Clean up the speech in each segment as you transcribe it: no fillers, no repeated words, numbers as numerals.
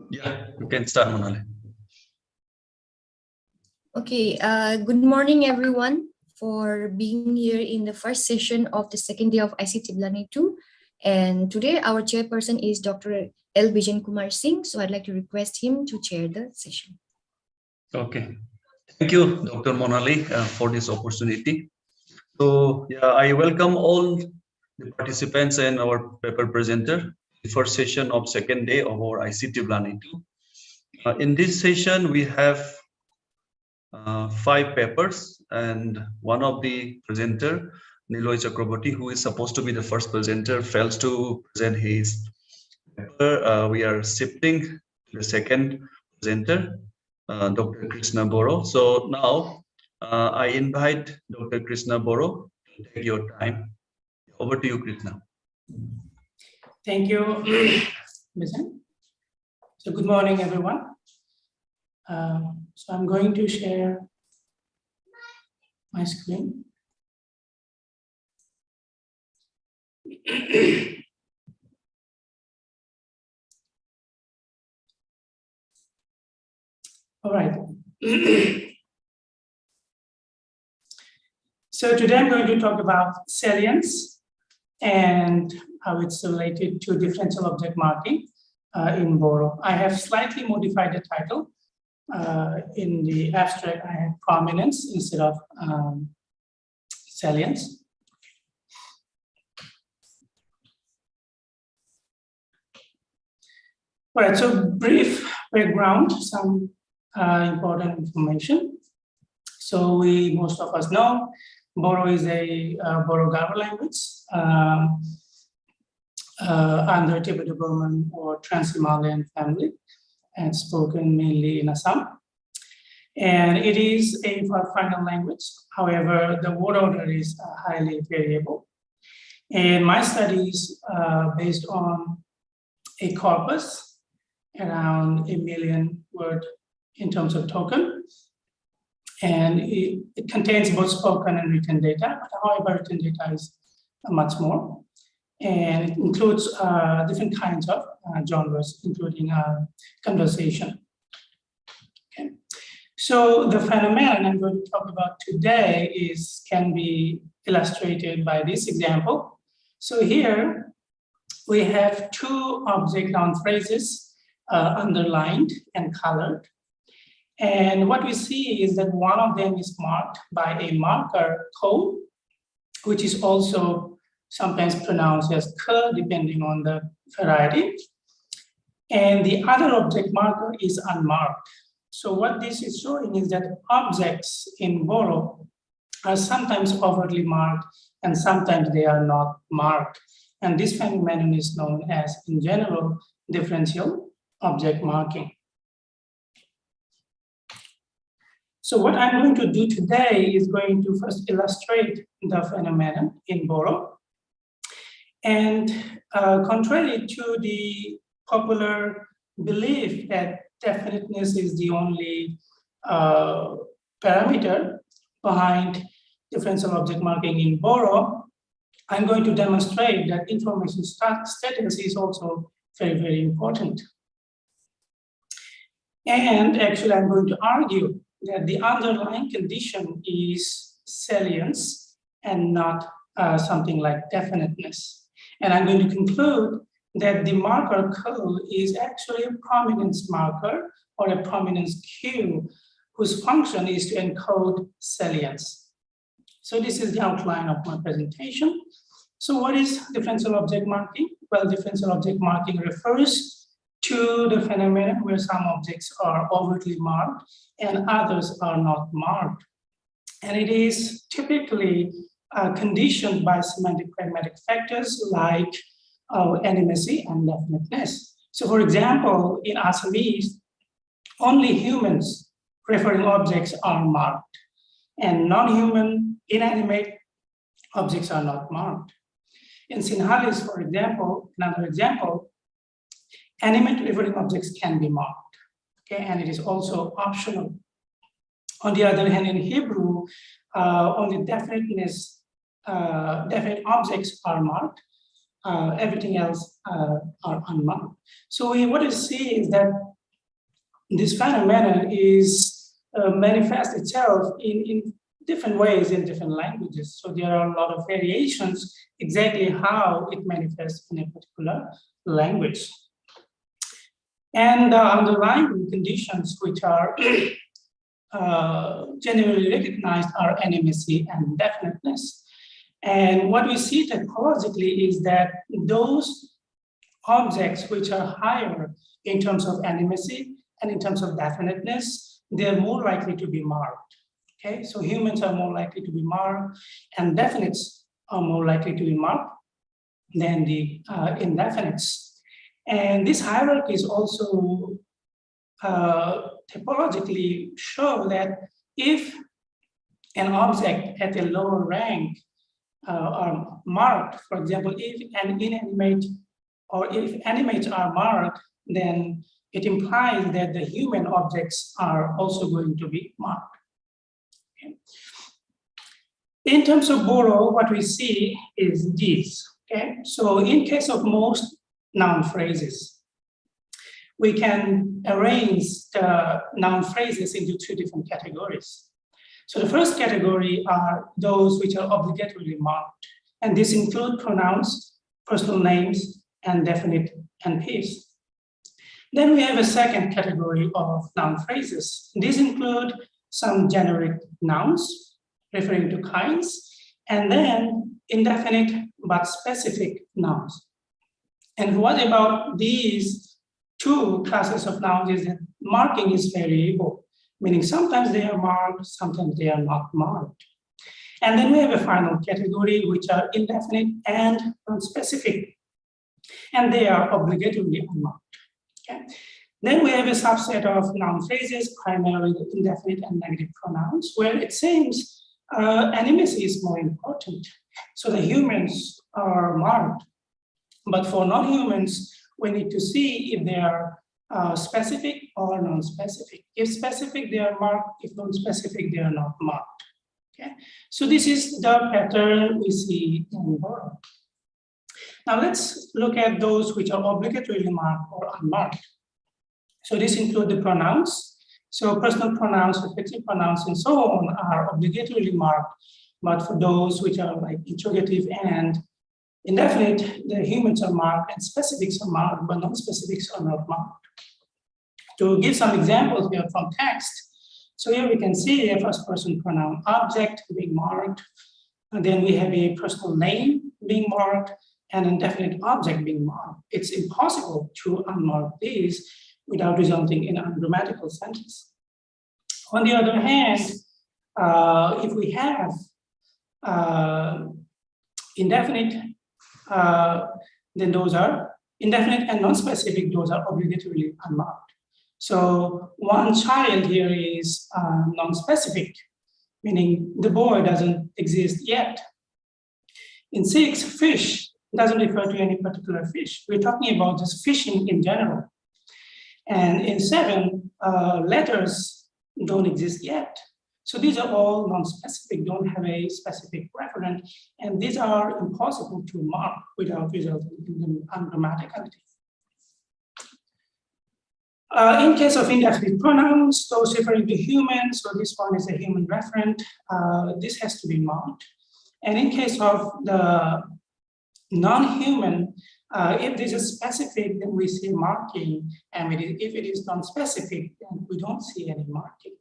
Yeah, you can start, Monali. Okay, good morning, everyone, for being here in the first session of the second day of ICTiBLANEI-2. And today our chairperson is Dr. L. Bijan Kumar Singh, so I'd like to request him to chair the session. Okay, thank you, Dr. Monali, for this opportunity. So, yeah, I welcome all the participants and our paper presenter, the first session of second day of our ICTiBLANEI-2. In this session, we have 5 papers, and one of the presenter, Niloy Chakraborty, who is supposed to be the first presenter, fails to present his paper. We are shifting to the second presenter, Dr. Krishna Boro. So now I invite Dr. Krishna Boro to take your time. Over to you, Krishna. Thank you, Bijan. So good morning, everyone. So I'm going to share my screen. All right. So today I'm going to talk about salience and how it's related to differential object marking in Boro. I have slightly modified the title. In the abstract, I have prominence instead of salience. All right, so brief background, some important information. So most of us know, Boro is a Boro-Garo language under Tibeto-Burman or Trans-Himalayan family, and spoken mainly in Assam. And it is a final language. However, the word order is highly variable. And my studies based on a corpus around 1 million word in terms of token. And it contains both spoken and written data, but however, written data is much more. And it includes different kinds of genres, including conversation. Okay. So the phenomenon I'm going to talk about today can be illustrated by this example. So here we have 2 object noun phrases underlined and colored. And what we see is that one of them is marked by a marker code, which is also sometimes pronounced as k, depending on the variety. And the other object marker is unmarked. So what this is showing is that objects in Boro are sometimes overtly marked and sometimes they are not marked. And this phenomenon is known as, in general, differential object marking. So what I'm going to do today is going to first illustrate the phenomenon in Boro. And contrary to the popular belief that definiteness is the only parameter behind differential object marking in Boro, I'm going to demonstrate that information status is also very, very important. And actually, I'm going to argue that the underlying condition is salience and not something like definiteness. And I'm going to conclude that the marker code is actually a prominence marker or a prominence cue whose function is to encode salience. So this is the outline of my presentation. So what is differential object marking? Well, differential object marking refers to the phenomenon where some objects are overtly marked and others are not marked. And it is typically conditioned by semantic pragmatic factors like animacy and definiteness. So for example, in Assamese, only humans referring objects are marked, and non-human inanimate objects are not marked. In Sinhalese, for example, another example, animate referring objects can be marked, okay, and it is also optional. On the other hand, in Hebrew, only definite objects are marked, everything else are unmarked. So what you see is that this phenomenon is manifests itself in different ways in different languages. So there are a lot of variations exactly how it manifests in a particular language. And the underlying conditions which are generally recognized are animacy and indefiniteness. And what we see typologically is that those objects which are higher in terms of animacy and in terms of definiteness, they're more likely to be marked. Okay, so humans are more likely to be marked, and definites are more likely to be marked than the indefinites. And these hierarchies also typologically show that if an object at a lower rank are marked, for example, if an inanimate or if animates are marked, then it implies that the human objects are also going to be marked. Okay. In terms of Borrow, what we see is this. Okay, so in case of most noun phrases, we can arrange the noun phrases into two different categories. So the first category are those which are obligatorily marked, and this include pronouns, personal names, and definite NPs. Then we have a second category of noun phrases. These include some generic nouns referring to kinds, and then indefinite but specific nouns. And what about these two classes of nouns is that marking is variable, meaning sometimes they are marked, sometimes they are not marked. And then we have a final category, which are indefinite and non-specific, and they are obligatorily unmarked. Okay. Then we have a subset of noun phrases, primarily the indefinite and negative pronouns, where it seems animacy is more important. So the humans are marked, but for non-humans, we need to see if they are specific or non-specific. If specific, they are marked. If non-specific, they are not marked. Okay, so this is the pattern we see in Borrow. Now let's look at those which are obligatorily marked or unmarked. So this includes the pronouns. So personal pronouns, reflexive pronouns, and so on are obligatorily marked. But for those which are like interrogative and indefinite, the humans are marked and specifics are marked, but non-specifics are not marked. To give some examples here from text, so here we can see a first person pronoun object being marked, and then we have a personal name being marked, and indefinite object being marked. It's impossible to unmark these without resulting in a ungrammatical sentence. On the other hand, if we have indefinite, then those are indefinite and non-specific, those are obligatorily unmarked. So one child here is non-specific, meaning the boy doesn't exist yet. In 6, fish doesn't refer to any particular fish. We're talking about just fishing in general. And in 7, letters don't exist yet. So these are all non-specific, don't have a specific referent, and these are impossible to mark without resulting in ungrammaticality. In case of indefinite pronouns, those referring to humans, so this one is a human referent, this has to be marked. And in case of the non-human, if this is specific, then we see marking, and if it is non-specific, then we don't see any marking.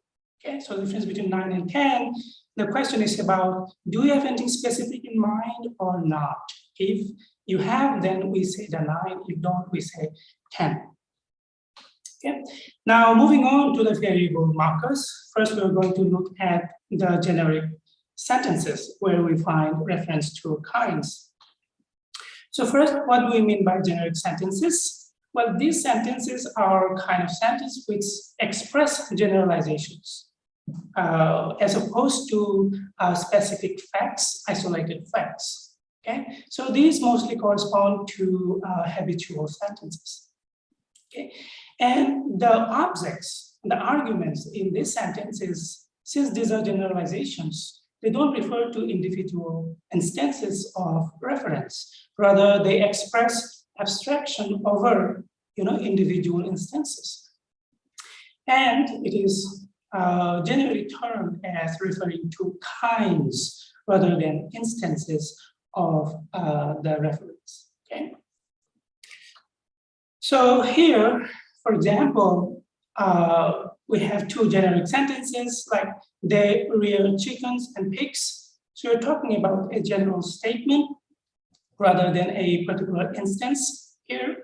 Okay, so the difference between 9 and 10, the question is about, do you have anything specific in mind or not? If you have, then we say the 9, if don't, we say 10. Okay. Now, moving on to the variable markers. First, we're going to look at the generic sentences where we find reference to kinds. So first, what do we mean by generic sentences? Well, these sentences are kind of sentences which express generalizations as opposed to specific facts, isolated facts. Okay, so these mostly correspond to habitual sentences. Okay, and the objects, the arguments in these sentences, since these are generalizations, they don't refer to individual instances of reference. Rather, they express abstraction over, individual instances. And it is generally termed as referring to kinds rather than instances of the reference. Okay. So here, for example, we have two generic sentences like they rear chickens and pigs. So you're talking about a general statement rather than a particular instance here.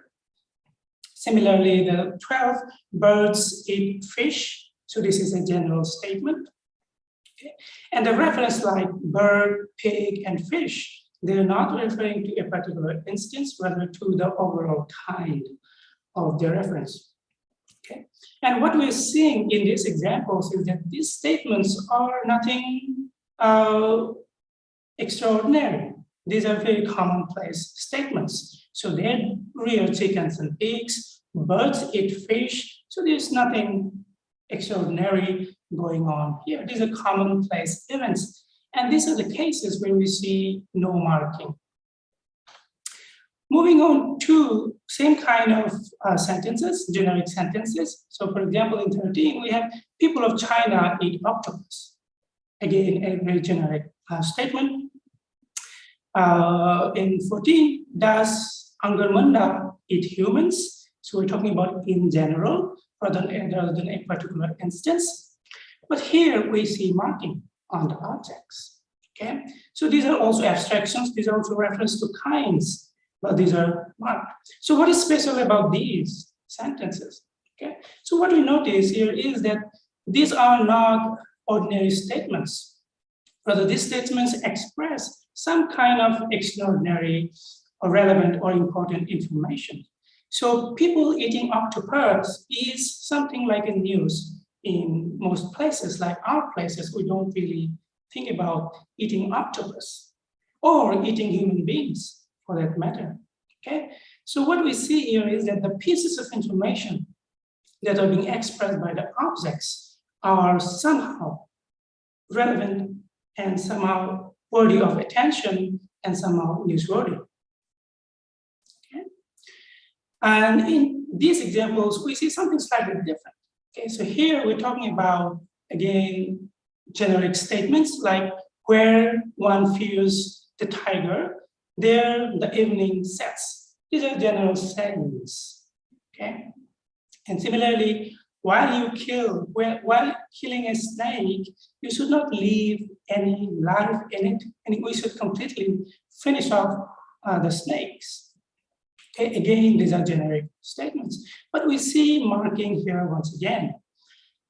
Similarly, the 12 birds eat fish. So this is a general statement. Okay. And the reference like bird, pig, and fish, they're not referring to a particular instance, rather to the overall kind of the reference. Okay. And what we're seeing in these examples is that these statements are nothing extraordinary. These are very commonplace statements. So they rear chickens and pigs, birds eat fish. So there's nothing extraordinary going on here. These are commonplace events. And these are the cases where we see no marking. Moving on to same kind of sentences, generic sentences. So for example, in 13, we have people of China eat octopus. Again, a very generic statement. In 14, does Angarmanda eat humans? So we're talking about in general rather than a particular instance. But here we see marking on the objects. Okay, so these are also abstractions. These are also reference to kinds, but these are marked. So what is special about these sentences? Okay, so what we notice here is that these are not ordinary statements. Rather, these statements express some kind of extraordinary or relevant or important information. So people eating octopus is something like a news in most places, like our places. We don't really think about eating octopus or eating human beings for that matter. Okay, so what we see here is that the pieces of information that are being expressed by the objects are somehow relevant and somehow worthy of attention and somehow newsworthy. Okay. And in these examples, we see something slightly different. Okay, so here we're talking about, again, generic statements like where one fears the tiger, there the evening sets. These are general sayings. Okay, and similarly, while killing a snake, you should not leave any life in it, and we should completely finish off the snakes. Okay, again, these are generic statements, but we see marking here once again.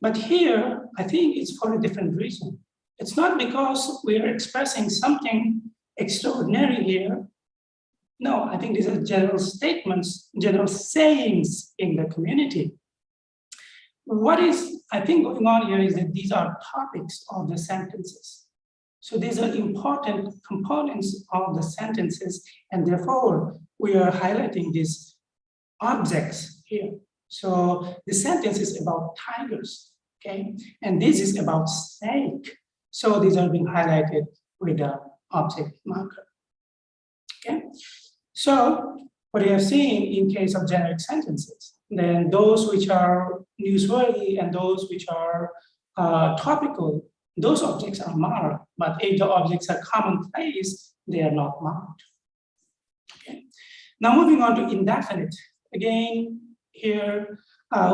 But here, I think it's for a different reason. It's not because we are expressing something extraordinary here. No, I think these are general statements, general sayings in the community. What is, I think, going on here is that these are topics of the sentences. So these are important components of the sentences, and therefore we are highlighting these objects here. So the sentence is about tigers, okay? And this is about snake. So these are being highlighted with the object marker, okay? So what you have seen in case of generic sentences, then those which are newsworthy and those which are topical, those objects are marked, but if the objects are commonplace, they are not marked. Okay. Now moving on to indefinite. Again, here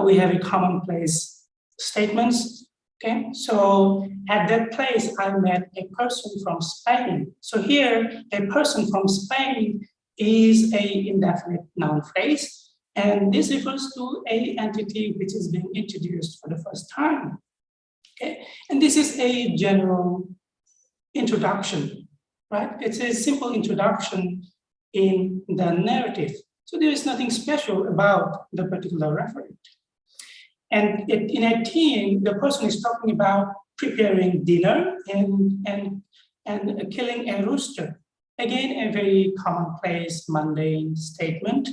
we have a commonplace statements. Okay, so at that place, I met a person from Spain. So here, a person from Spain is a indefinite noun phrase. And this refers to an entity which is being introduced for the first time. Okay, and this is a general introduction, right? It's a simple introduction in the narrative. So there is nothing special about the particular referent. And in 18, the person is talking about preparing dinner and killing a rooster. Again, a very commonplace, mundane statement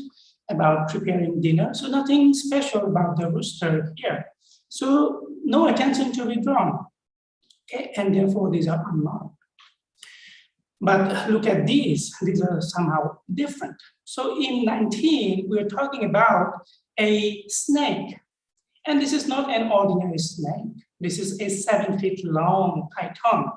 about preparing dinner. So nothing special about the rooster here. So no attention to be drawn. Okay, and therefore these are unmarked. But look at these are somehow different. So in 19, we're talking about a snake. And this is not an ordinary snake. This is a 7 feet long python.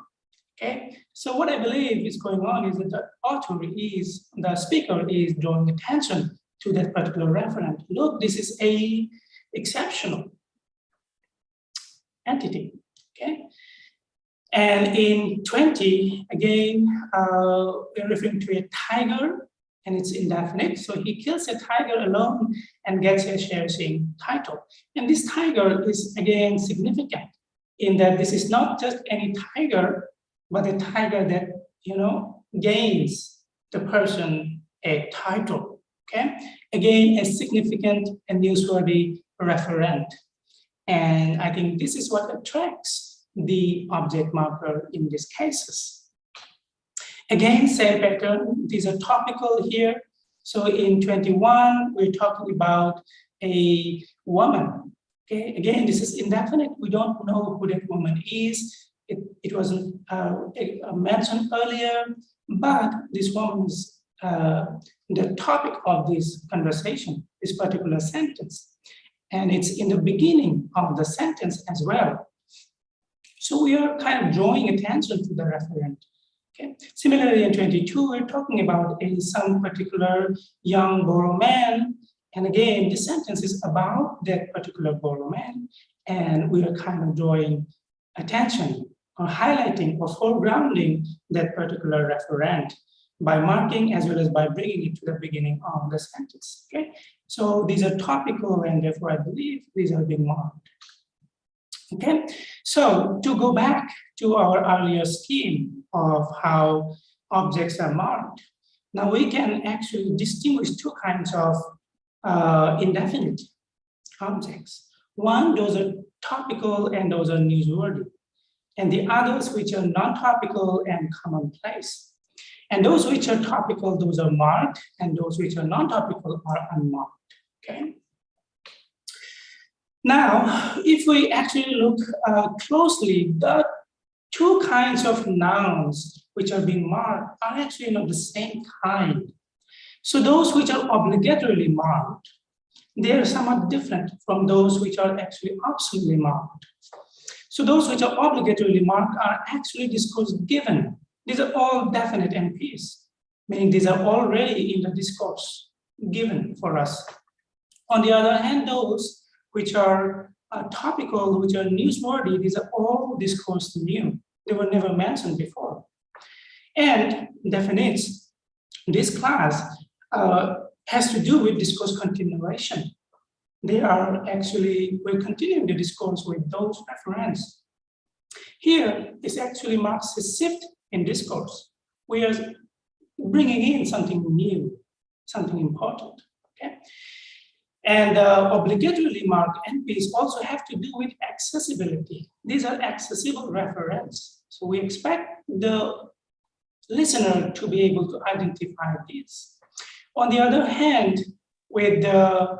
Okay, so what I believe is going on is that the speaker is drawing attention to that particular referent. Look, this is a exceptional entity. Okay, and in 20, again, we're referring to a tiger, and it's indefinite. So he kills a tiger alone and gets a cherishing title. And this tiger is again significant in that this is not just any tiger, but a tiger that, you know, gains the person a title. Okay, again, a significant and newsworthy referent. And I think this is what attracts the object marker in these cases. Again, same pattern. These are topical here. So in 21, we're talking about a woman. Okay, again, this is indefinite. We don't know who that woman is. It wasn't mentioned earlier, but this woman is the topic of this conversation, this particular sentence. And it's in the beginning of the sentence as well. So we are kind of drawing attention to the referent. Okay. Similarly, in 22, we're talking about some particular young Boro man. And again, this sentence is about that particular Boro man. And we are kind of drawing attention or highlighting or foregrounding that particular referent by marking as well as by bringing it to the beginning of the sentence. Okay. So these are topical, and therefore I believe these are being marked. Okay, so to go back to our earlier scheme of how objects are marked, now we can actually distinguish two kinds of indefinite objects. One, those are topical and those are newsworthy, and the others which are non-topical and commonplace. And those which are topical, those are marked, and those which are non-topical are unmarked. Okay. Now, if we actually look closely, the two kinds of nouns which are being marked are actually not the same kind. So those which are obligatorily marked, they are somewhat different from those which are actually optionally marked. So those which are obligatorily marked are actually discourse given. These are all definite NPs, meaning these are already in the discourse given for us. On the other hand, those which are topical, which are newsworthy, these are all discourse new. They were never mentioned before. And definites, this class has to do with discourse continuation. They are actually, we're continuing the discourse with those references. Here is actually marks a shift in discourse. We are bringing in something new, something important. Okay. And obligatorily marked NPs also have to do with accessibility. These are accessible references. So we expect the listener to be able to identify these. On the other hand, with the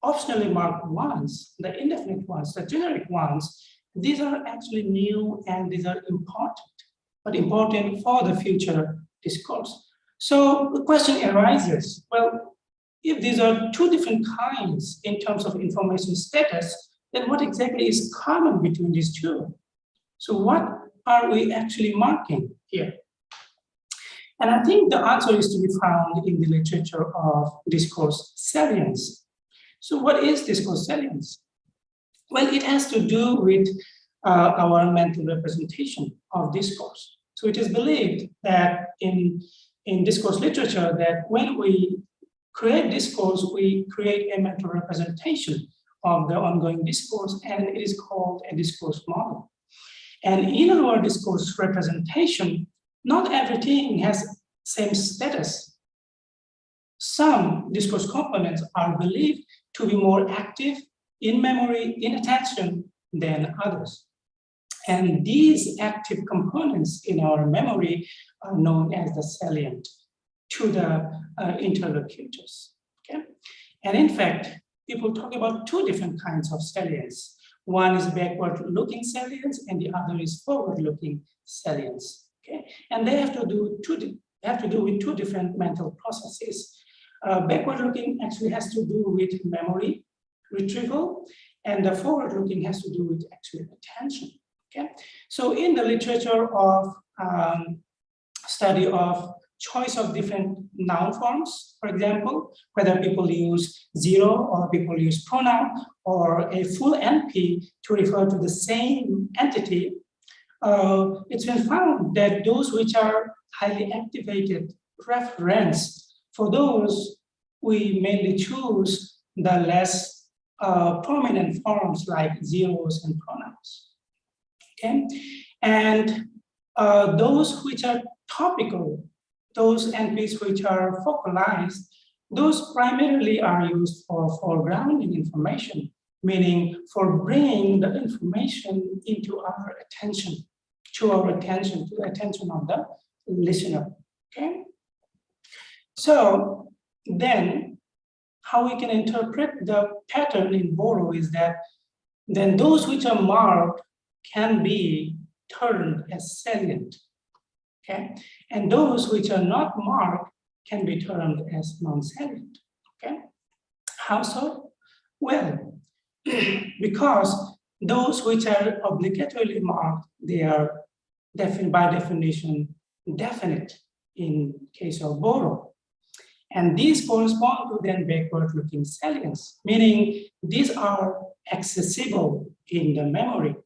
optionally marked ones, the indefinite ones, the generic ones, these are actually new and these are important, but important for the future discourse. So the question arises, well, if these are two different kinds in terms of information status, then what exactly is common between these two? So what are we actually marking here? And I think the answer is to be found in the literature of discourse salience. So what is discourse salience? Well, it has to do with our mental representation of discourse. So it is believed that in discourse literature that when we create discourse, we create a mental representation of the ongoing discourse, and it is called a discourse model. And in our discourse representation, not everything has same status. Some discourse components are believed to be more active in memory, in attention than others. And these active components in our memory are known as the salient to the interlocutors. Okay? And in fact, people talk about two different kinds of salience. One is backward-looking salience, and the other is forward-looking salience. Okay, and they have to do with two different mental processes. Backward-looking actually has to do with memory retrieval, and the forward-looking has to do with actually attention. Okay, so in the literature of study of choice of different noun forms, for example, whether people use zero or people use pronoun or a full NP to refer to the same entity, it's been found that those which are highly activated reference, for those we mainly choose the less prominent forms like zeros and pronouns. Okay, and those which are topical, those NPs which are focalized, those primarily are used for foregrounding information, meaning for bringing the information into our attention, to the attention of the listener. Okay, so then how we can interpret the pattern in Boro is that then those which are marked can be termed as salient. Okay, and those which are not marked can be termed as non-salient. Okay, how so? Well, because those which are obligatorily marked, they are by definition definite in case of Boro. And these correspond to then backward-looking salients, meaning these are accessible in the memory.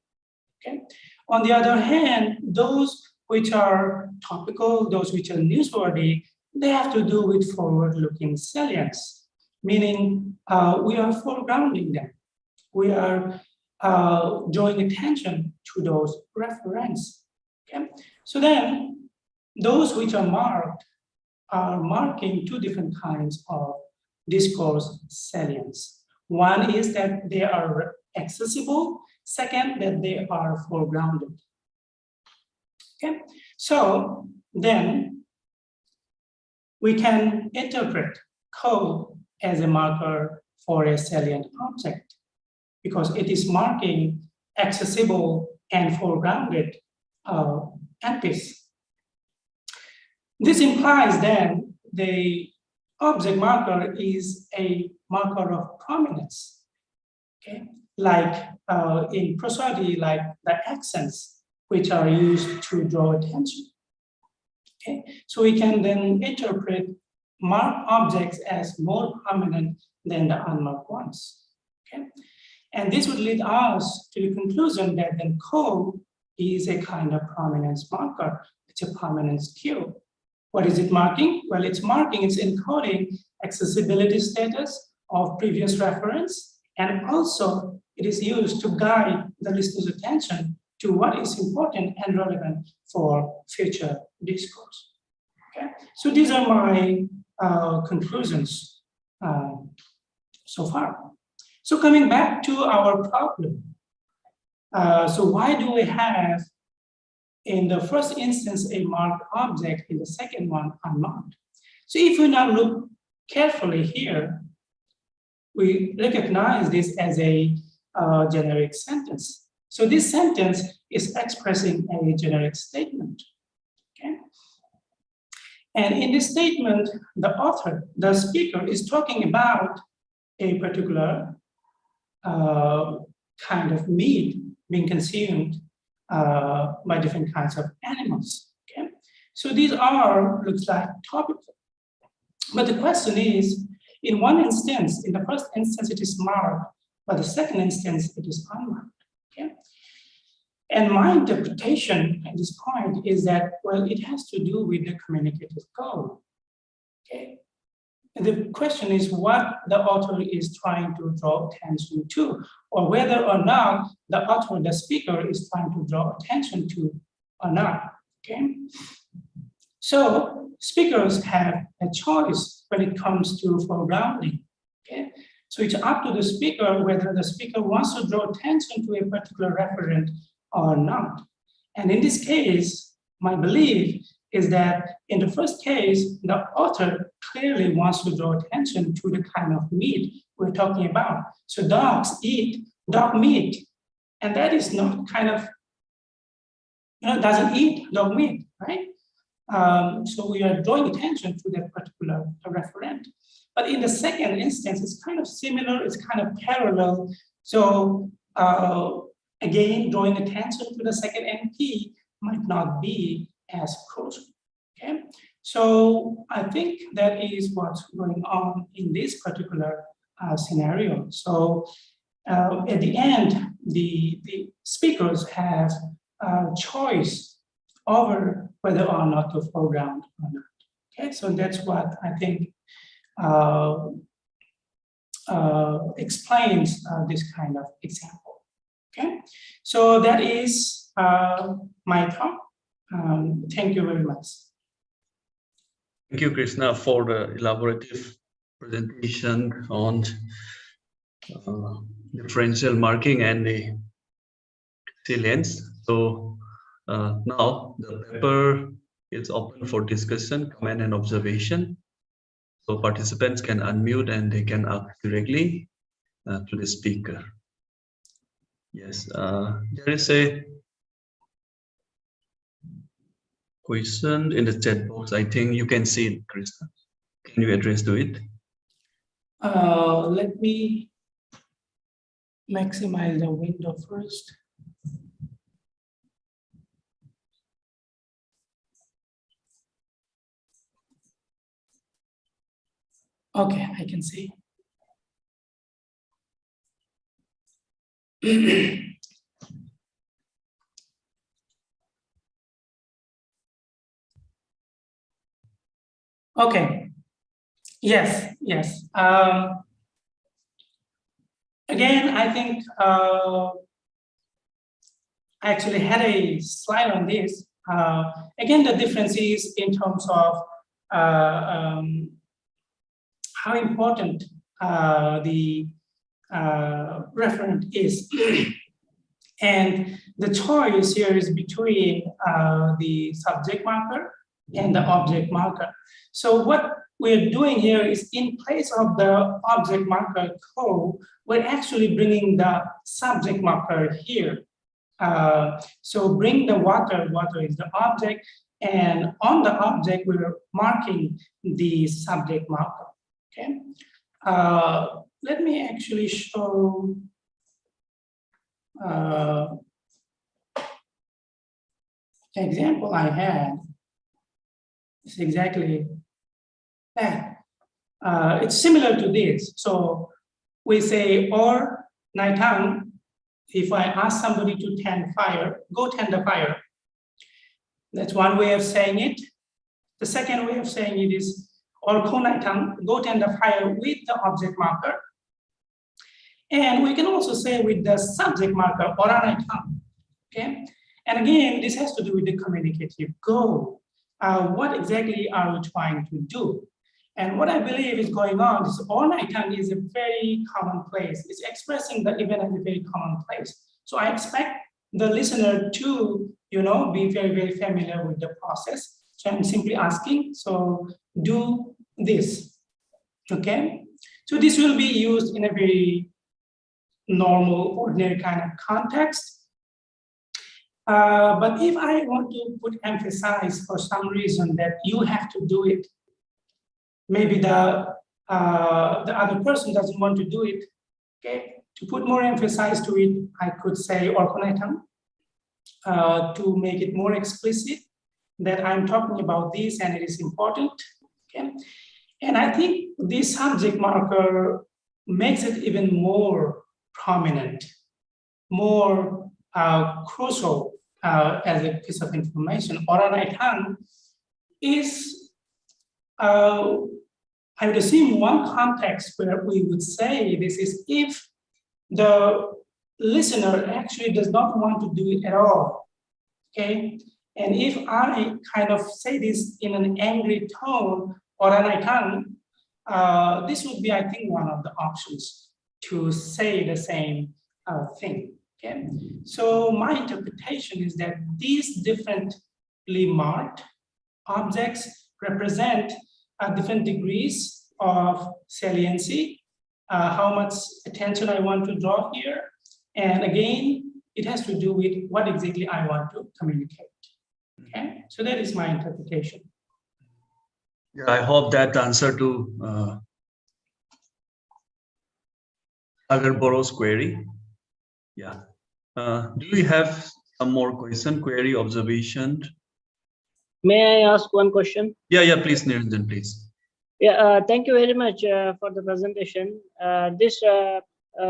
Okay. On the other hand, those which are topical, those which are newsworthy, they have to do with forward-looking salients, meaning we are foregrounding them. We are drawing attention to those references. Okay? So then, those which are marked are marking two different kinds of discourse salience. One is that they are accessible. Second, that they are foregrounded. Okay, so then we can interpret code as a marker for a salient object because it is marking accessible and foregrounded NPs. This implies then the object marker is a marker of prominence. Okay, like in prosody, like the accents which are used to draw attention. Okay, so we can then interpret marked objects as more prominent than the unmarked ones. Okay, and this would lead us to the conclusion that then code is a kind of prominence marker. It's a prominence cue. What is it marking? Well, it's encoding accessibility status of previous reference, and also it is used to guide the listener's attention to what is important and relevant for future discourse. Okay, so these are my conclusions so far. So coming back to our problem, so why do we have in the first instance a marked object, in the second one unmarked? So if we now look carefully here, we recognize this as a generic sentence. So this sentence is expressing a generic statement. Okay? And in this statement, the author, the speaker, is talking about a particular kind of meat being consumed by different kinds of animals. Okay? So these looks like topical. But the question is, in one instance, in the first instance, it is marked, but the second instance, it is unmarked. Okay? And my interpretation at this point is that, well, it has to do with the communicative code. Okay? And the question is what the author is trying to draw attention to, or whether or not the author, the speaker, is trying to draw attention to or not. Okay? So speakers have a choice when it comes to foregrounding. Okay? So it's up to the speaker whether the speaker wants to draw attention to a particular referent or not. And in this case, my belief is that in the first case, the author clearly wants to draw attention to the kind of meat we're talking about. So dogs eat dog meat, and that is not kind of, doesn't eat dog meat, right? So we are drawing attention to that particular referent. But in the second instance, it's kind of similar, it's kind of parallel. So again, drawing attention to the second NP might not be as crucial. Okay, so I think that is what's going on in this particular scenario. So at the end, the speakers have a choice over whether or not to foreground or not. Okay, so that's what I think explains this kind of example. Okay, so that is my talk. Thank you very much. Thank you, Krishna, for the elaborative presentation on differential marking and the salience. So now the paper is open for discussion, comment, and observation. So participants can unmute and they can ask directly to the speaker. Yes, there is a question in the chat box. I think you can see it, Krishna. Can you address to it? Let me maximize the window first. Okay, I can see. Okay. Yes, yes. Again, I think I actually had a slide on this. Again, the difference is in terms of how important the referent is. And the choice here is between the subject marker and the object marker. So what we're doing here is, in place of the object marker co, we're actually bringing the subject marker here. So bring the water, water is the object, and on the object, we're marking the subject marker, okay? Let me actually show the example I had. It's exactly that. It's similar to this. So we say, or Naitang, if I ask somebody to tend fire, go tend the fire. That's one way of saying it. The second way of saying it is, or ko Naitang, go tend the fire with the object marker. And we can also say with the subject marker, or Naitang. Okay? And again, this has to do with the communicative goal. What exactly are we trying to do? And what I believe is going on is, all Naitang is a very commonplace. It's expressing the event as a very commonplace. So I expect the listener to, be very, very familiar with the process. So I'm simply asking, so do this, okay? So this will be used in a very normal, ordinary kind of context. But if I want to put emphasis for some reason that you have to do it, maybe the other person doesn't want to do it, okay? To put more emphasis to it, I could say orkonaitang, to make it more explicit that I'm talking about this and it is important, okay? And I think this subject marker makes it even more prominent, more crucial as a piece of information. Oranaitang is, I would assume, one context where we would say this is if the listener actually does not want to do it at all, okay? And if I kind of say this in an angry tone, oranaitang, this would be, I think, one of the options to say the same thing, okay? So my interpretation is that these differently marked objects represent different degrees of saliency, how much attention I want to draw here. And again, it has to do with what exactly I want to communicate. Okay, so that is my interpretation. Yeah, I hope that answer to Sagar Borough's query. Yeah. Do we have some more question, query, observation? May I ask one question? Yeah, please, Niranjan, please. Yeah, thank you very much for the presentation. This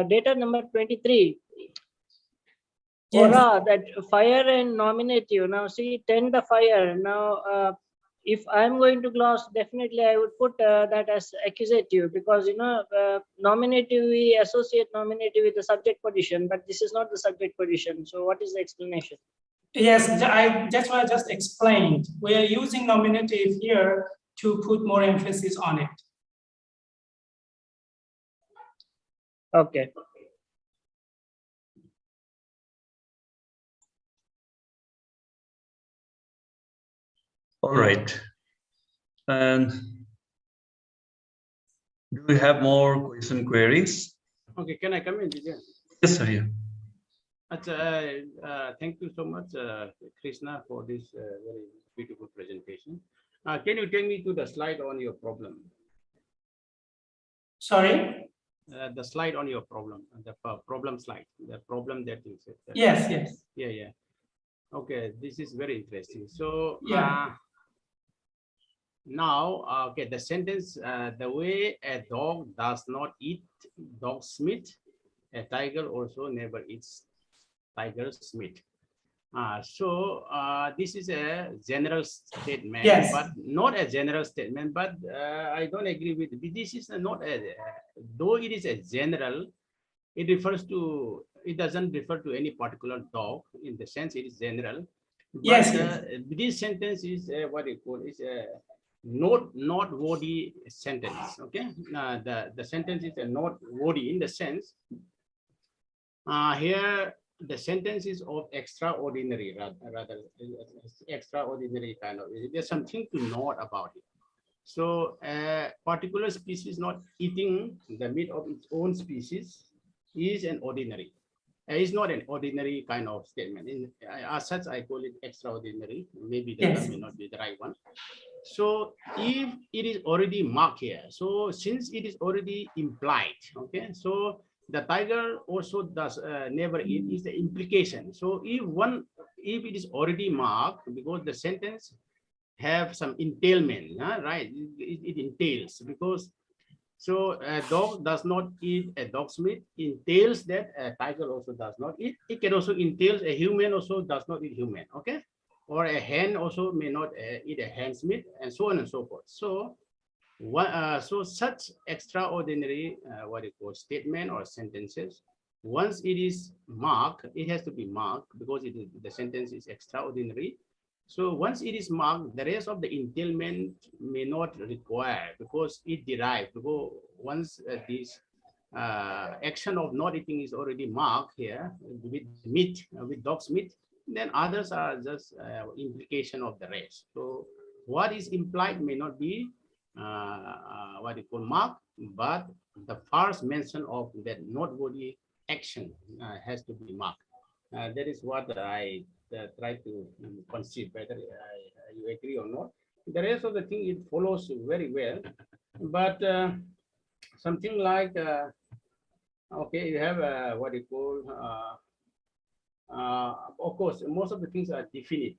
data number 23. Yes. Ora, that fire and nominative. Now see, tend the fire. Now, if I'm going to gloss, definitely I would put that as accusative, because nominative, we associate nominative with the subject position, but this is not the subject position. So what is the explanation? Yes, that's what I just explained. We are using nominative here to put more emphasis on it. Okay. All right. And do we have more question, queries? Okay, can I come in? Yes, sir. Yeah. Thank you so much, Krishna, for this very beautiful presentation. Can you take me to the slide on your problem? Sorry? The slide on your problem, the problem slide, the problem that you said. Yes. Yeah. Okay, this is very interesting. So Yeah. now, okay, the sentence, the way a dog does not eat dog's meat, a tiger also never eats tiger's meat. So this is a general statement, Yes. but not a general statement, but I don't agree with it. This is not a, though it is a general, it doesn't refer to any particular dog in the sense it is general. But Yes. This sentence is what you call is a not wordy sentence. Okay, the sentence is a not wordy in the sense here the sentence is of extraordinary, rather extraordinary kind of. There's something to note about it. So a particular species not eating the meat of its own species is an ordinary. It's not an ordinary kind of statement. As such, I call it extraordinary. Maybe the term may not be the right one. So if it is already marked here, so since it is already implied, okay, so the tiger also does never eat is the implication. So if it is already marked, because the sentence have some entailment, right? It entails, because so a dog does not eat a dog's meat entails that a tiger also does not eat. It can also entails a human also does not eat human, okay? Or a hen also may not eat a hen's meat, and so on and so forth. So so such extraordinary what you call statement or sentences, once it is marked, it has to be marked because the sentence is extraordinary. So once it is marked, the rest of the entailment may not require, because it derived. Because once this action of not eating is already marked here with meat, with dog's meat, then others are just implication of the rest. So what is implied may not be what you call mark, but the first mention of that noteworthy action has to be marked. That is what I try to conceive, whether you agree or not. The rest of the thing, it follows very well, but something like okay, you have what you call of course most of the things are definite.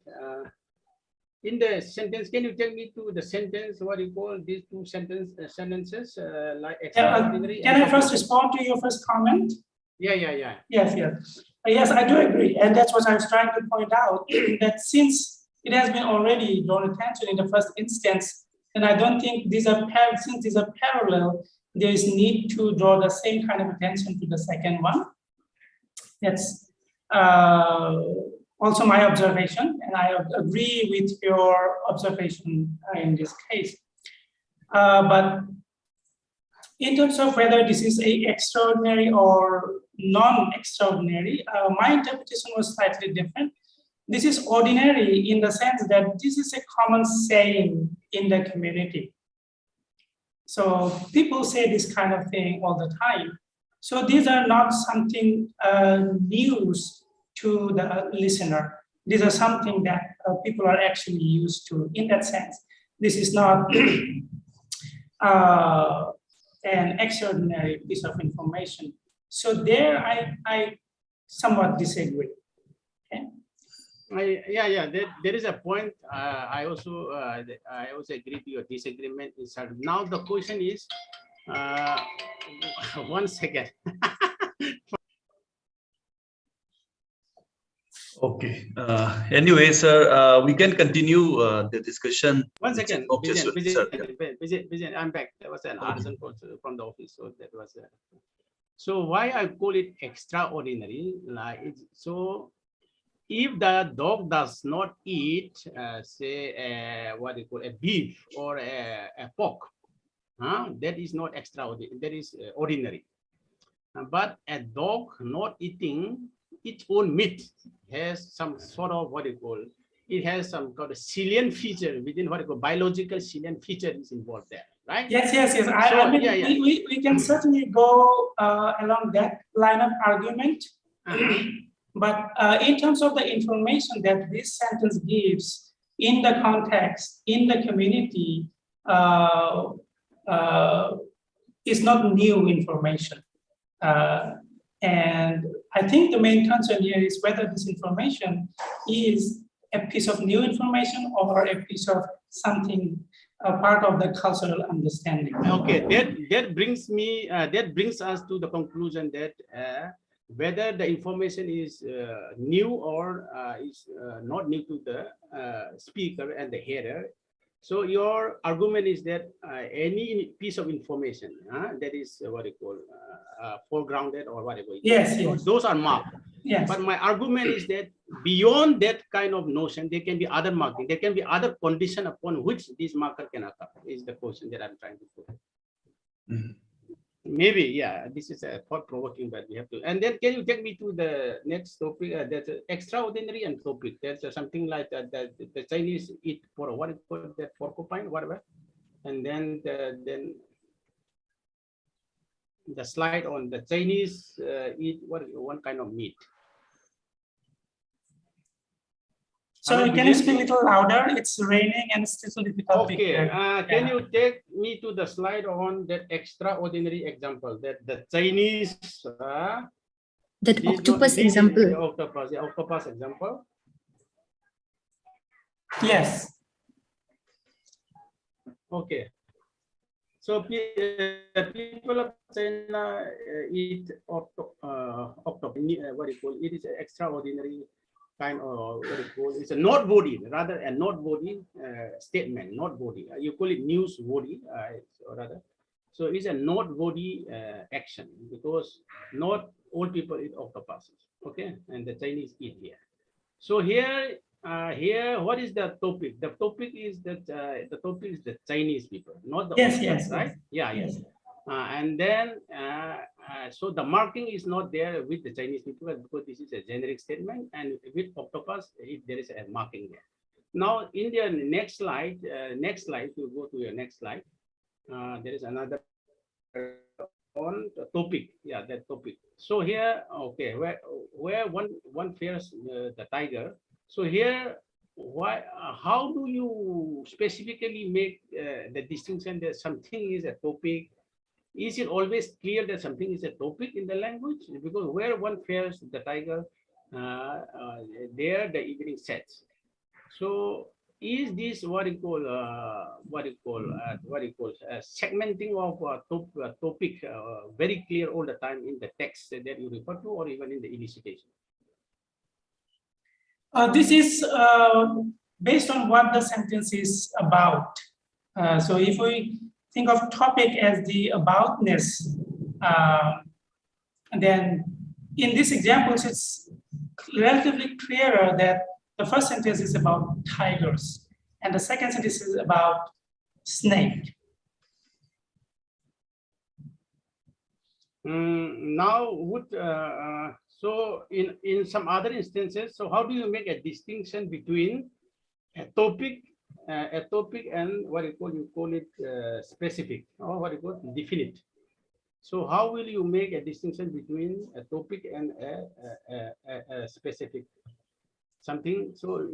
In the sentence, can you tell me to the sentence what you call these two sentences like extraordinary? Can I first respond to your first comment? Yeah. Yes, I do agree, and that's what I was trying to point out. That since it has been already drawn attention in the first instance, and I don't think these are since these are parallel, there is need to draw the same kind of attention to the second one. That's also my observation, and I agree with your observation in this case. But in terms of whether this is a extraordinary or non-extraordinary, my interpretation was slightly different. This is ordinary in the sense that this is a common saying in the community. So people say this kind of thing all the time. So these are not something news to the listener. These are something that people are actually used to. In that sense, this is not an extraordinary piece of information. So there I somewhat disagree. Okay. There is a point. I also agree to your disagreement. Now the question is, 1 second. Okay. Anyway, sir, we can continue the discussion. 1 second. Sir, I'm back. There was an artisan from the office, so that was. So why I call it extraordinary? Like so, if the dog does not eat, say, what you call a beef or a pork, that is not extraordinary. That is ordinary. But a dog not eating its own meat has some sort of what you call, it has some kind of salient feature within what you call biological salient feature is involved there, right? Yes. I mean, we can certainly go along that line of argument. But in terms of the information that this sentence gives in the context, in the community, is not new information. And I think the main concern here is whether this information is a piece of new information or a piece of something, a part of the cultural understanding. Okay, that brings us to the conclusion that whether the information is new or is not new to the speaker and the hearer. So your argument is that any piece of information that is what you call foregrounded or whatever. Yes. Those are marked. Yes. But my argument is that beyond that kind of notion, there can be other marking. There can be other condition upon which this marker can occur. Is the question that I'm trying to put. Maybe, yeah. This is a thought-provoking, but we have to. And then, can you take me to the next topic? That's extraordinary and topic. There's something like that. The Chinese eat for what is called that porcupine, whatever. And then the slide on the Chinese eat one kind of meat. So can you speak a little louder? It's raining and it's still difficult. Okay, can you take me to the slide on that extraordinary example that the Chinese that octopus example. The octopus example. Yes. Okay. So people of China eat octopus. What do you call it? It is extraordinary kind of what you call it's a not body, rather a not body statement, not body. You call it news body, or rather. So it's a not body action because not all people eat octopuses. Okay, and the Chinese eat here. So here, what is the topic? The topic is that the topic is the Chinese people, not the yes, right? Yes. And then, so the marking is not there with the Chinese people because this is a generic statement, and with octopus, if there is a marking there. Now, in the next slide, you go to your next slide. There is another on the topic. Yeah, that topic. So here, okay, where one fears the tiger. So here, why? How do you specifically make the distinction that something is a topic? Is it always clear that something is a topic in the language? Because where one fears the tiger, there the evening sets. So is this what you call segmenting of topic very clear all the time in the text that you refer to, or even in the elicitation? This is based on what the sentence is about. So if we think of topic as the aboutness, then in these examples, it's relatively clearer that the first sentence is about tigers, and the second sentence is about snake. Now, so in some other instances, so how do you make a distinction between a topic and what you call it specific, or what you call it definite? So how will you make a distinction between a topic and a specific something? So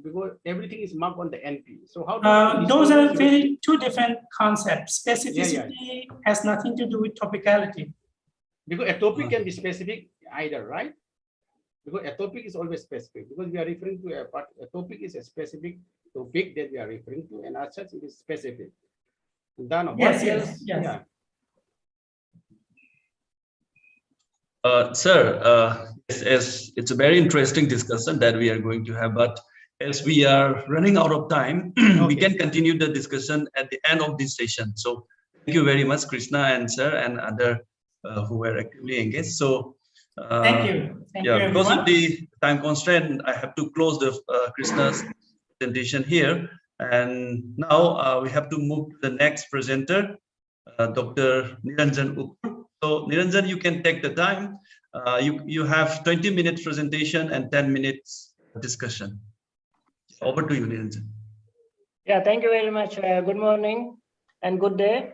because everything is marked on the NP. So how do those are very two different concepts. Specificity has nothing to do with topicality. Because a topic can be specific either, right? Because a topic is always specific, because we are referring to a topic is a specific topic that we are referring to, and as such it is specific. Then what else? Yeah. Sir, as it's a very interesting discussion that we are going to have, but as we are running out of time, we can continue the discussion at the end of this session. So thank you very much, Krishna and sir and other who were actively engaged. So thank you. Thank you, because everyone. of the time constraint, I have to close the Krishna's presentation here. And now we have to move to the next presenter, Dr. Niranjan Upur. So Niranjan, you can take the time. You have 20 minutes presentation and 10 minutes discussion. Over to you, Niranjan. Yeah, thank you very much. Good morning and good day.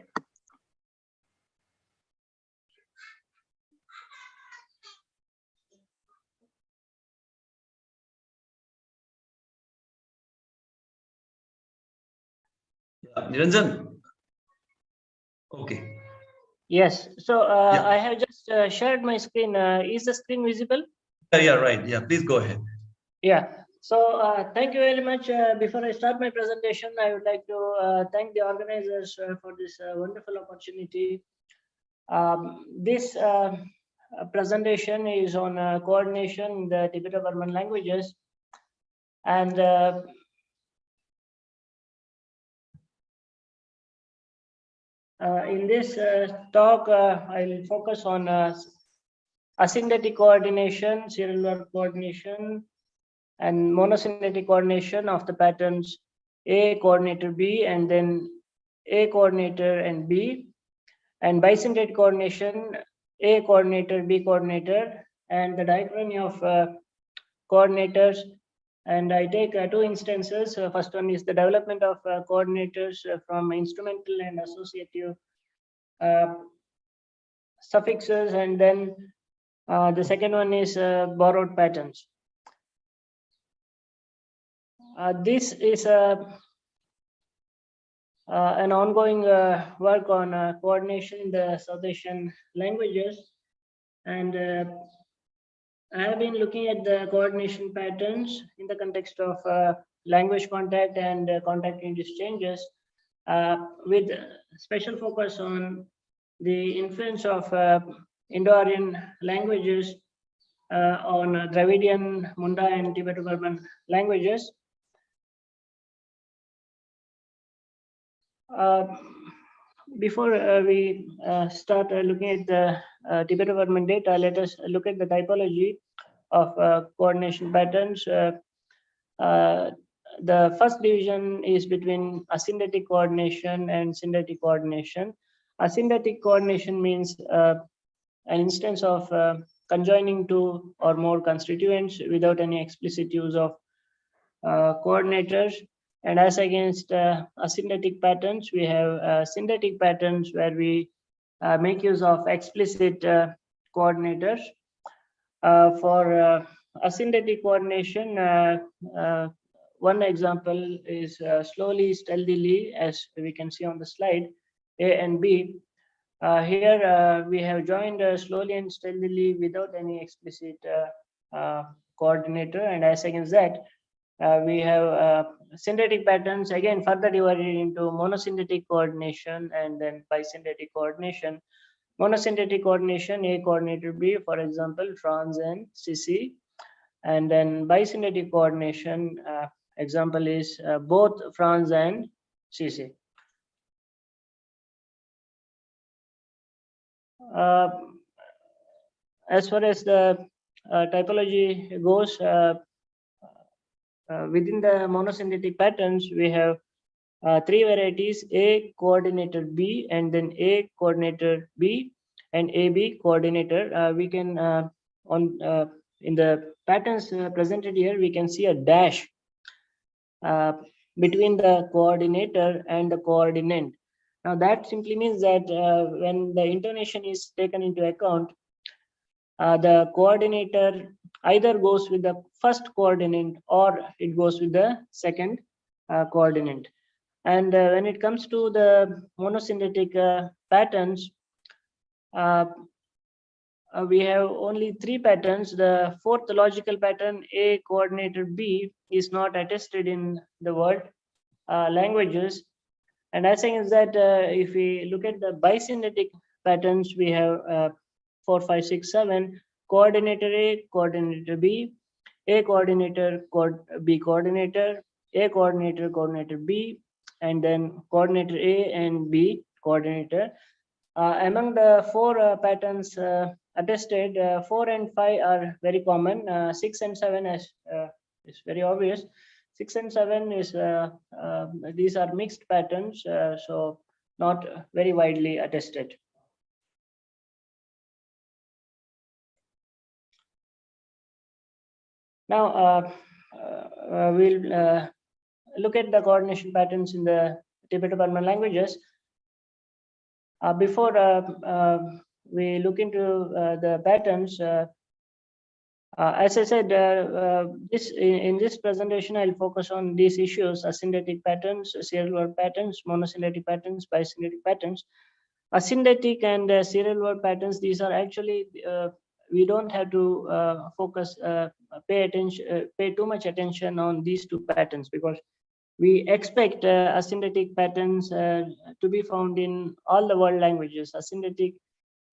Niranjan. Okay. Yes. So I have just shared my screen. Is the screen visible? Yeah, right. Yeah, please go ahead. Yeah. So thank you very much. Before I start my presentation, I would like to thank the organizers for this wonderful opportunity. This presentation is on coordination in the Tibeto-Burman languages, and in this talk, I will focus on asynthetic coordination, serial word coordination, and monosyllabic coordination of the patterns A coordinator B and then A coordinator and B, and bisyllabic coordination A coordinator B coordinator, and the diachrony of coordinators. And I take two instances. First one is the development of coordinators from instrumental and associative suffixes, and then the second one is borrowed patterns. This is an ongoing work on coordination in the South Asian languages, and I have been looking at the coordination patterns in the context of language contact and contact induced changes, with special focus on the influence of Indo-Aryan languages on Dravidian, Munda, and Tibeto-Burman languages. Before we start looking at the Tibeto-Burman data, let us look at the typology of coordination patterns. The first division is between asynthetic coordination and synthetic coordination. Asynthetic coordination means an instance of conjoining two or more constituents without any explicit use of coordinators. And as against asynthetic patterns, we have synthetic patterns where we make use of explicit coordinators. For asynthetic coordination, one example is slowly, stealthily, as we can see on the slide, A and B. Here we have joined slowly and stealthily without any explicit coordinator, and as against that, we have synthetic patterns, again further divided into monosynthetic coordination and then bisynthetic coordination. Monosynthetic coordination, A coordinator B, for example, Franz and Sissi, and then bisynthetic coordination, example is both Franz and Sissi. As far as the typology goes, within the monosynthetic patterns, we have three varieties: A coordinator B, and then A coordinator B, and AB coordinator. We can in the patterns presented here, we can see a dash between the coordinator and the coordinate. Now that simply means that when the intonation is taken into account, the coordinator either goes with the first coordinate or it goes with the second coordinate. And when it comes to the monosynthetic patterns, we have only 3 patterns. The fourth logical pattern, A coordinator B, is not attested in the world languages. And I think is that if we look at the bisynetic patterns, we have 4, 5, 6, 7, coordinator A, coordinator B, A coordinator, B coordinator, A coordinator, coordinator B, and then coordinator A and B coordinator. Among the 4 patterns attested, 4 and 5 are very common. 6 and 7 is very obvious. 6 and 7 is these are mixed patterns, so not very widely attested. Now we'll look at the coordination patterns in the Tibeto-Burman languages. Before we look into the patterns, as I said, in this presentation, I'll focus on these issues: asyndetic patterns, serial word patterns, monosyndetic patterns, bisynetic patterns. Asyndetic and serial word patterns, these are actually, we don't have to pay too much attention on these 2 patterns, because we expect asyndetic patterns to be found in all the world languages. Asyndetic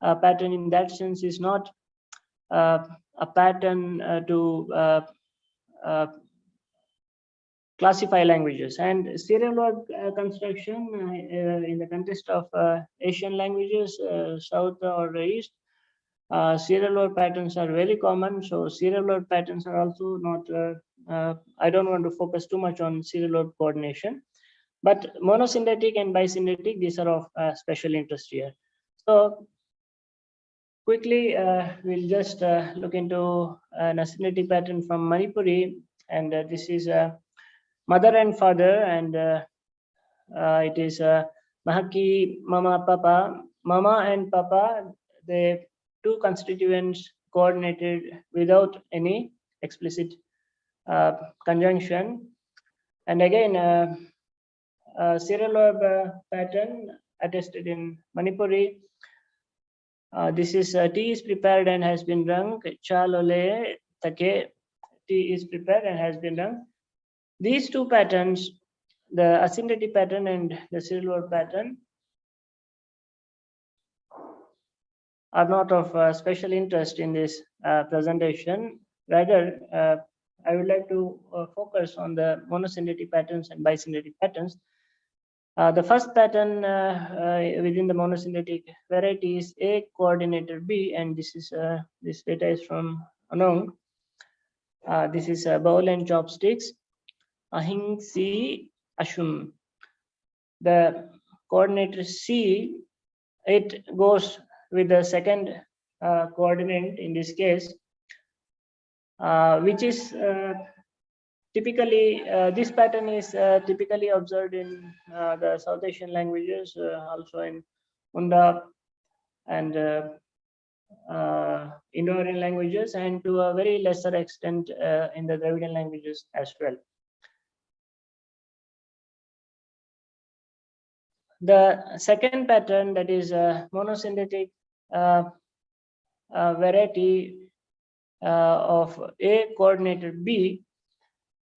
pattern in that sense is not a pattern to classify languages. And serial word construction in the context of Asian languages, South or East, serial word patterns are very common. So serial word patterns are also not, I don't want to focus too much on serial word coordination, but monosyndetic and bisynetic, these are of special interest here. So quickly, we'll just look into an asyndetic pattern from Manipuri, and this is mother and father, and it is Mahaki, Mama, Papa. Mama and Papa, the 2 constituents coordinated without any explicit conjunction. And again, serial verb pattern attested in Manipuri. This is tea is prepared and has been drunk. Chalole take, tea is prepared and has been drunk. These 2 patterns, the asyndetic pattern and the serial word pattern, are not of special interest in this presentation. Rather, I would like to focus on the monosyndetic patterns and bisyndetic patterns. The first pattern within the monosyndetic variety is A coordinator B, and this is this data is from Noun. This is bowl and chopsticks. Ahing si ashum. The coordinator C, it goes with the second coordinate in this case, which is typically, this pattern is typically observed in the South Asian languages, also in Unda and Indo-Aryan languages, and to a very lesser extent in the Dravidian languages as well. The second pattern, that is monosyndetic variety of A coordinator B,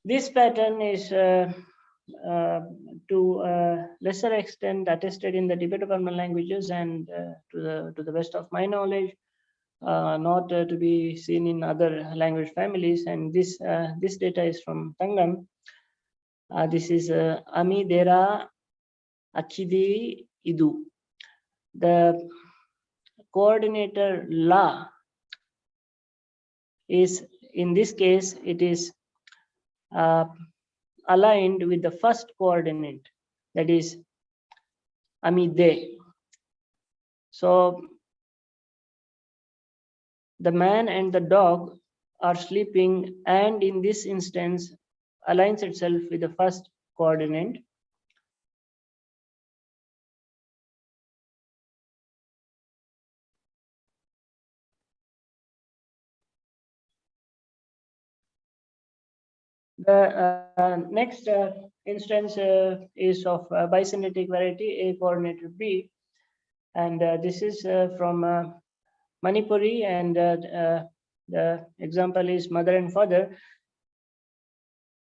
this pattern is to a lesser extent attested in the Tibeto-Burman languages, and to the best of my knowledge, not to be seen in other language families. And this this data is from Tangam. This is Ami Dera Achidi Idu. The coordinator La is, in this case, it is aligned with the first coordinate, that is Amide. So the man and the dog are sleeping, and in this instance aligns itself with the first coordinate. The next instance is of bisynetic variety A coordinator B, and this is from Manipuri, and the example is mother and father.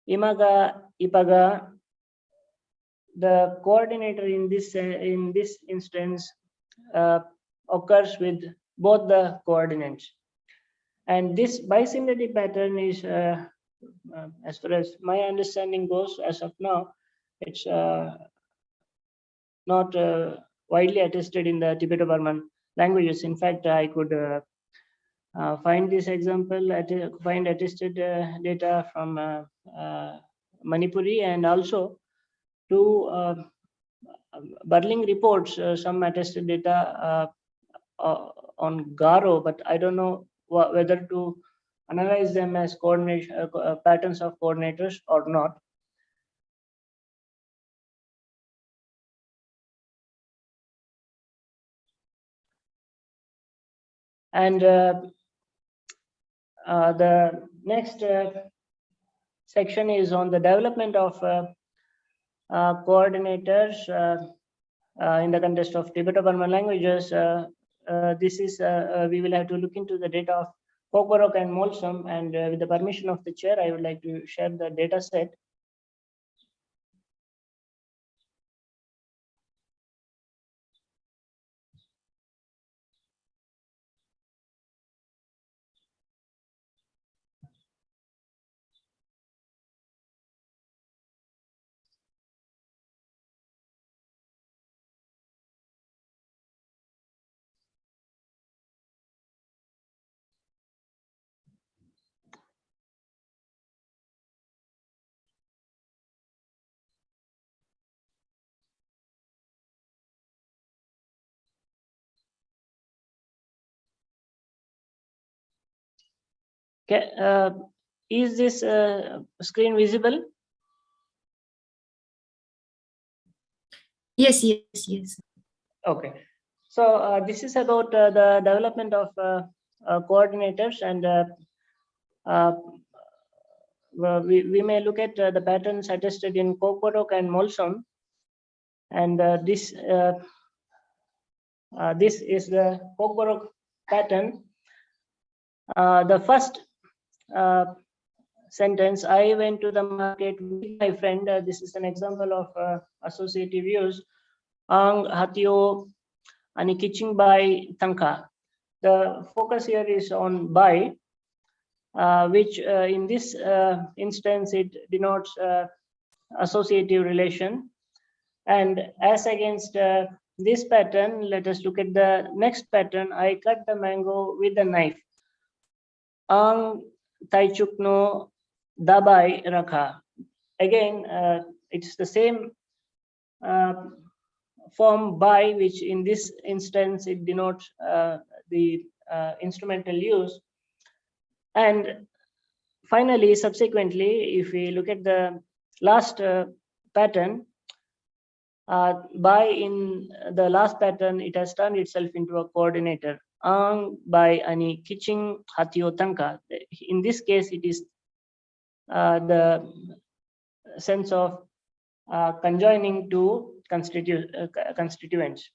Imaga, Ipaga. The coordinator in this instance occurs with both the coordinates, and this bisimilarity pattern is, as far as my understanding goes, as of now, it's not widely attested in the Tibeto-Burman languages. In fact, I could find this example, find attested data from Manipuri, and also to Burling reports some attested data on Garo, but I don't know whether to analyze them as coordination patterns of coordinators or not. And the next section is on the development of coordinators in the context of Tibeto-Burman languages. This is we will have to look into the data of Kokborok and Molsom, and with the permission of the chair, I would like to share the data set. Okay, is this screen visible? Yes, yes, yes. Okay, so this is about the development of coordinators, and we may look at the patterns attested in Kokborok and Molsom, and this is the Kokborok pattern. The first sentence, I went to the market with my friend. This is an example of associative use. Ang hatio ani kiching by tanka. The focus here is on by, which in this instance it denotes associative relation. And as against this pattern, let us look at the next pattern. I cut the mango with a knife. Ang taichukno dabai rakha. Again, it's the same form by, which in this instance it denotes the instrumental use. And finally, subsequently, if we look at the last pattern, by in the last pattern, it has turned itself into a coordinator. Ang by ani kiching hatio tanka. In this case, it is the sense of conjoining two constituents.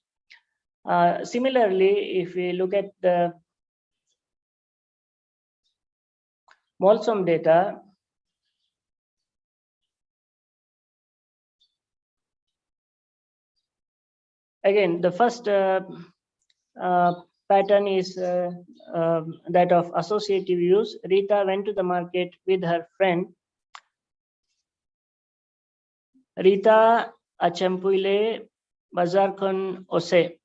Similarly, if we look at the Molsom data, again, the first pattern is that of associative use. Rita went to the market with her friend. Rita achempuile bazarkon ose.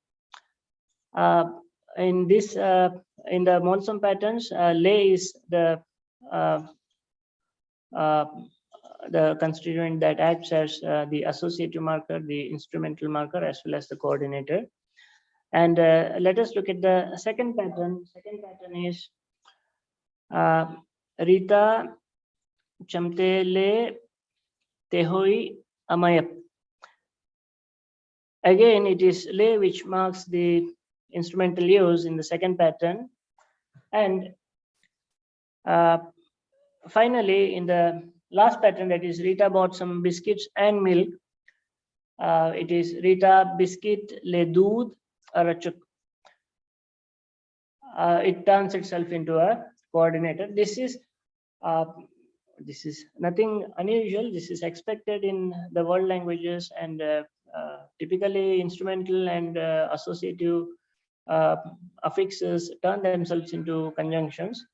In this, in the Molsom patterns, le is the constituent that acts as the associative marker, the instrumental marker, as well as the coordinator. And let us look at the second pattern. Second pattern is Rita chamte le tehoi amayap. Again, it is le which marks the instrumental use in the second pattern. And finally, in the last pattern, that is Rita bought some biscuits and milk. It is Rita biscuit le doodh arachuk. it turns itself into a coordinator. This is nothing unusual. This is expected in the world languages, and typically instrumental and associative affixes turn themselves into conjunctions.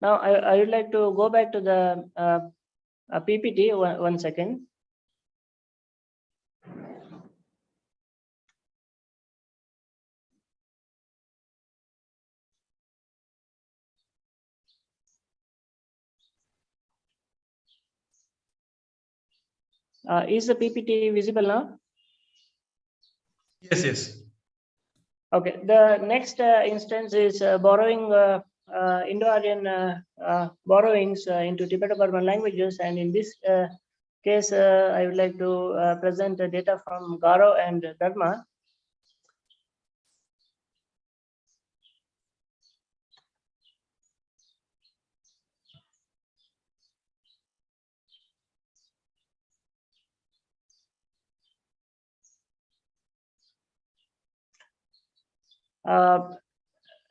Now, I would like to go back to the PPT. One second. Is the PPT visible now? Yes, yes. Okay. The next instance is borrowing Indo-Aryan borrowings into Tibeto-Burman languages, and in this case, I would like to present the data from Garo and Dharma.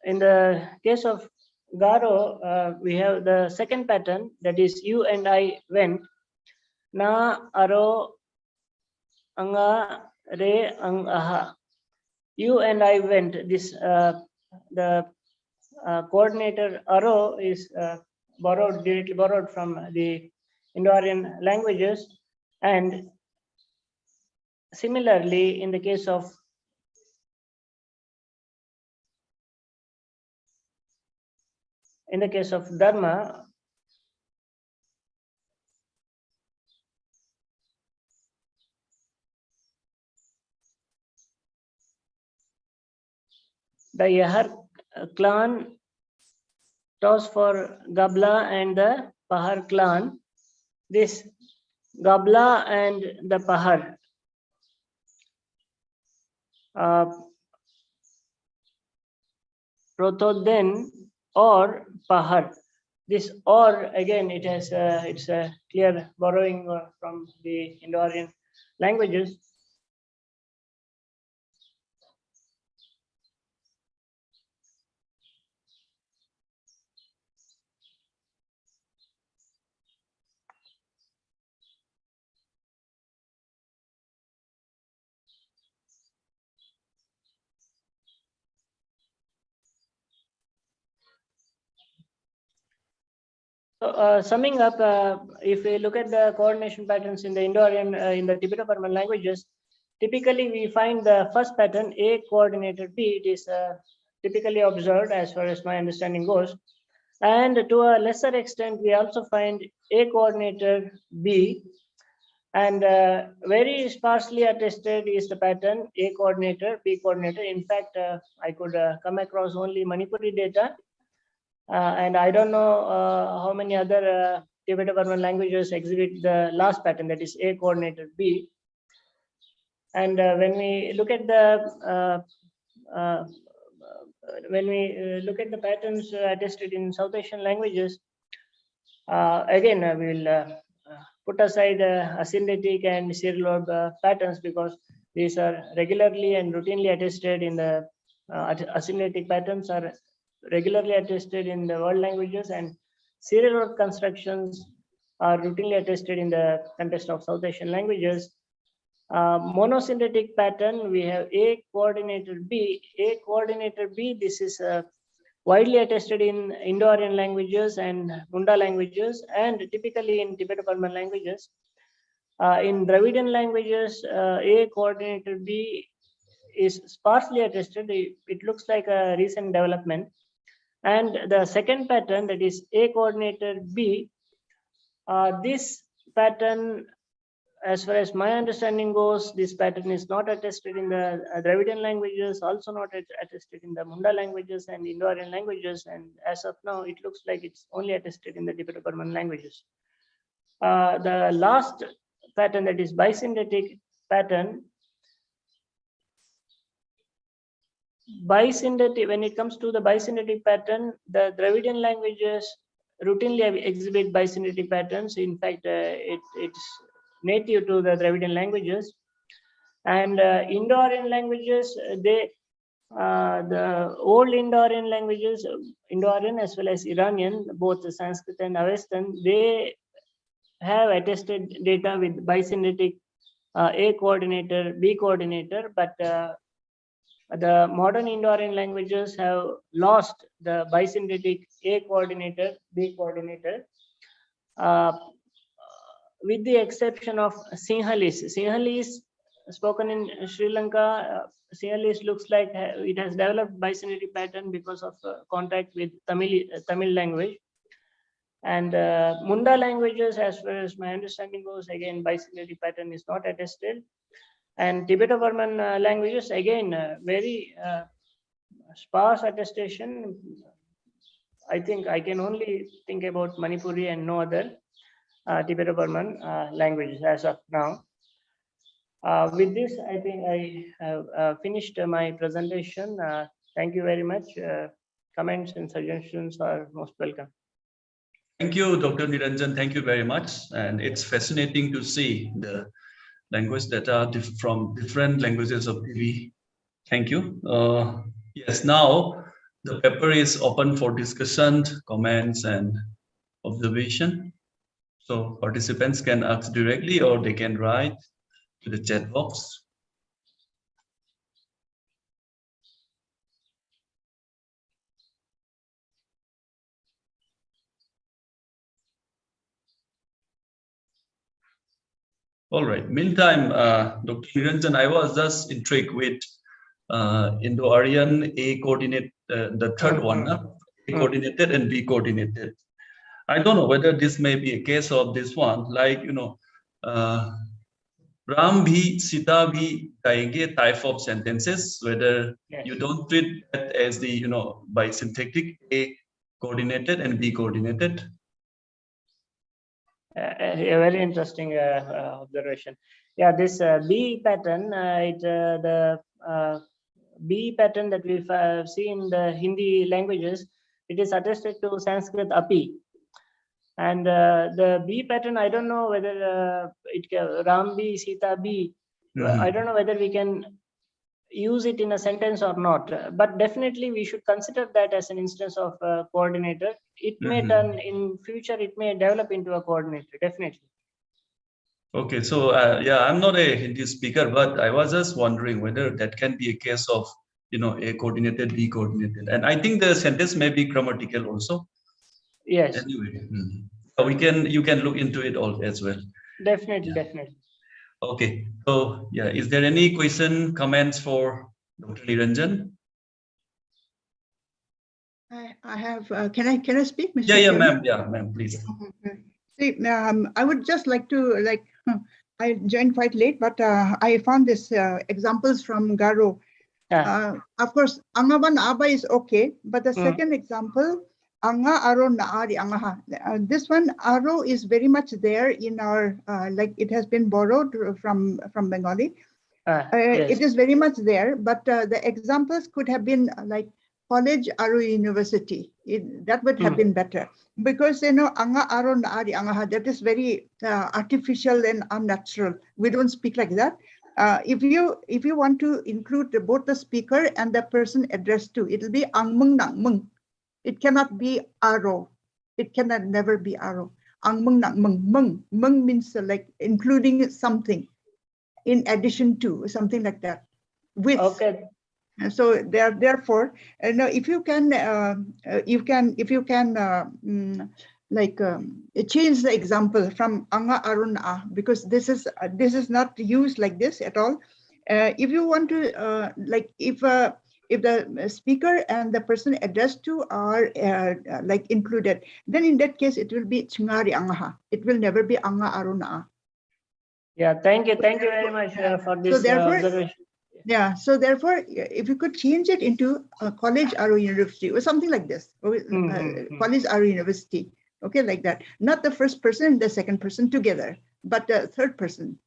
In the case of Garo, we have the second pattern, that is you and I went. Na, aro, anga, re, ang, aha. You and I went. This the coordinator aro is directly borrowed from the Indo-Aryan languages, and similarly in the case of Dharma, the Yahar clan toss for Gabla and the Pahar clan. This Gabla and the Pahar Protodden or Pahar. This or, again, it has it's a clear borrowing from the Indo-Aryan languages. So, summing up, if we look at the coordination patterns in the Indo-Aryan, in the Tibeto-Burman languages, typically we find the first pattern, A coordinated B. It is typically observed as far as my understanding goes. And to a lesser extent, we also find A coordinated B. And very sparsely attested is the pattern A coordinator, B coordinator. In fact, I could come across only Manipuri data. And I don't know how many other Tibeto-Burman languages exhibit the last pattern, that is A coordinated B. And when we look at the patterns attested in South Asian languages, again we will put aside asymmetric and serial patterns, because these are regularly and routinely attested in the asymmetric patterns are regularly attested in the world languages, and serial word constructions are routinely attested in the context of South Asian languages. Monosynthetic pattern, we have A coordinated B. A coordinated B, this is widely attested in Indo-Aryan languages and Munda languages, and typically in Tibeto-Burman languages. In Dravidian languages, A coordinated B is sparsely attested. It looks like a recent development. And the second pattern, that is A coordinated B, this pattern as far as my understanding goes, this pattern is not attested in the Dravidian languages, also not attested in the Munda languages and Indo-Aryan languages. And as of now, it looks like it's only attested in the Tibeto-Burman languages. The last pattern, that is bisyntactic pattern. When it comes to the bisyntactic pattern, the Dravidian languages routinely exhibit bisyntactic patterns. In fact, it's native to the Dravidian languages. And Indo-Aryan languages, the old Indo-Aryan languages, Indo-Aryan as well as Iranian, both Sanskrit and Avestan, they have attested data with bisyntactic A coordinator, B coordinator, but the modern Indo-Aryan languages have lost the bisyntactic A coordinator, B coordinator, with the exception of Sinhalese. Sinhalese, spoken in Sri Lanka, Sinhalese looks like it has developed bisyntactic pattern because of contact with Tamil language. And Munda languages, as far as my understanding goes, again, bisyntactic pattern is not attested. And Tibeto-Burman languages, again, very sparse attestation. I think I can only think about Manipuri and no other Tibeto-Burman languages as of now. With this, I think I have finished my presentation. Thank you very much. Comments and suggestions are most welcome. Thank you, Dr. Niranjan. Thank you very much. And it's fascinating to see the language data from different languages of TV. Thank you. Yes, now the paper is open for discussion, comments, and observation. So participants can ask directly or they can write to the chat box. All right. Meantime, Dr. Niranjan, I was just intrigued with Indo-Aryan A coordinate, the third one, A coordinated and B coordinated. I don't know whether this may be a case of this one, like, you know, Ram bhi, Sita bhi kayenge type of sentences, whether you don't treat that as the, you know, bisyntactic A coordinated and B coordinated. A very interesting observation. Yeah, this B pattern, the B pattern that we see in the Hindi languages, it is attested to Sanskrit api. And the B pattern, I don't know whether it can, Ram B, Sita B, I don't know whether we can use it in a sentence or not, but definitely we should consider that as an instance of coordinator. It may turn in future, it may develop into a coordinator, definitely. Okay, so yeah, I'm not a Hindi speaker, but I was just wondering whether that can be a case of, you know, A coordinated, B coordinated. And I think the sentence may be grammatical also. Yes. Anyway, so you can look into it all as well. Definitely, definitely. Okay, so yeah, is there any question, comments for Dr. Niranjan? I have. Can I speak, Mr. Yeah, Chairman? ma'am. Yeah, ma'am. Please. See, I would just like to I joined quite late, but I found this examples from Garo. Of course, Angavan Aba is okay, but the second example, Anga Aro Naari Angaha. This one Aro is very much there in our like it has been borrowed from Bengali. Yes. It is very much there, but the examples could have been like college or university. That would have been better, because you know anga aron ari angaha, that is very artificial and unnatural. We don't speak like that. If you want to include both the speaker and the person addressed to, it will be angmung nangmung. It cannot be aro. It cannot never be aro. Angmung nangmung. Mung means like including something in addition to, something like that. With. Okay. So therefore, if you can, change the example from anga arun a, because this is not used like this at all. If you want to if the speaker and the person addressed to are like included, then in that case it will be chingari angaha. It will never be anga arun a. Yeah, thank you very much for this So therefore, observation. Yeah, so therefore, if you could change it into a college or university or something like this, or college or university, okay, like that. Not the first person and the second person together, but the third person.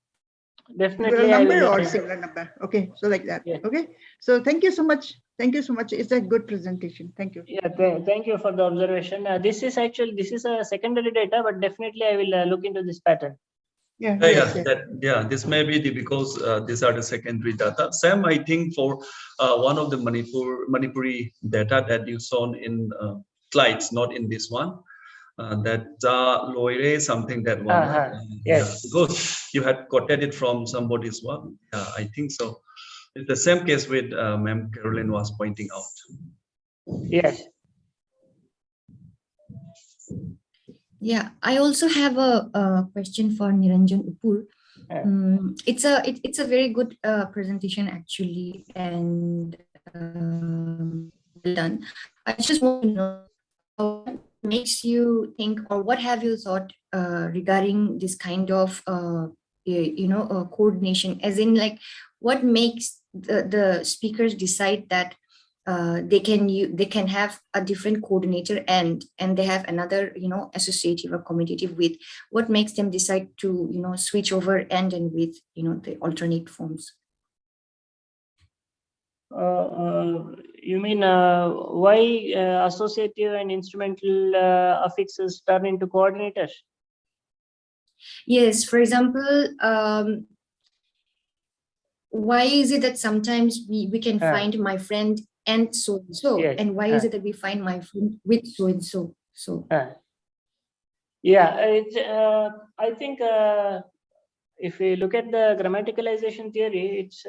Definitely, Number or singular number. Okay, so like that. Yeah. Okay, so thank you so much. Thank you so much. It's a good presentation. Thank you. Yeah, thank you for the observation. This is a secondary data, but definitely I will look into this pattern. Yeah, this may be because these are the secondary data. Sam, I think for one of the Manipuri data that you saw in slides, not in this one, that loire something that one. Yes. Because you had quoted it from somebody's one. Yeah, I think so. It's the same case with Ma'am Caroline was pointing out. Yes. Yeah, I also have a question for Niranjan Upur. It's a very good presentation actually, and well done. I just want to know what makes you think, or what have you thought regarding this kind of coordination, as in like what makes the speakers decide that they can have a different coordinator and they have another associative or commutative with. What makes them decide to switch over and with the alternate forms? You mean why associative and instrumental affixes turn into coordinators? Yes, for example, why is it that sometimes we can find my friend and so and so, yes. And why is it that we find my friend with so and so? Yeah, it's, I think if we look at the grammaticalization theory, it's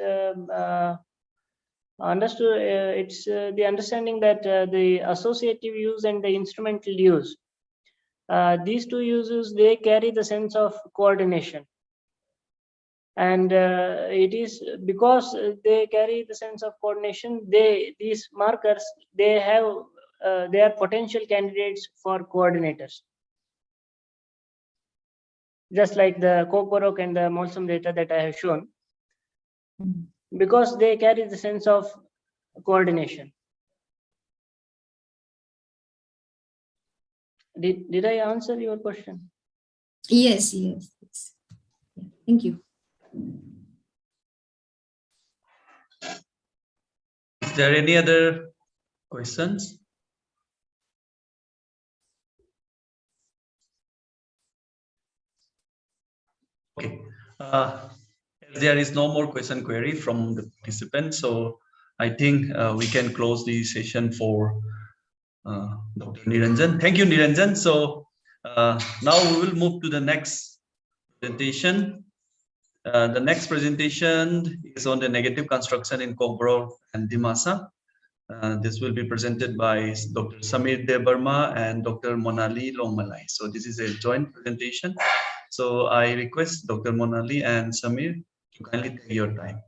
understood. It's the understanding that the associative use and the instrumental use, these two uses, they carry the sense of coordination. And it is because they carry the sense of coordination, these markers, they are potential candidates for coordinators. Just like the Koch-Baroque and the Molsum data that I have shown, because they carry the sense of coordination. Did I answer your question? Yes. Thank you. Is there any other questions? Okay. There is no more question query from the participants, so I think we can close the session for Dr. Niranjan. Thank you, Niranjan. So now we will move to the next presentation. The next presentation is on the negative construction in Koch-Baroque and Dimasa. This will be presented by Dr. Samir Debarma and Dr. Monali Longmalai. So this is a joint presentation. So I request Dr. Monali and Samir to kindly take your time.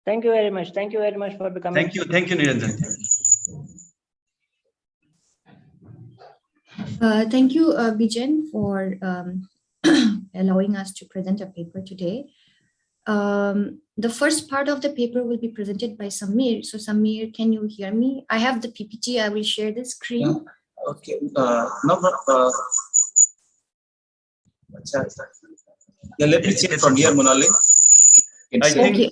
Thank you very much. Thank you very much for the comment. Thank you, Niranjan. Thank you, Bijan, for allowing us to present a paper today. The first part of the paper will be presented by Samir. So Samir, can you hear me? I have the PPT. I will share the screen. Okay. Yeah, let me check from here, Monali. Okay.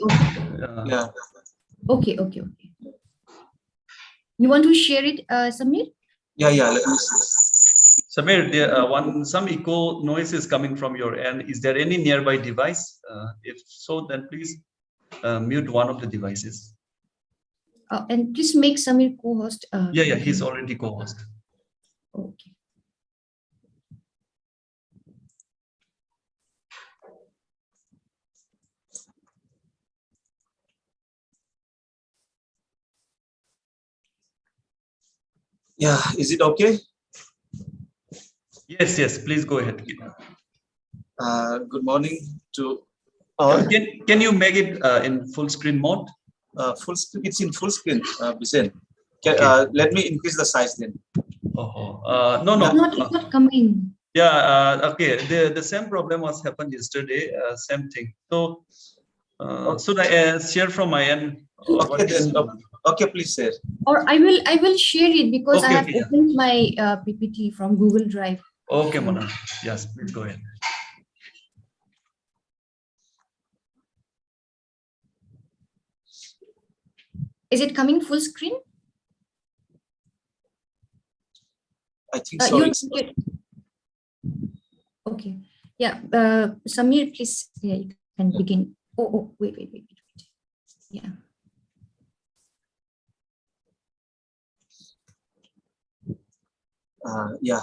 You want to share it, Samir? Yeah. Let me see. Samir, some echo noise is coming from your end. Is there any nearby device? If so, then please mute one of the devices. And please make Samir co-host. Yeah, he's already co-host. Okay. Yeah, is it okay? Yes, please go ahead. Good morning to all. Can you make it in full screen mode? Full screen. It's in full screen, Bizen. Okay. Let me increase the size then. No. It's not coming. Yeah, okay. The same problem was happened yesterday. Same thing. So should I share from my end? Okay, then. Okay, please share. Or I will share it because I Okay, have okay, yeah. opened my PPT from Google Drive. Okay, Mona. Yes, please go ahead. Is it coming full screen? I think so. Okay. Yeah. Samir, please. Yeah, you can begin. Oh, wait. Yeah. Yeah.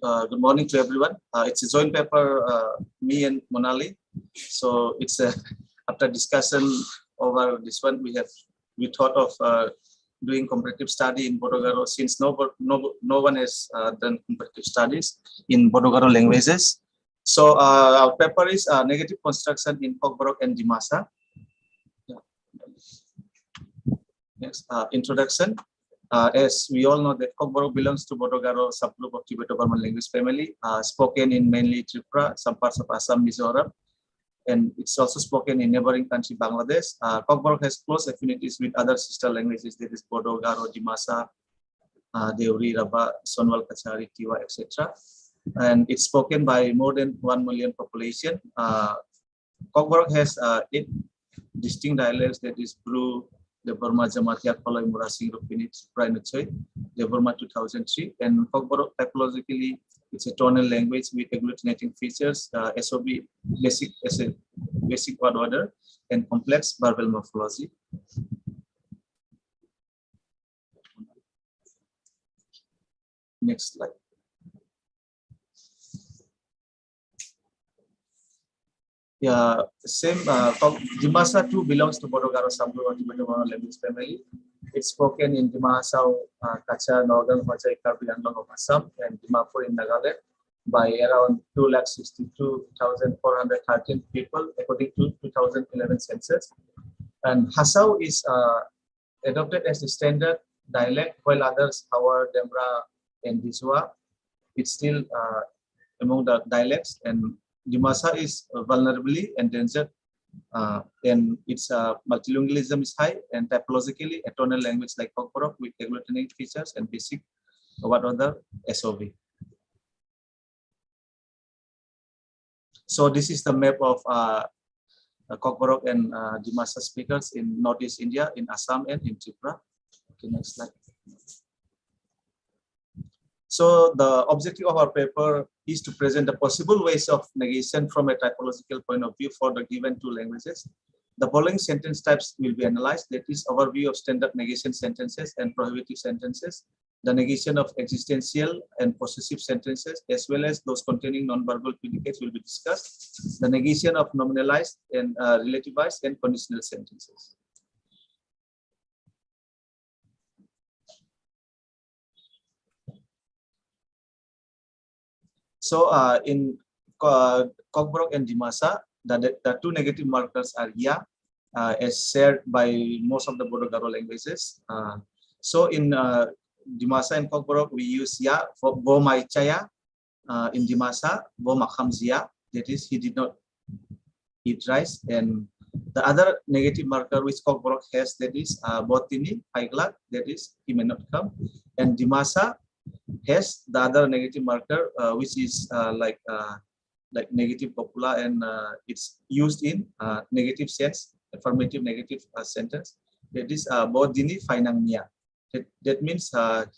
Good morning to everyone. It's a joint paper, me and Monali. So it's after discussion over this one, we thought of doing comparative study in Bodogaro, since no one has done comparative studies in Bodogaro languages. So our paper is negative construction in Kokborok and Dimasa. Yeah. Next, introduction. As we all know that Kokborok belongs to Bodogaro subgroup of Tibeto-Burman language family, spoken in mainly Tripura, some parts of Assam, Mizoram, and it's also spoken in neighboring country Bangladesh. Kokborok has close affinities with other sister languages, that is Bodo, Garo, Dimasa, Deuri, Rabba, Sonwal, Kachari, Tiwa, etc. And it's spoken by more than 1 million population. Kokborok has 8 distinct dialects, that is Bru, the Burma Jamatia, Koloi, Murasing, Rupinit, Prainochoi, the Burma 2003. And Kokborok typologically, it's a tonal language with agglutinating features, SOB, basic word order, and complex verbal morphology. Next slide. Yeah, same. Dimasa too belongs to Bodogaro subgroup of Tibeto-Burman language family. It's spoken in Dimasa, Kacha, Northern Hojai, Karbi, and of Assam, and Dimapur in Nagaland by around 262,413 people according to 2011 census. And Hasau is adopted as the standard dialect, while others, Hawar, Demra, and Diswa, it's still among the dialects. And Dimasa is vulnerably endangered, and its multilingualism is high, and typologically a tonal language like Kokborok with agglutinating features and basic word order SOV. So this is the map of Kokborok and Dimasa speakers in Northeast India, in Assam and in Tripura. Okay, next slide. So the objective of our paper is to present the possible ways of negation from a typological point of view for the given 2 languages. The following sentence types will be analyzed, that is overview of standard negation sentences and prohibitive sentences, the negation of existential and possessive sentences, as well as those containing non-verbal predicates will be discussed, the negation of nominalized and relativized and conditional sentences. So in Kokborok and Dimasa, the 2 negative markers are ya, as shared by most of the Bodogaro languages. So in Dimasa and Kokborok, we use ya for bo mai chaya. In Dimasa, bo makham zia, that is, he did not eat rice. And the other negative marker which Kokborok has, that is botini, paiglat, that is, he may not come. And Dimasa has the other negative marker, which is like negative copula, and it's used in negative sense, affirmative negative sentence. That is bodini fainang nia. That means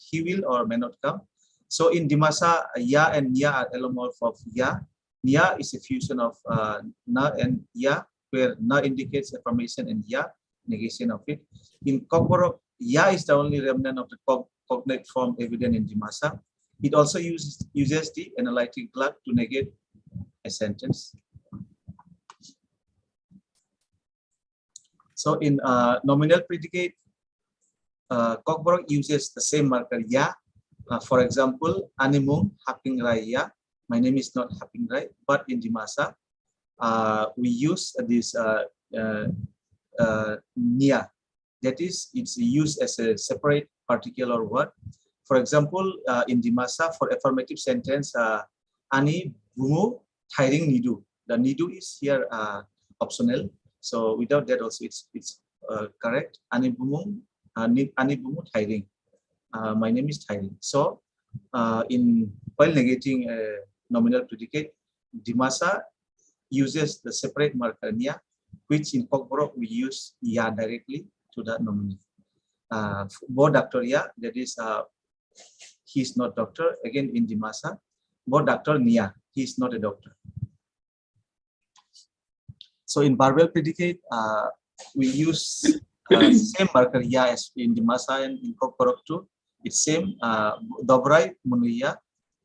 he will or may not come. So in Dimasa, ya and nia are allomorph of ya. Nia is a fusion of na and ya, where na indicates affirmation and ya negation of it. In Kokborok, ya is the only remnant of the cognate form evident in Dimasa. It also uses the analytic glut to negate a sentence. So in nominal predicate, Kokborok uses the same marker ya. For example, animum haping raya. My name is not haping rai, but in Dimasa, we use this nia. That is, it's used as a separate particular word. For example, in Dimasa, for affirmative sentence, Ani Bumu Tiring Nidu. The Nidu is here optional. So without that also it's correct. Ani Bumu Tiring. My name is Tiring. So in while negating a nominal predicate, Dimasa uses the separate marker nia, which in Kokborok we use ya directly to that nominal. Bo Dr. Ya, that is he's not doctor. Again in Dimasa, Bo Dr. Nia, he's not a doctor. So in verbal predicate, we use same marker ya as in Dimasa and in Kokborok too. It's same. Dobrai Munuya,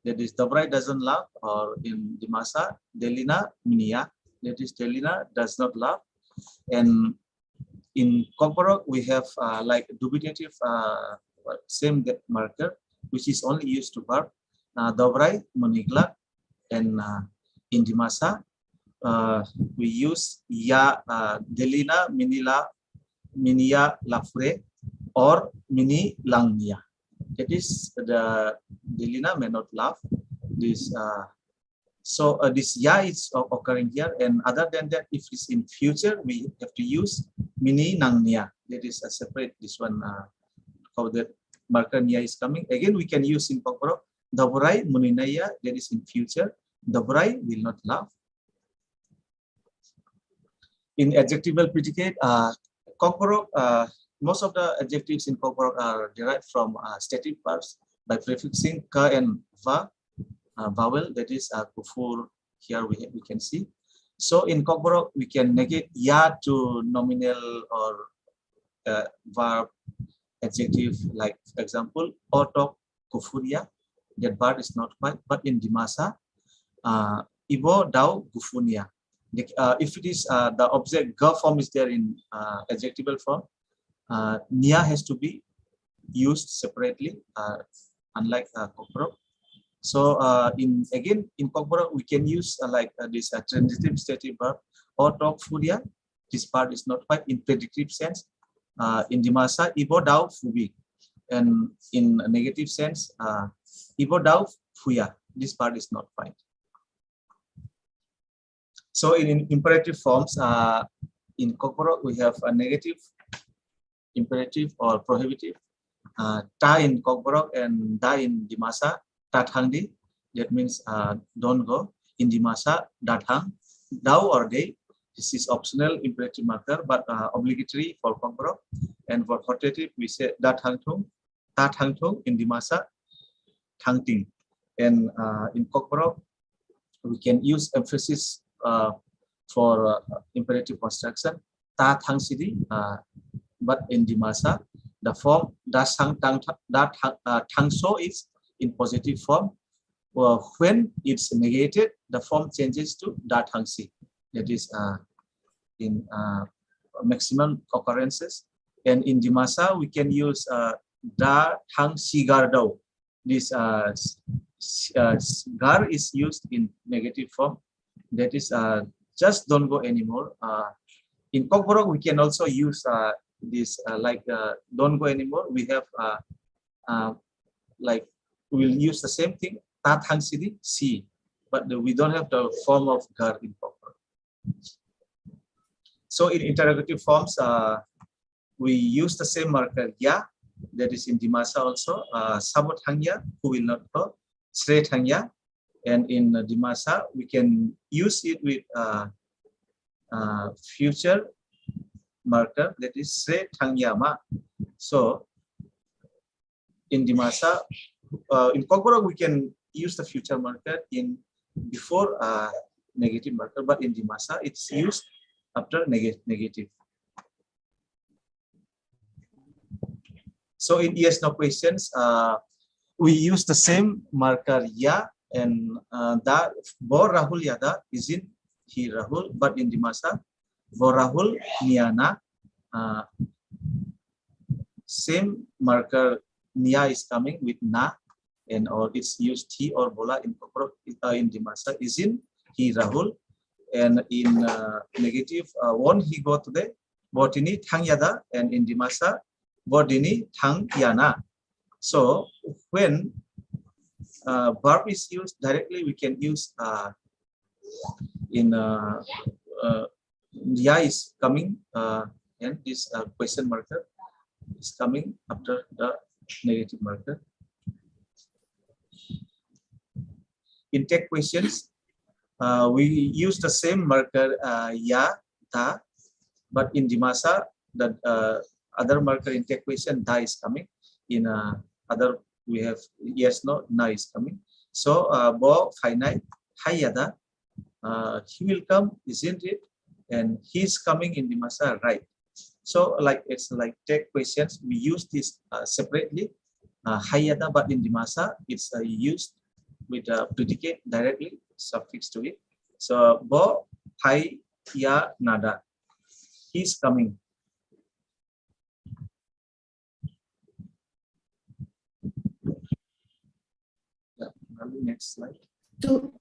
that is Dobrai doesn't laugh, or in Dimasa, Delina Minia, that is Delina does not laugh. And in Kokborok, we have like dubitative same marker, which is only used to verb. Dobrai Munigla, and in Dimasa, we use ya Delina Minila Minia Lafre or Mini Langnia. That is the Delina may not laugh. This this ya is occurring here, and other than that, if it's in future, we have to use Mini Nangnia. That is a separate. This one how the marker nia is coming. Again, we can use in Kokborok. Daburai Muninaya. That is in future. Daburai will not laugh. In adjectival predicate, Kokborok, most of the adjectives in Kokborok are derived from stative verbs by prefixing ka and va, vowel, that is kufur. Here we can see. So in Kokborok, we can negate ya to nominal or verb adjective, like for example, otok kufuria, that verb is not quite, but in Dimasa, ibo dau gufunia. If it is the object ga form is there in adjectival form, nia has to be used separately, unlike Kokborok. So in Kokborok, we can use this transitive stative verb or talk furia. This part is not quite in predictive sense. In Dimasa, ibo dau fubi, and in a negative sense, ibo dau fuya. This part is not quite. So in imperative forms, in Kokborok, we have a negative, imperative, or prohibitive. Ta in Kokborok and da in Dimasa, tathangdi, that means don't go. In Dimasa, dathang, dau or day. This is optional imperative marker, but obligatory for Kokborok. And for quotative, we say dathangtung, tathangtung. In Dimasa, thangting. And in Kokborok, we can use emphasis for imperative construction, ta thang sidi, but in Dimasa, the form das hang tang thang so is in positive form. When it's negated, the form changes to da thang si. That is in maximum occurrences. And in Dimasa, we can use da thang sigardo. This gar is used in negative form. That is just don't go anymore. In Kokborok, we can also use this don't go anymore. We have we'll use the same thing, tathang sidi, si, but we don't have the form of gar in Kokborok. So in interrogative forms, we use the same marker ya, that is in Dimasa also, sabot hangya, who will not go, straight hangya. And in Dimasa, we can use it with future marker, that is se tangyama. So in Dimasa, in Kokborok, we can use the future marker in before negative marker, but in Dimasa, it's used after negative. So in yes no questions, we use the same marker ya. And da bo Rahul yada is in he Rahul, but in Dimasa, bo Rahul niana, same marker nia is coming with na, and or it's used he or bola in Kokborok. In Dimasa is in he Rahul, and in negative won't he go today, botini thang yada, and in Dimasa bodini thang yana. So when verb is used directly, we can use in ya is coming, and this question marker is coming after the negative marker. In take questions, we use the same marker ya, ta, but in Dimasa, the other marker in take question, da is coming. In other, we have yes, no, na is coming. So, bo, finite, hayada, he will come, isn't it? And he's coming in Dimasa, right? So, like it's like take questions, we use this separately, hayada, but in Dimasa, it's used with a predicate directly, suffix to it. So, bo, hai, ya, nada, he's coming. Next slide. So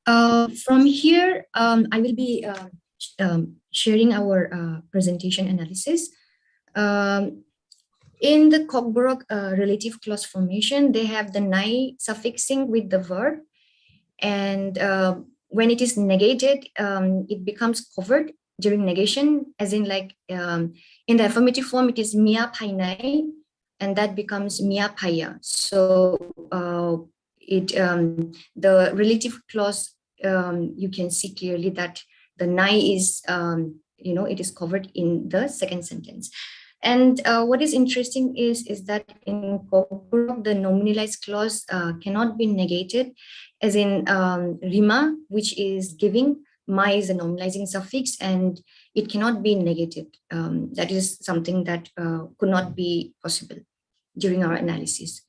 from here, I will be sharing our presentation analysis. In the Cockburg relative clause formation, they have the nai suffixing with the verb, and when it is negated, it becomes covered during negation, as in like in the affirmative form, it is mia painai, and that becomes mia paya. So the relative clause, you can see clearly that the nai is, it is covered in the second sentence. And what is interesting is that in Cockburg, the nominalized clause cannot be negated, as in rima, which is giving, ma is a nominalizing suffix, and it cannot be negated. That is something that could not be possible during our analysis.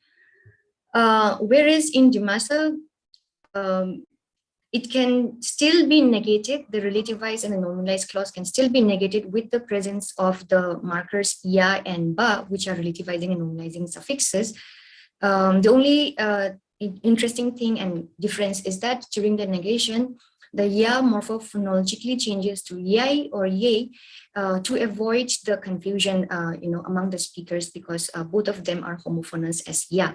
Whereas in Dimasa, it can still be negated, the relativized and the nominalized clause can still be negated with the presence of the markers ya and ba, which are relativizing and nominalizing suffixes. The only interesting thing and difference is that during the negation, the ya morphophonologically changes to yai or yay to avoid the confusion among the speakers, because both of them are homophonous as ya.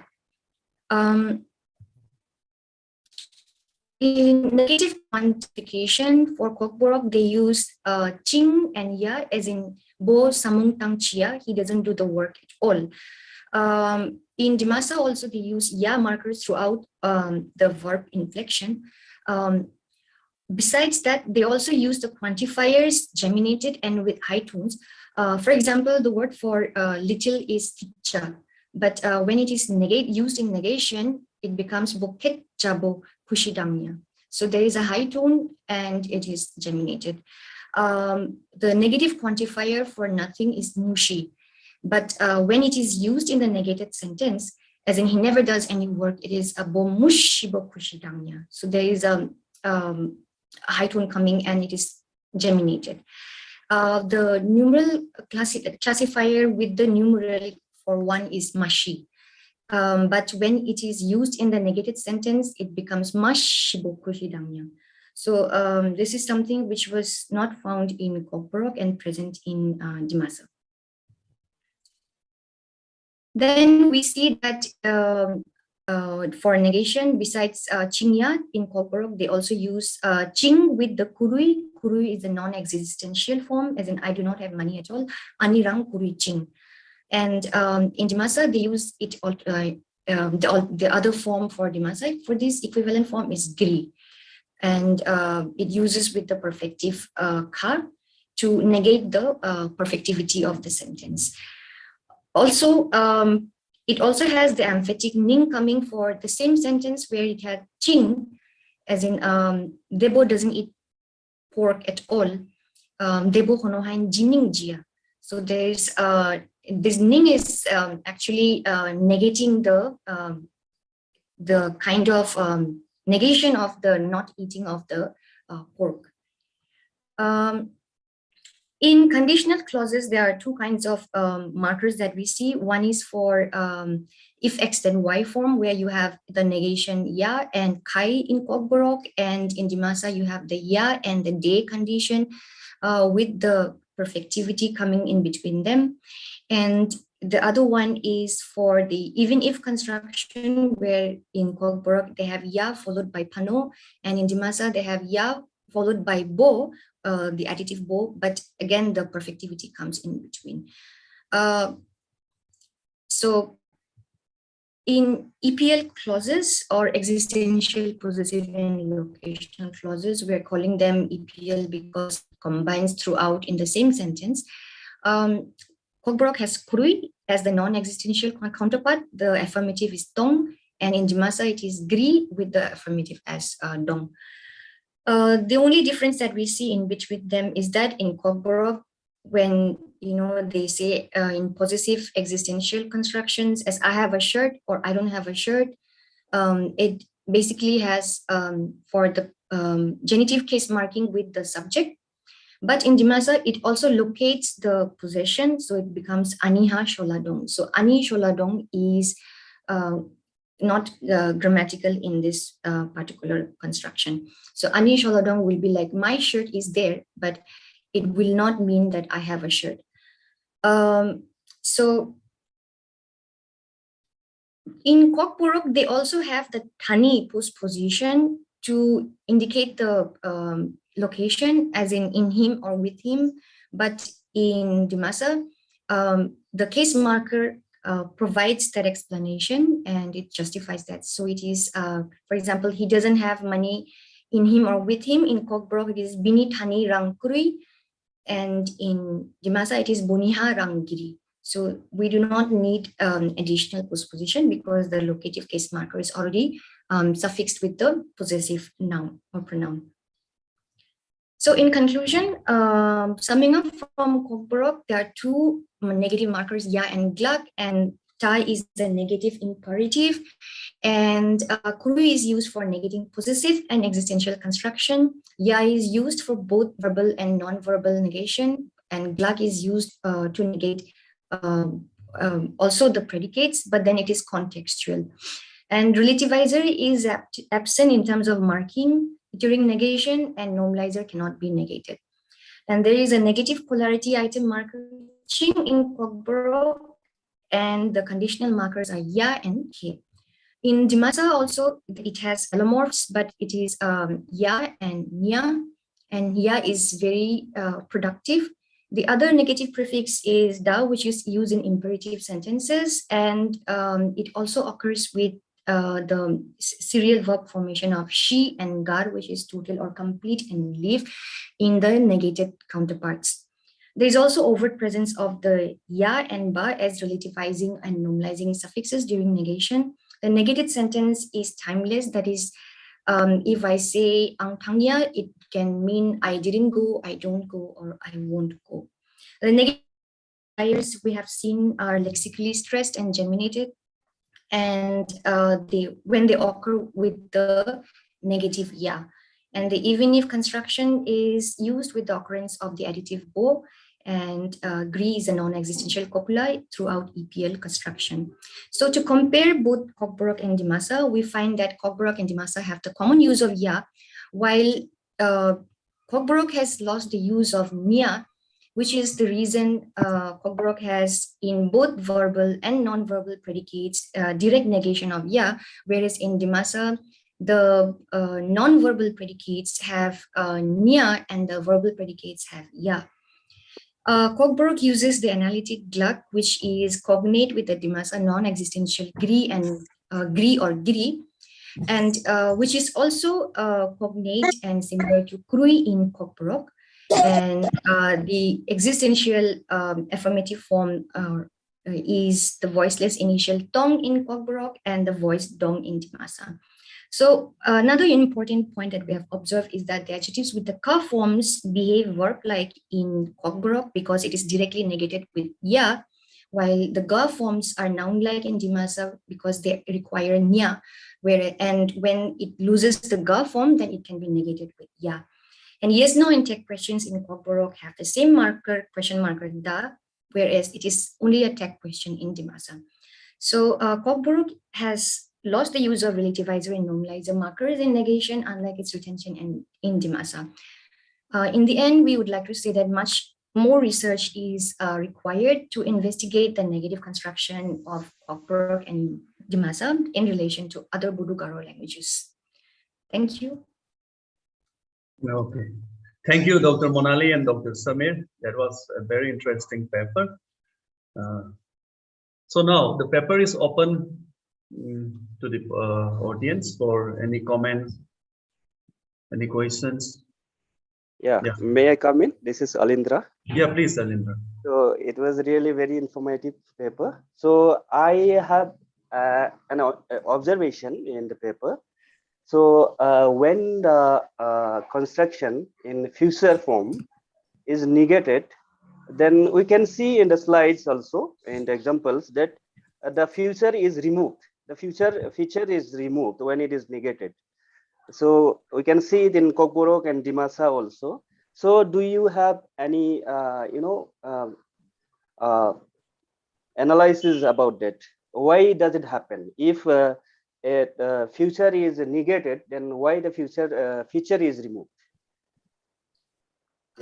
In negative quantification for Cockburg, they use ching and ya, as in bo samung tang chia, he doesn't do the work at all. In Dimasa also, they use ya markers throughout the verb inflection. Besides that, they also use the quantifiers geminated and with high tones. For example, the word for little is ticha, but when it is used in negation, it becomes boket jabo kushidamya. So there is a high tone and it is geminated. The negative quantifier for nothing is mushi, but when it is used in the negated sentence, as in he never does any work, it is a bo mushibo kushidamya. So there is a high tone coming and it is geminated. The numeral classifier with the numeral for one is mashi. But when it is used in the negated sentence, it becomes mashibokushidamya. So this is something which was not found in Cockburg and present in Dimasa. Then we see that for negation, besides chingya in Cockburg, they also use ching with the kurui. Kurui is a non-existential form, as in I do not have money at all. Anirang kurui ching. And in Dimasa, they use it. The other form for Dimasa for this equivalent form is gri, and it uses with the perfective ka to negate the perfectivity of the sentence. Also, it also has the emphatic ning coming for the same sentence where it had ching, as in Debo doesn't eat pork at all. Debo honohain jining jia. So there's this ning is actually negating the kind of negation of the not eating of the pork. In conditional clauses, there are two kinds of markers that we see. One is for if X then Y form, where you have the negation ya and kai in Cockburg, and in Dimasa you have the ya and the de condition with the perfectivity coming in between them. And the other one is for the even if construction, where in Kogborok they have ya followed by pano, and in Dimasa they have ya followed by bo, the additive bo, but again the perfectivity comes in between. So in EPL clauses or existential, possessive, and locational clauses, we're calling them EPL because it combines throughout in the same sentence. Kogborok has kurui as the non-existential counterpart. The affirmative is tong, and in Dimasa it is gri with the affirmative as dong. The only difference that we see in between them is that in Kogborok, when they say in possessive existential constructions as I have a shirt or I don't have a shirt, it basically has for the genitive case marking with the subject. But in Dimasa, it also locates the possession, so it becomes aniha sholadong. So ani sholadong is not grammatical in this particular construction. So ani sholadong will be like my shirt is there, but it will not mean that I have a shirt. So in Kogborok, they also have the tani postposition to indicate the location, as in him or with him. But in Dimasa, the case marker provides that explanation and it justifies that. So it is, for example, he doesn't have money in him or with him. In Kogborok, it is bini tani rangkuri, and in Dimasa, it is boniha ranggiri. So we do not need additional postposition because the locative case marker is already suffixed with the possessive noun or pronoun. So in conclusion, summing up from Kogborok, there are two negative markers, ya and glak, and tai is the negative imperative, and kuru is used for negating possessive and existential construction. Ya is used for both verbal and non-verbal negation, and glak is used to negate also the predicates, but then it is contextual. And relativizer is absent in terms of marking during negation, and normalizer cannot be negated. And there is a negative polarity item marker in Kogborok, and the conditional markers are ya and k. In Dimasa also, it has allomorphs, but it is ya and nya, and ya is very productive. The other negative prefix is da, which is used in imperative sentences, and it also occurs with the serial verb formation of she and gar, which is total or complete and live in the negated counterparts. There is also overt presence of the ya and ba as relativizing and normalizing suffixes during negation. The negated sentence is timeless. That is, if I say ang tangya, it can mean I didn't go, I don't go, or I won't go. The negative we have seen are lexically stressed and geminated, and when they occur with the negative ya. And the even if construction is used with the occurrence of the additive bo, and gri is a non-existential copula throughout EPL construction. So to compare both Kogborok and Dimasa, we find that Kogborok and Dimasa have the common use of ya, while Kogborok has lost the use of nia, which is the reason Kogborok has in both verbal and non-verbal predicates direct negation of ya, whereas in Dimasa, the non-verbal predicates have nia and the verbal predicates have ya. Kogborok uses the analytic glak, which is cognate with the Dimasa non-existential gri and gri or giri, and which is also cognate and similar to krui in Kogborok. And the existential affirmative form is the voiceless initial tong in Kogborok and the voiced dong in Dimasa. So another important point that we have observed is that the adjectives with the ka forms behave verb-like in Kogborok because it is directly negated with ya, while the ga forms are noun-like in Dimasa because they require nya, and when it loses the ga form, then it can be negated with ya. And yes, no, and tag questions in Kogborok have the same marker, question marker da, whereas it is only a tag question in Dimasa. So Kogborok has lost the use of relativizer and normalizer markers in negation, unlike its retention in Dimasa. In the end, we would like to say that much more research is required to investigate the negative construction of Kokborok and Dimasa in relation to other Bodo-Garo languages. Thank you. Okay. Thank you, Dr. Monali and Dr. Samir. That was a very interesting paper. So now the paper is open to the audience for any comments, any questions. Yeah, may I come in? This is Alindra. Yeah, please, Alindra. So it was really very informative paper. So I have an observation in the paper. So when the construction in future form is negated, then we can see in the slides also in the examples that the future is removed. The feature is removed when it is negated. So we can see it in Kokborok and Dimasa also. So do you have any analysis about that? Why does it happen? If future is negated, then why the feature is removed?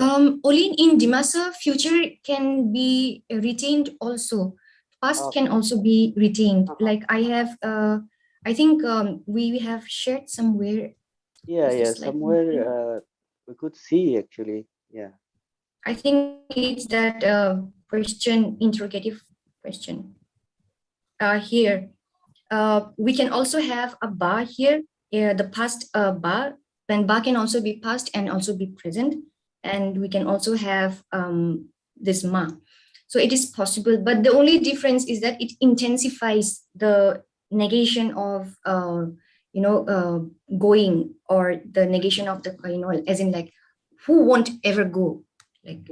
Only in Dimasa, future can be retained also. Past can also be retained. Like I have, I think we have shared somewhere. Yeah, somewhere we could see actually. Yeah. I think it's that question, interrogative question. Here, we can also have a ba here. The past ba, when ba can also be past and also be present. And we can also have this ma. So it is possible, but the only difference is that it intensifies the negation of, going, or the negation of the, as in like, who won't ever go? Like,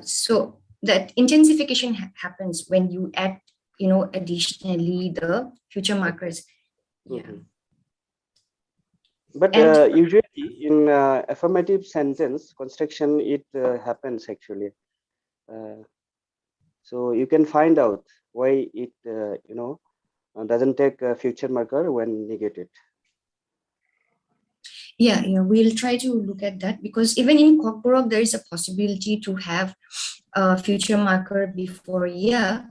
so that intensification happens when you add, additionally the future markers. Yeah. But usually in affirmative sentence construction, it happens actually. So you can find out why it, doesn't take a future marker when negated. Yeah, we'll try to look at that, because even in Kokborok, there is a possibility to have a future marker before yeah,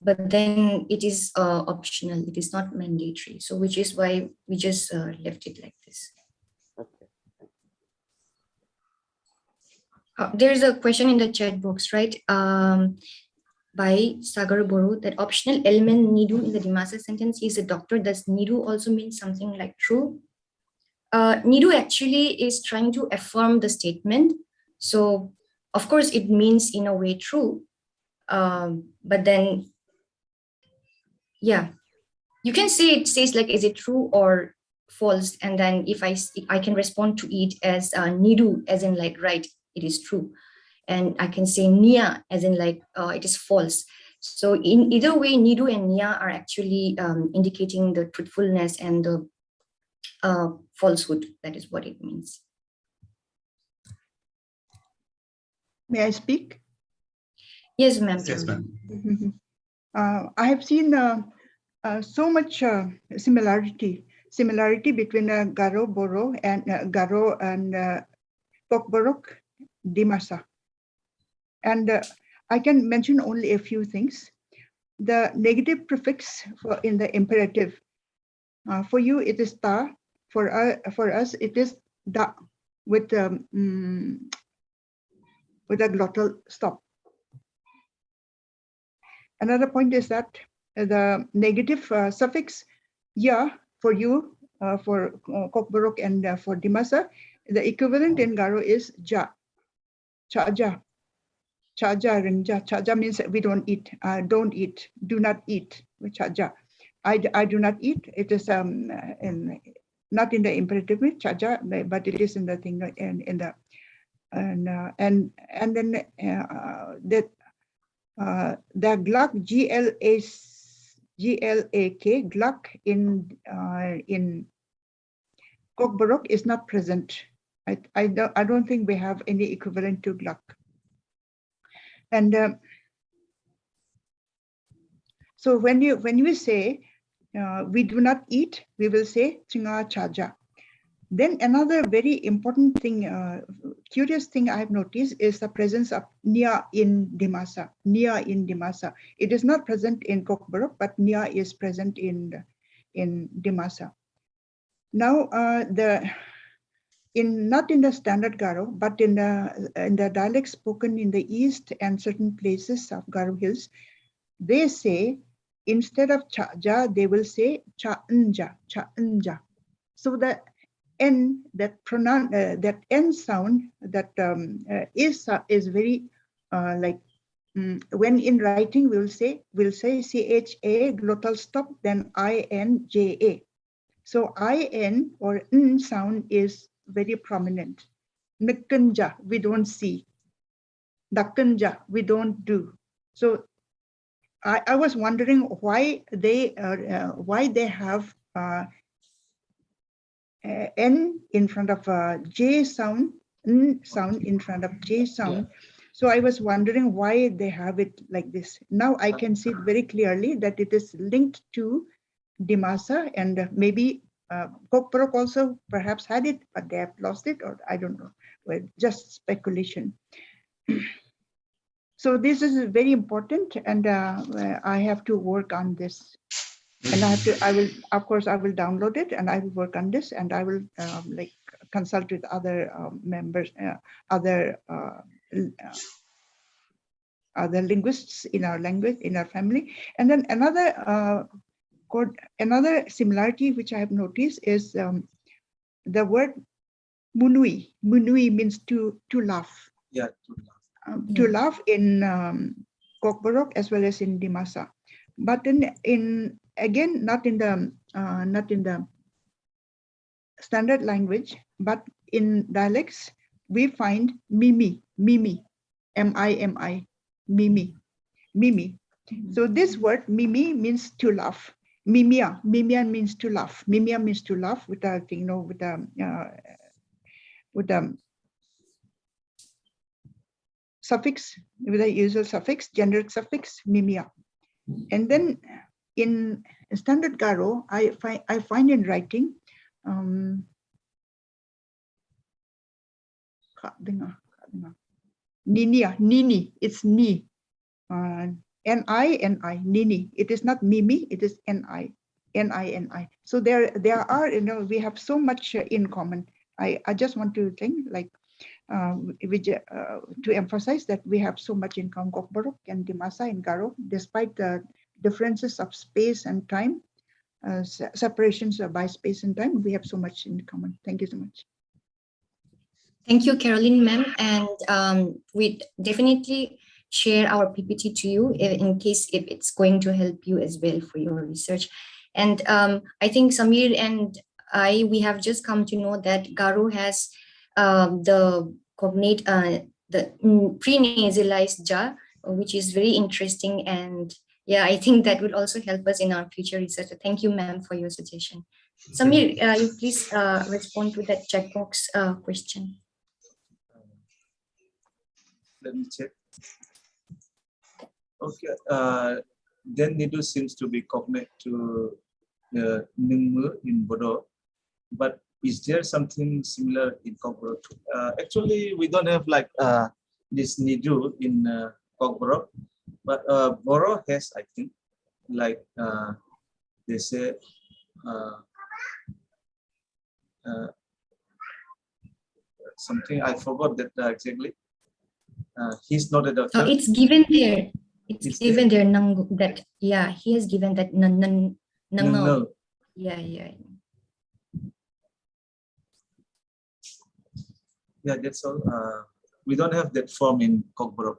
but then it is optional. It is not mandatory. So which is why we just left it like this. Okay. There's a question in the chat box, right? By Sagar Boru, that optional element nidu in the Dimasa sentence is a doctor. Does nidu also mean something like true? Nidu actually is trying to affirm the statement. So of course it means in a way true. But then, yeah, you can say it says like, is it true or false? And then if I can respond to it as nidu, as in like, right, it is true. And I can say nia, as in like, it is false. So in either way, nidu and nia are actually indicating the truthfulness and the falsehood. That is what it means. May I speak? Yes, ma'am. Yes, ma'am. I have seen so much similarity between Garo Boro and Garo and Kokborok Dimasa. And I can mention only a few things. The negative prefix in the imperative. For you, it is ta. For us, it is da with a glottal stop. Another point is that the negative suffix ya for you, for Kokborok and for Dimasa, the equivalent in Garo is ja, chaja. Chaja rinja. Chaja means we don't eat, do not eat. Chaja. I do not eat. It is not in the imperative, chaja, but it is in the thing in the and then that the gluk glak gluk in Kokborok is not present. I don't think we have any equivalent to gluk. And so when you say we do not eat, we will say chinga chaja. Then another very important thing, curious thing I have noticed is the presence of nia in dimasa. Nia in dimasa. It is not present in Kokborok, but nia is present in dimasa. Now, not in the standard Garo, but in the dialect spoken in the east and certain places of Garo Hills, they say instead of cha-ja, they will say cha-nja, cha-nja. So the N, that pronoun, that N sound, that is very like when in writing we'll say CHA glottal stop, then INJA. So IN or N sound is very prominent. Nikanja, we don't see. Dakanja, we don't do. So I was wondering why they have N in front of J sound, N sound in front of J sound. Yeah. So I was wondering why they have it like this. Now I can see it very clearly that it is linked to Dimasa, and maybe Kokborok also perhaps had it, but they have lost it, or I don't know. Well, just speculation. So this is very important, and I have to work on this. And I will download it, and I will work on this, and I will like consult with other members, other linguists in our language, in our family. And then another similarity which I have noticed is the word munui. Munui means to laugh. Yeah, to laugh. To laugh in Kokborok as well as in Dimasa. But in again, not in the standard language, but in dialects, we find mimi, M-I-M-I, mimi. So this word mimi means to laugh. Mimia means to laugh. Mimia means to laugh with a, with a suffix, with a usual suffix, generic suffix, mimia. And then in standard Garo, I find in writing Nini, it's ni. N-I, Nini. It is not Mimi, it is N-I. So there are, we have so much in common. I just want to think like, to emphasize that we have so much in common, Kokborok and Dimasa and Garo, despite the differences of space and time, separations by space and time, we have so much in common. Thank you so much. Thank you, Caroline, ma'am. And we definitely share our PPT to you in case if it's going to help you as well for your research. And I think Samir and we have just come to know that Garo has the cognate, the pre-nasalized ja, which is very interesting. And yeah, I think that will also help us in our future research. So thank you, ma'am, for your suggestion. Samir, you please respond to that checkbox question. Let me check. Okay, then Nidu seems to be cognate to Ningmu in Bodo, but is there something similar in Kokborok? Actually, we don't have like this Nidu in Kokborok, but Boro has, I think, like they say, something I forgot that exactly. He's not a doctor. Oh, it's given there. It's given there. That yeah, he has given that no. Yeah. Yeah, that's all. We don't have that form in Kokborok,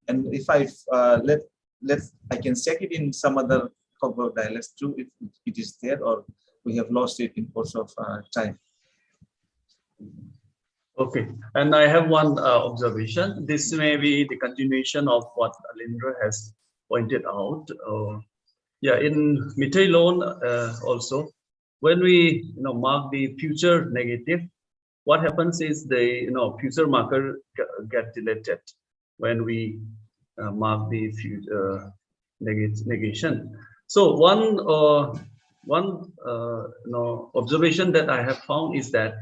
and if I I can check it in some other Kokborok dialects too, if it is there or we have lost it in course of time. Okay, and I have one observation. This may be the continuation of what Alindra has pointed out. Yeah, in Meitei loan also, when we mark the future negative, what happens is the future marker get deleted when we mark the future negation. So one one observation that I have found is that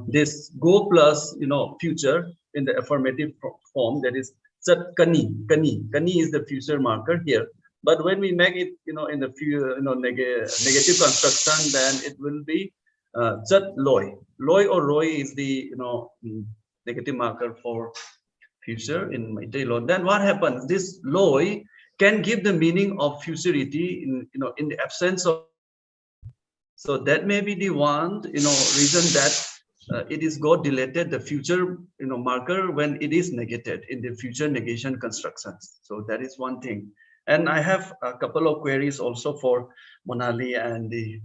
this go plus future in the affirmative form, that is kani is the future marker here. But when we make it in the negative construction, then it will be loi or roi is the negative marker for future in Meitei law. Then what happens? This loi can give the meaning of futurity in the absence of. So that may be the one reason that it is got deleted the future marker when it is negated in the future negation constructions. So that is one thing. And I have a couple of queries also for Monali and the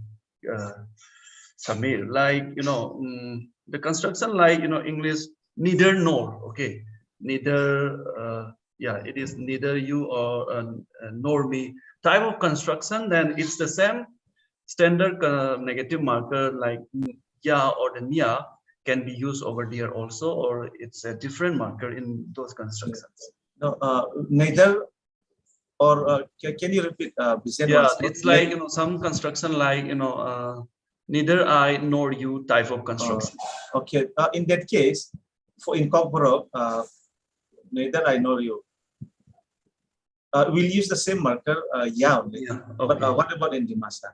Samir, like the construction, like English neither nor, okay, neither it is neither you or nor me type of construction. Then it's the same standard negative marker like ya or the nia can be used over there also, or it's a different marker in those constructions. No, neither or can you repeat? Yeah, it's like some construction like neither I nor you type of construction. Okay, in that case, for in Cockborough, neither I nor you. We'll use the same marker, yeah, only. Yeah, okay. But what about in Dimasa?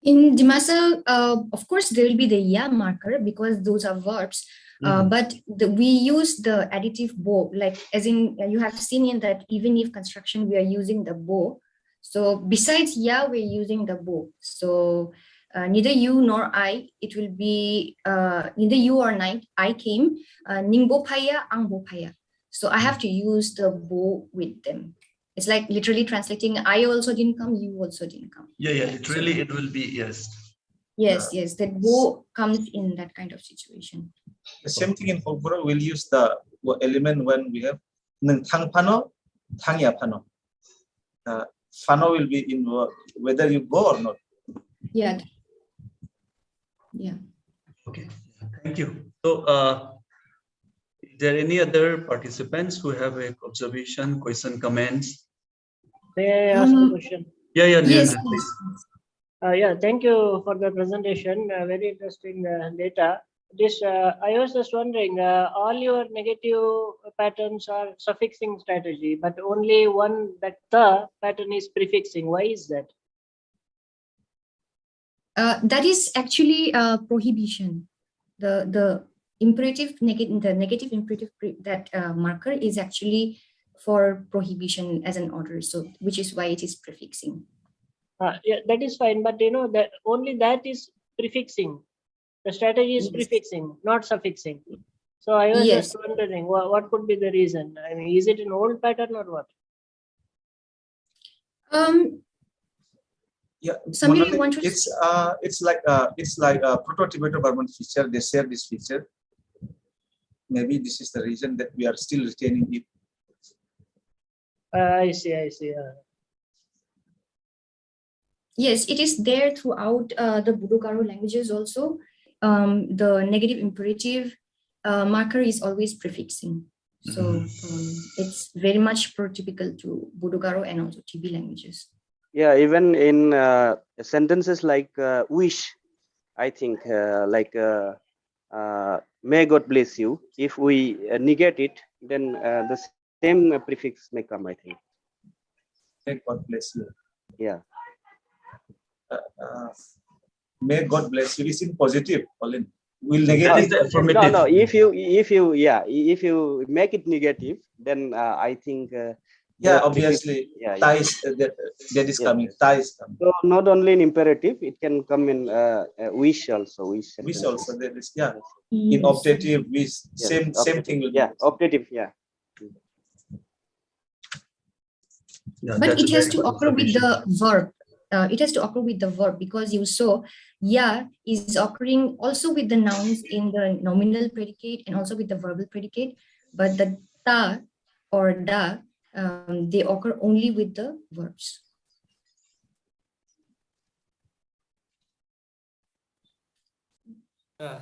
In Dimasa, of course, there will be the ya marker because those are verbs. But we use the additive bow, like as in you have seen in that even if construction, we are using the bow. So besides ya, we're using the bow. So neither you nor I, it will be neither you or I came, ningbo paya, angbo paya. So I have to use the bow with them. It's like literally translating, I also didn't come, you also didn't come. Yeah, literally so, it will be yes. Yes, that bow comes in that kind of situation. The same thing in Cockborough, we'll use the element when we have thang pano, thang ya pano. Pano will be in whether you go or not. Yeah. Okay, thank you. So, is there any other participants who have a observation, question, comments? May I ask a question? Yeah, yes. Yeah, thank you for the presentation. Very interesting data. This I was just wondering, all your negative patterns are suffixing strategy, but only one, that the pattern is prefixing. Why is that? That is actually prohibition. The imperative the negative imperative that marker is actually for prohibition as an order. So which is why it is prefixing. Yeah, that is fine, but that only that is prefixing. The strategy is prefixing, not suffixing. So I was just wondering what could be the reason. I mean, is it an old pattern or what? Yeah, Samir, you want to it's like a Proto-Tibeto-Burman feature. They share this feature. Maybe this is the reason that we are still retaining it. I see. Yes, it is there throughout the Bodo-Garo languages also. The negative imperative marker is always prefixing. So it's very much prototypical to Bodo-Garo and also TB languages. Yeah, even in sentences like wish, I think may God bless you. If we negate it, then the same prefix may come, I think. May God bless you. Yeah. May God bless you is in positive, Colin. We'll negate the affirmative. No. If you make it negative, then I think. Obviously, ties that is coming. Ties coming. So not only in imperative, it can come in wish also. Wish also there is in optative wish same thing will be. Optative But it has to occur with the verb. It has to occur with the verb because you saw is occurring also with the nouns in the nominal predicate and also with the verbal predicate, but the ta or da they occur only with the verbs. Hello.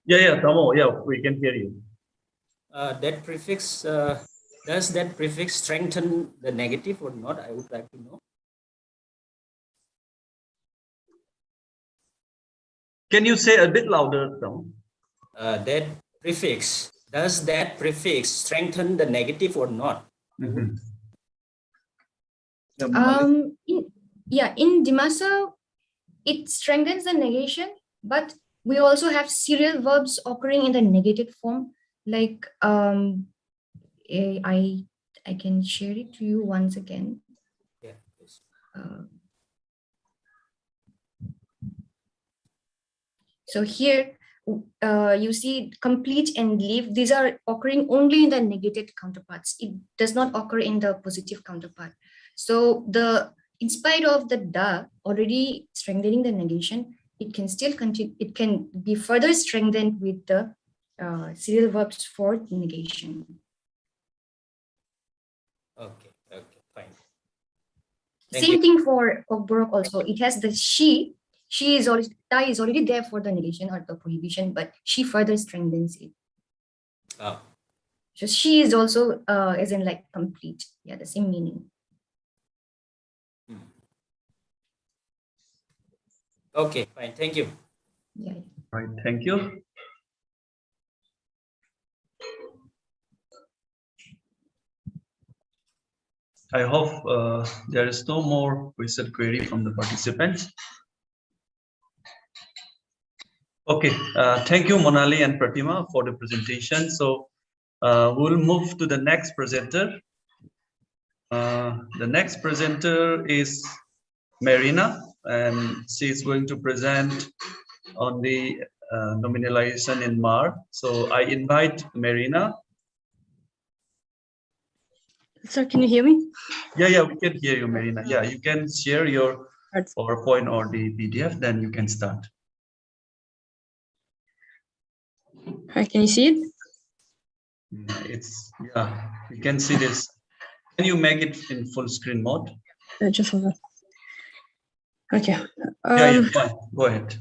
Yeah, Tamo. Yeah, we can hear you. That prefix, does that prefix strengthen the negative or not? I would like to know. Can you say a bit louder, Tom? That prefix, does that prefix strengthen the negative or not? Mm-hmm. In Dimasa, it strengthens the negation, but we also have serial verbs occurring in the negated form. Like I can share it to you once again. Yeah. So here you see complete and leave. These are occurring only in the negated counterparts. It does not occur in the positive counterpart. So in spite of the da already strengthening the negation, it can still continue. It can be further strengthened with the serial verbs for negation. Okay, fine. Same thing for Ogborok also. It has the she. She is already, da is already there for the negation or the prohibition, but she further strengthens it. Oh. So she is also as in like complete. Yeah, the same meaning. Okay, fine. Thank you. Yeah. Right. Thank you. I hope there is no more recent query from the participants. Okay, thank you, Monali and Pratima, for the presentation. So we'll move to the next presenter. The next presenter is Marina, and she is going to present on the nominalization in MAR. So I invite Marina. Sir, can you hear me? Yeah, we can hear you, Marina. Yeah, you can share your PowerPoint or the PDF, then you can start. Can you see it? We can see this. Can you make it in full screen mode? Just hold on. Okay. Fine. Go ahead.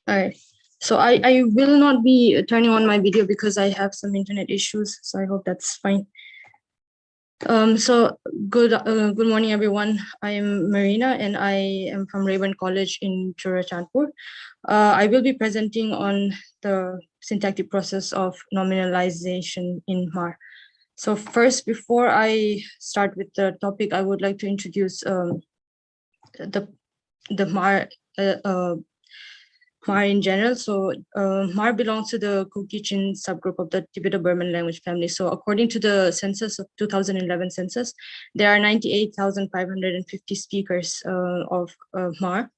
All right. So I will not be turning on my video because I have some internet issues. So I hope that's fine. So good morning, everyone. I am Marina, and I am from Rayburn College in Churachandpur. I will be presenting on the syntactic process of nominalization in MAR. So first, before I start with the topic, I would like to introduce the MAR MAR in general. So MAR belongs to the Kukichin subgroup of the Tibeto-Burman language family. So according to the census of 2011 census, there are 98,550 speakers of MAR.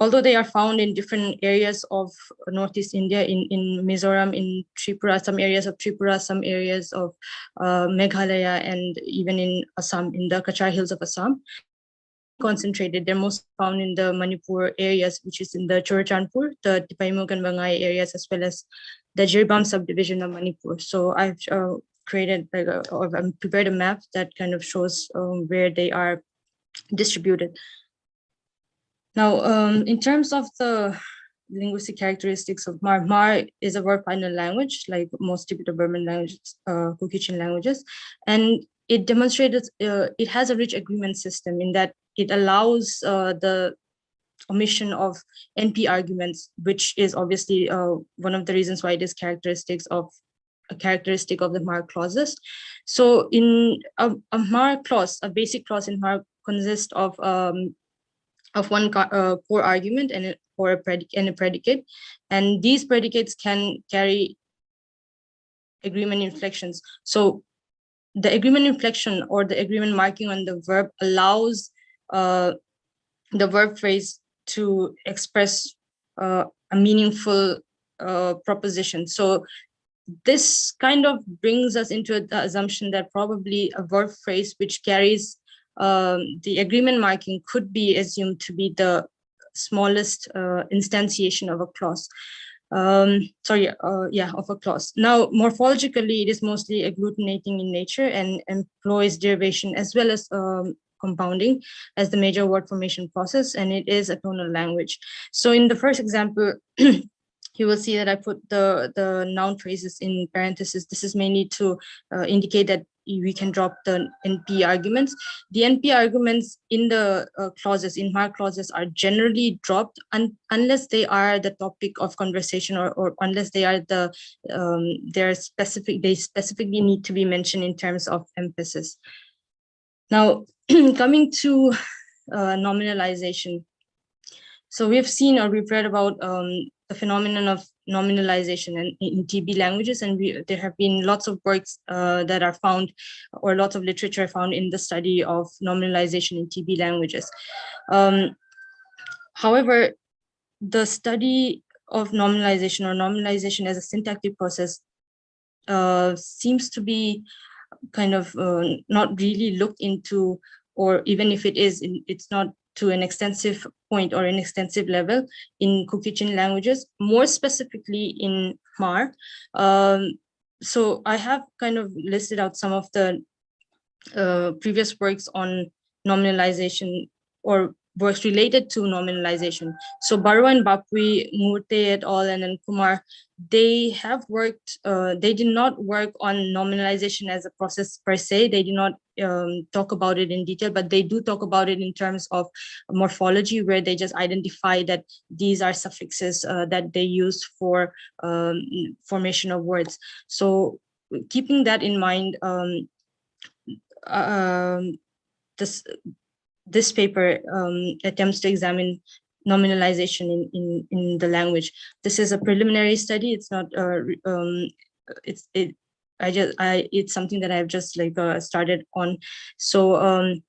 Although they are found in different areas of Northeast India, in Mizoram, in Tripura, some areas of Tripura, some areas of Meghalaya, and even in Assam, in the Kachar Hills of Assam. Concentrated, they're most found in the Manipur areas, which is in the Churachandpur, the Tipaimuk and Bangai areas, as well as the Jiribam subdivision of Manipur. So I've prepared a map that kind of shows where they are distributed. Now, in terms of the linguistic characteristics of MAR, MAR is a word final language, like most Tibeto-Burman languages, Kukichin languages, and it demonstrated it has a rich agreement system in that it allows the omission of NP arguments, which is obviously one of the reasons why it is a characteristic of the MAR clauses. So in a MAR clause, a basic clause in MAR consists of one core argument and a predicate, and these predicates can carry agreement inflections. So the agreement inflection or the agreement marking on the verb allows the verb phrase to express a meaningful proposition. So this kind of brings us into the assumption that probably a verb phrase which carries the agreement marking could be assumed to be the smallest instantiation of a clause. Of a clause. Now, morphologically, it is mostly agglutinating in nature and employs derivation as well as compounding as the major word formation process, and it is a tonal language. So in the first example, you will see that I put the noun phrases in parentheses. This is mainly to indicate that we can drop the NP arguments. The NP arguments in the clauses, in Mark clauses, are generally dropped unless they are the topic of conversation, or unless they are they specifically need to be mentioned in terms of emphasis. Now, coming to nominalization. So we've seen, or we've read about the phenomenon of nominalization in TB languages, and there have been lots of works that are found, or lots of literature found in the study of nominalization in TB languages. However, the study of nominalization, or nominalization as a syntactic process, seems to be kind of not really looked into, or even if it is, it's not to an extensive point or an extensive level in Kuki-Chin languages, more specifically in Khmer. So I have kind of listed out some of the previous works on nominalization, or works related to nominalization. So Barua and Bapui, Murte et al., and then Kumar, they have worked, they did not work on nominalization as a process per se. They do not talk about it in detail, but they do talk about it in terms of morphology, where they just identify that these are suffixes that they use for formation of words. So keeping that in mind, this paper attempts to examine nominalization in the language. This is a preliminary study. It's not. It's something that I've just started on. So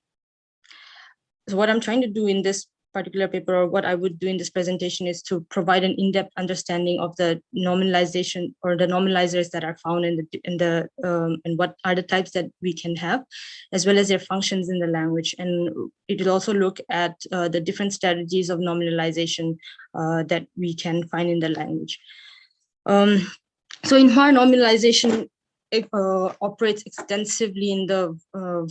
so what I'm trying to do in this particular paper, or what I would do in this presentation, is to provide an in-depth understanding of the nominalization, or the nominalizers that are found and what are the types that we can have, as well as their functions in the language. And it will also look at the different strategies of nominalization that we can find in the language. So in Khmer, nominalization operates extensively in the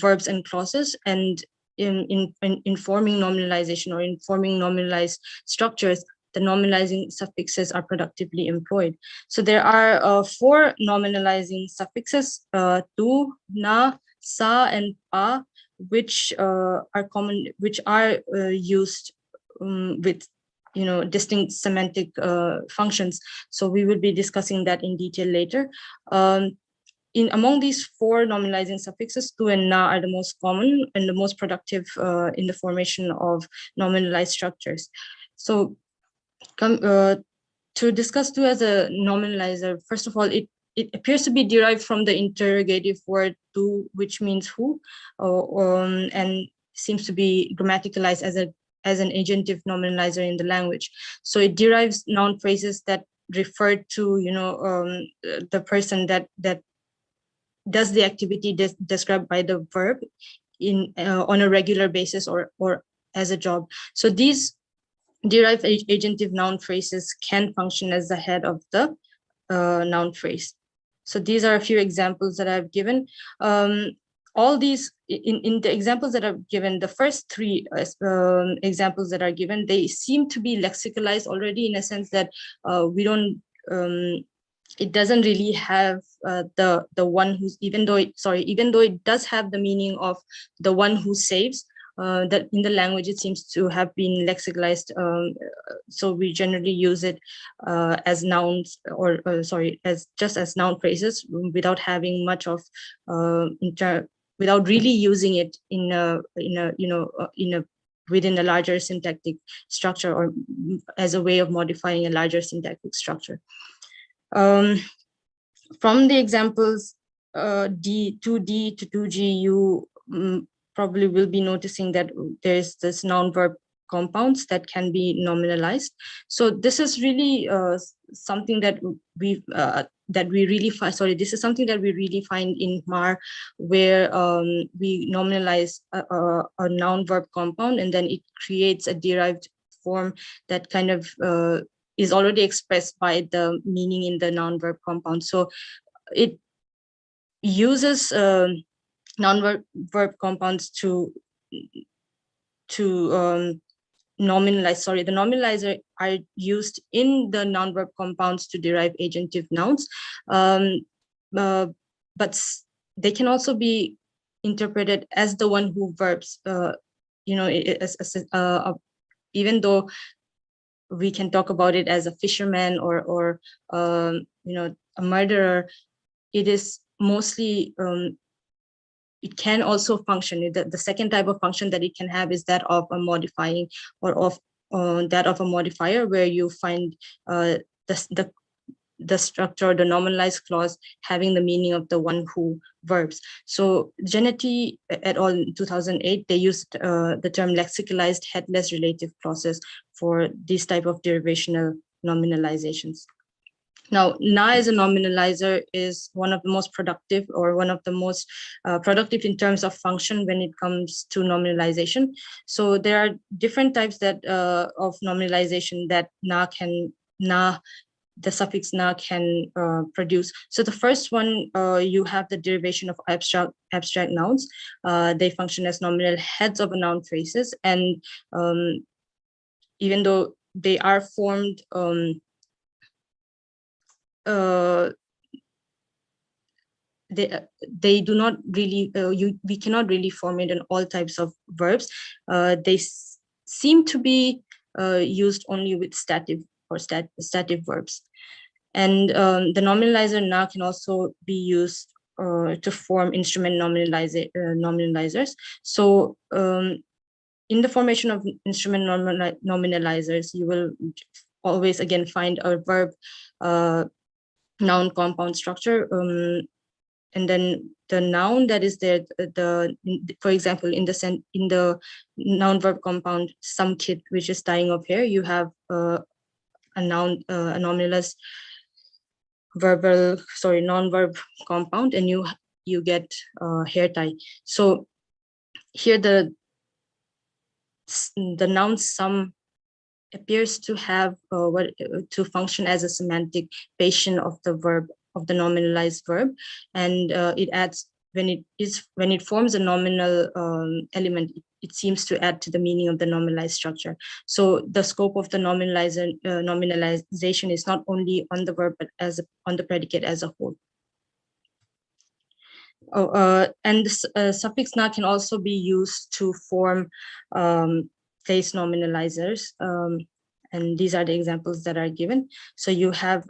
verbs and clauses, and in forming nominalization, or in forming nominalized structures, the nominalizing suffixes are productively employed. So there are 4 nominalizing suffixes, tu, na, sa, and pa, which are common, which are used with distinct semantic functions. So we will be discussing that in detail later. Among these 4 nominalizing suffixes, tu and na are the most common and the most productive in the formation of nominalized structures. So to discuss tu as a nominalizer, first of all, it appears to be derived from the interrogative word tu, which means who, and seems to be grammaticalized as an agentive nominalizer in the language. So it derives noun phrases that refer to the person that does the activity described by the verb on a regular basis, or as a job. So these derived agentive noun phrases can function as the head of the noun phrase. So these are a few examples that I've given. All these, in the examples that I've given, the first 3 examples that are given, they seem to be lexicalized already, in a sense that we don't, it doesn't really have the one who's, even though it does have the meaning of the one who saves, that in the language it seems to have been lexicalized. So we generally use it as nouns, or just as noun phrases, without having much of without really using it within a larger syntactic structure, or as a way of modifying a larger syntactic structure. From the examples D, 2D to 2G, you probably will be noticing that there's this noun-verb compounds that can be nominalized. So this is really something that we really find. Sorry, this is something that we really find in Khmer, where we nominalize a noun-verb compound, and then it creates a derived form that kind of is already expressed by the meaning in the noun-verb compound. So it uses noun-verb compounds to nominalize. Sorry, the nominalizer are used in the noun-verb compounds to derive agentive nouns, but they can also be interpreted as the one who verbs, even though we can talk about it as a fisherman or a murderer, it is mostly, it can also function. The second type of function that it can have is that of a modifying, or of that of a modifier, where you find the structure, the nominalized clause, having the meaning of the one who verbs. So Genetti et al. In 2008, they used the term lexicalized headless relative clauses for these type of derivational nominalizations. Now, na as a nominalizer is one of the most productive, or one of the most productive in terms of function when it comes to nominalization. So there are different types that of nominalization that the suffix na can produce. So the first one, you have the derivation of abstract nouns. They function as nominal heads of a noun phrases, and even though they are formed, they do not really, we cannot really form it in all types of verbs. They seem to be used only with stative verbs. And the nominalizer na can also be used to form instrument nominalizers. So in the formation of instrument nominalizers, you will always again find a verb noun compound structure, and then the noun that is there, for example, in the noun verb compound some kid, which is tying of hair, you have a noun, a nominalized non-verb compound, and you get hair tie. So here the noun some appears to have to function as a semantic patient of the verb, of the nominalized verb, and it adds, when it forms a nominal element, it seems to add to the meaning of the nominalized structure. So the scope of the nominalization is not only on the verb, but on the predicate as a whole. And the suffix na can also be used to form place nominalizers, and these are the examples that are given. So you have,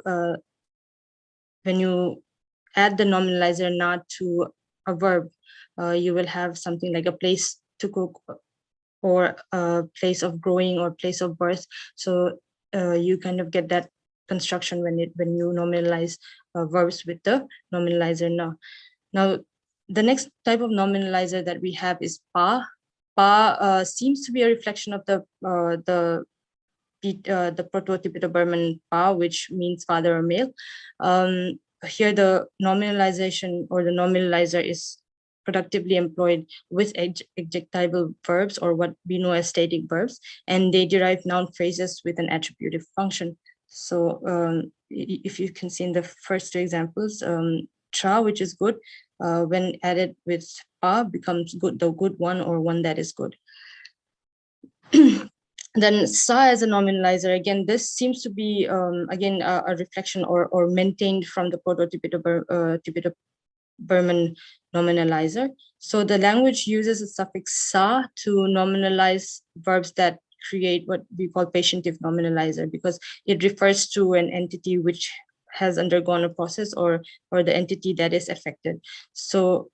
when you add the nominalizer na to a verb, you will have something like a place to cook, or a place of growing, or place of birth. So you kind of get that construction when you nominalize verbs with the nominalizer na. Now, the next type of nominalizer that we have is pa. Pa seems to be a reflection of the Proto-Tibeto-Burman pa, which means father or male. Here the nominalization, or the nominalizer, is productively employed with adjectival verbs, or what we know as static verbs, and they derive noun phrases with an attributive function. So if you can see in the first two examples, cha, which is good, when added with pa, becomes good, the good one, or one that is good. Then sa as a nominalizer, again, this seems to be again a reflection or maintained from the Proto-Tibeto-Burman nominalizer. So the language uses a suffix sa to nominalize verbs that create what we call patientive nominalizer, because it refers to an entity which has undergone a process, or the entity that is affected. So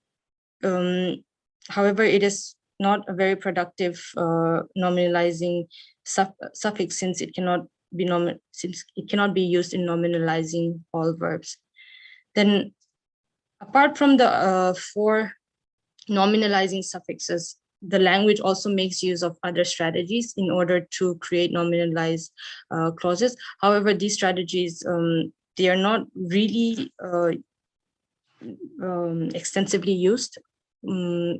however, it is not a very productive nominalizing suffix, since it cannot be used in nominalizing all verbs. Then, apart from the 4 nominalizing suffixes, the language also makes use of other strategies in order to create nominalized clauses. However, these strategies, they are not really extensively used,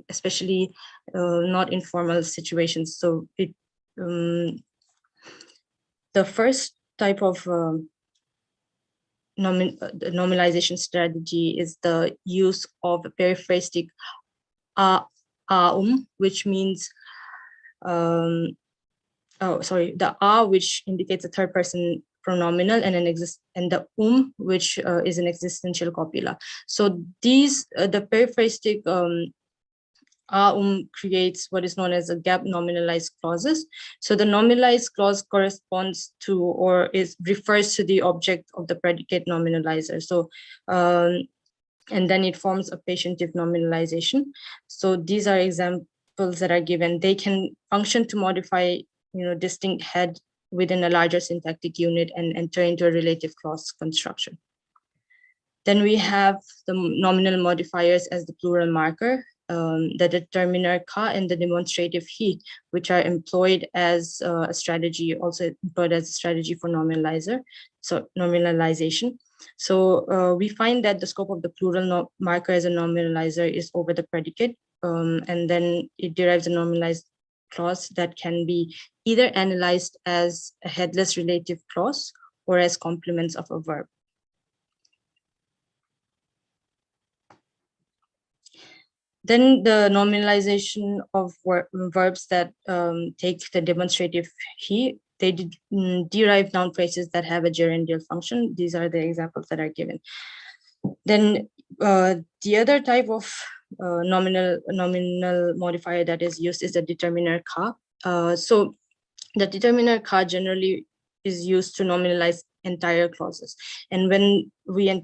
especially not in formal situations. So the first type of nominalization strategy is the use of a periphrastic which means the which indicates a third person pronominal and the which is an existential copula. So these the periphrastic creates what is known as a gap nominalized clauses. So the nominalized clause corresponds to or refers to the object of the predicate nominalizer. So and then it forms a patientive nominalization. So these are examples that are given. They can function to modify, distinct head within a larger syntactic unit and enter into a relative clause construction. Then we have the nominal modifiers as the plural marker, the determiner ka and the demonstrative he, which are employed as a strategy, also employed as a strategy for nominalization. So we find that the scope of the plural marker as a nominalizer is over the predicate, and then it derives a nominalized clause that can be either analyzed as a headless relative clause or as complements of a verb. Then the nominalization of verbs that take the demonstrative he, they derive noun phrases that have a gerundial function. These are the examples that are given. Then the other type of nominal modifier that is used is the determiner ka. So the determiner ka generally is used to nominalize entire clauses. And when we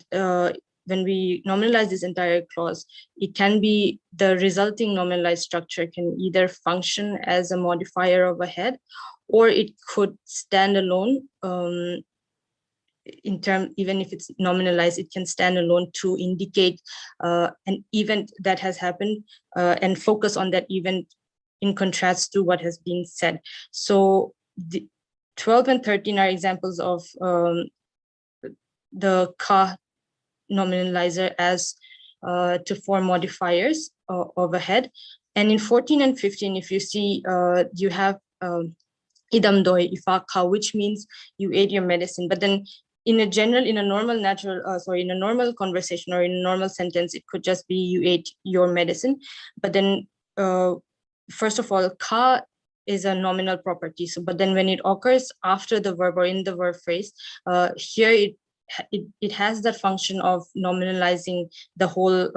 nominalize this entire clause, it can be the resulting nominalized structure can either function as a modifier of a head, or it could stand alone. Even if it's nominalized, it can stand alone to indicate an event that has happened and focus on that event in contrast to what has been said. So the 12 and 13 are examples of the ka nominalizer as to form modifiers of a head. And in 14 and 15, if you see, you have idam doi ifaka, which means you ate your medicine. But then in a normal conversation or in a normal sentence, it could just be you ate your medicine. But then first of all, ka is a nominal property. So, but then when it occurs after the verb or in the verb phrase, here it has the function of nominalizing the whole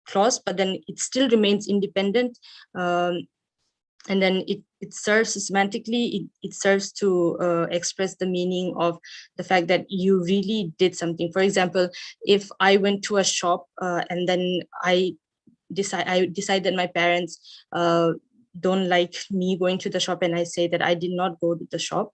clause, but then it still remains independent. And then it serves semantically, it serves to express the meaning of the fact that you really did something. For example, if I went to a shop and then I decide that my parents don't like me going to the shop, and I say that I did not go to the shop.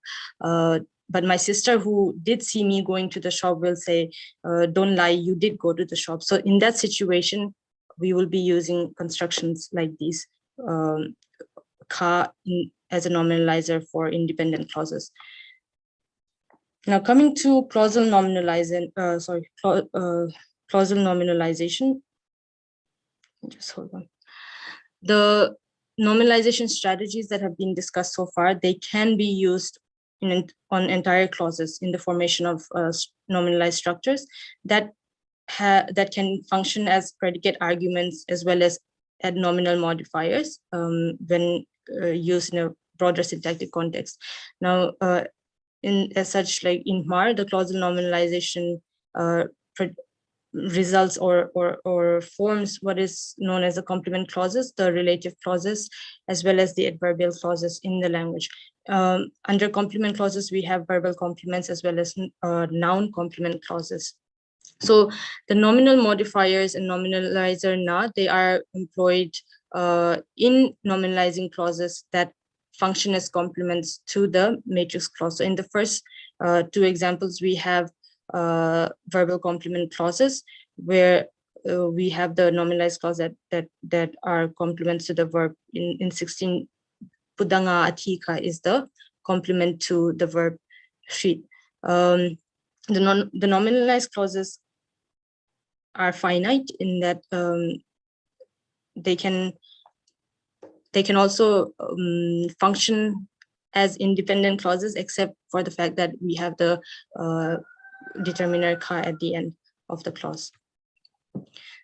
But my sister, who did see me going to the shop, will say, don't lie, you did go to the shop. So in that situation, we will be using constructions like these, ka as a nominalizer for independent clauses. Now coming to causal nominalizing, causal nominalization. Just hold on. The nominalization strategies that have been discussed so far, they can be used on entire clauses in the formation of nominalized structures that can function as predicate arguments as well as add nominal modifiers when used in a broader syntactic context. Now, as such, like in MAR, the causal nominalization results or forms what is known as the complement clauses, the relative clauses, as well as the adverbial clauses in the language. Under complement clauses, we have verbal complements as well as noun complement clauses. So the nominal modifiers and nominalizer na, they are employed in nominalizing clauses that function as complements to the matrix clause. So in the first two examples, we have verbal complement clauses where we have the nominalized clause that are complements to the verb. In 16, pudanga atika is the complement to the verb sheet. The nominalized clauses are finite in that they can also function as independent clauses, except for the fact that we have the determiner ka at the end of the clause.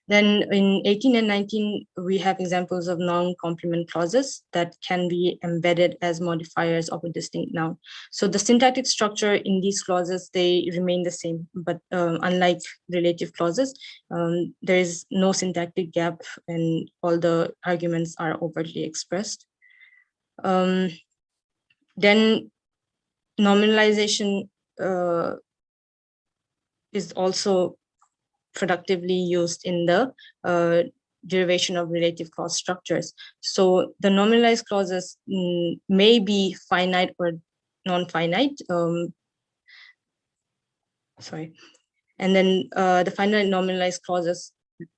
Then in 18 and 19, we have examples of noun complement clauses that can be embedded as modifiers of a distinct noun. So the syntactic structure in these clauses, they remain the same, but unlike relative clauses, there is no syntactic gap and all the arguments are overtly expressed. Then nominalization is also productively used in the derivation of relative clause structures. So the nominalized clauses may be finite or non-finite. And then the finite nominalized clauses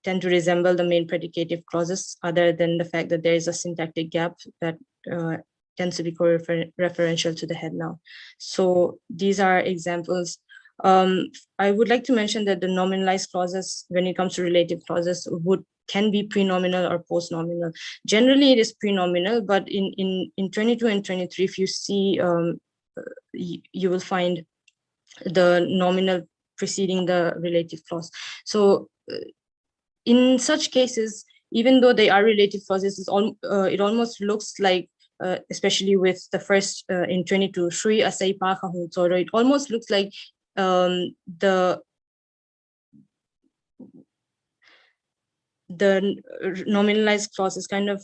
tend to resemble the main predicative clauses, other than the fact that there is a syntactic gap that tends to be co-referential to the head noun. So these are examples. I would like to mention that the nominalized clauses, when it comes to relative clauses, can be pre-nominal or post-nominal. Generally, it is pre-nominal, but in 22 and 23, if you see, you will find the nominal preceding the relative clause. So in such cases, even though they are relative clauses, it almost looks like, especially with the first in 22, Sri Asai Pakahun Tsoro, it almost looks like the nominalized clause is kind of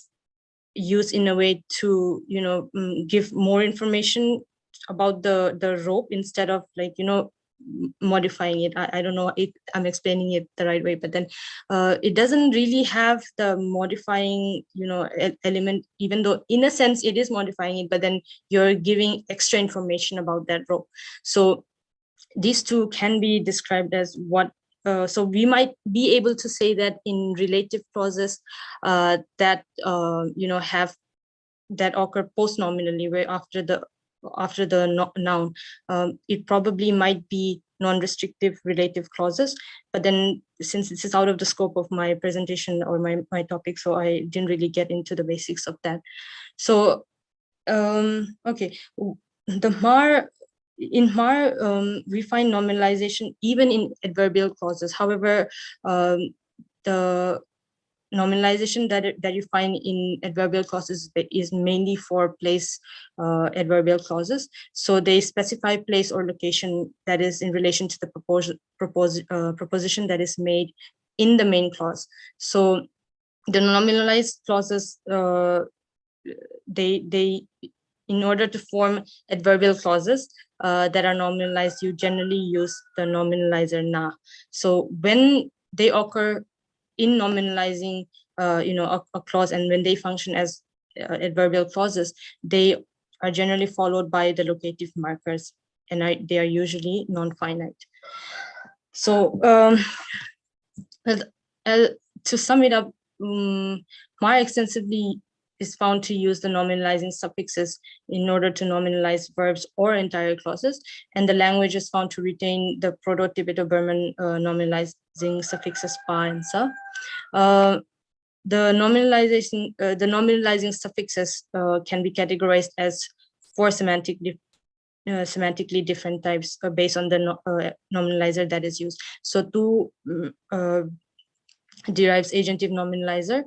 used in a way to, give more information about the rope instead of like, modifying it. I don't know if I'm explaining it the right way, but then it doesn't really have the modifying, element, even though in a sense it is modifying it, but then you're giving extra information about that rope. So these two can be described as what, so we might be able to say that in relative clauses that, have that occur post-nominally, where after the noun, it probably might be non-restrictive relative clauses. But then since this is out of the scope of my presentation or my topic, so I didn't really get into the basics of that. So, okay, in MAR, we find nominalization even in adverbial clauses. However, the nominalization that you find in adverbial clauses is mainly for place adverbial clauses. So they specify place or location that is in relation to the proposition that is made in the main clause. So the nominalized clauses, they in order to form adverbial clauses that are nominalized, you generally use the nominalizer na. So when they occur in nominalizing, a clause, and when they function as adverbial clauses, they are generally followed by the locative markers, and they are usually non-finite. So to sum it up, MAR extensively is found to use the nominalizing suffixes in order to nominalize verbs or entire clauses, and the language is found to retain the Proto-Tibeto-Burman nominalizing suffixes pa and sa. The nominalizing suffixes can be categorized as four semantically different types based on the nominalizer that is used. So two derives agentive nominalizer,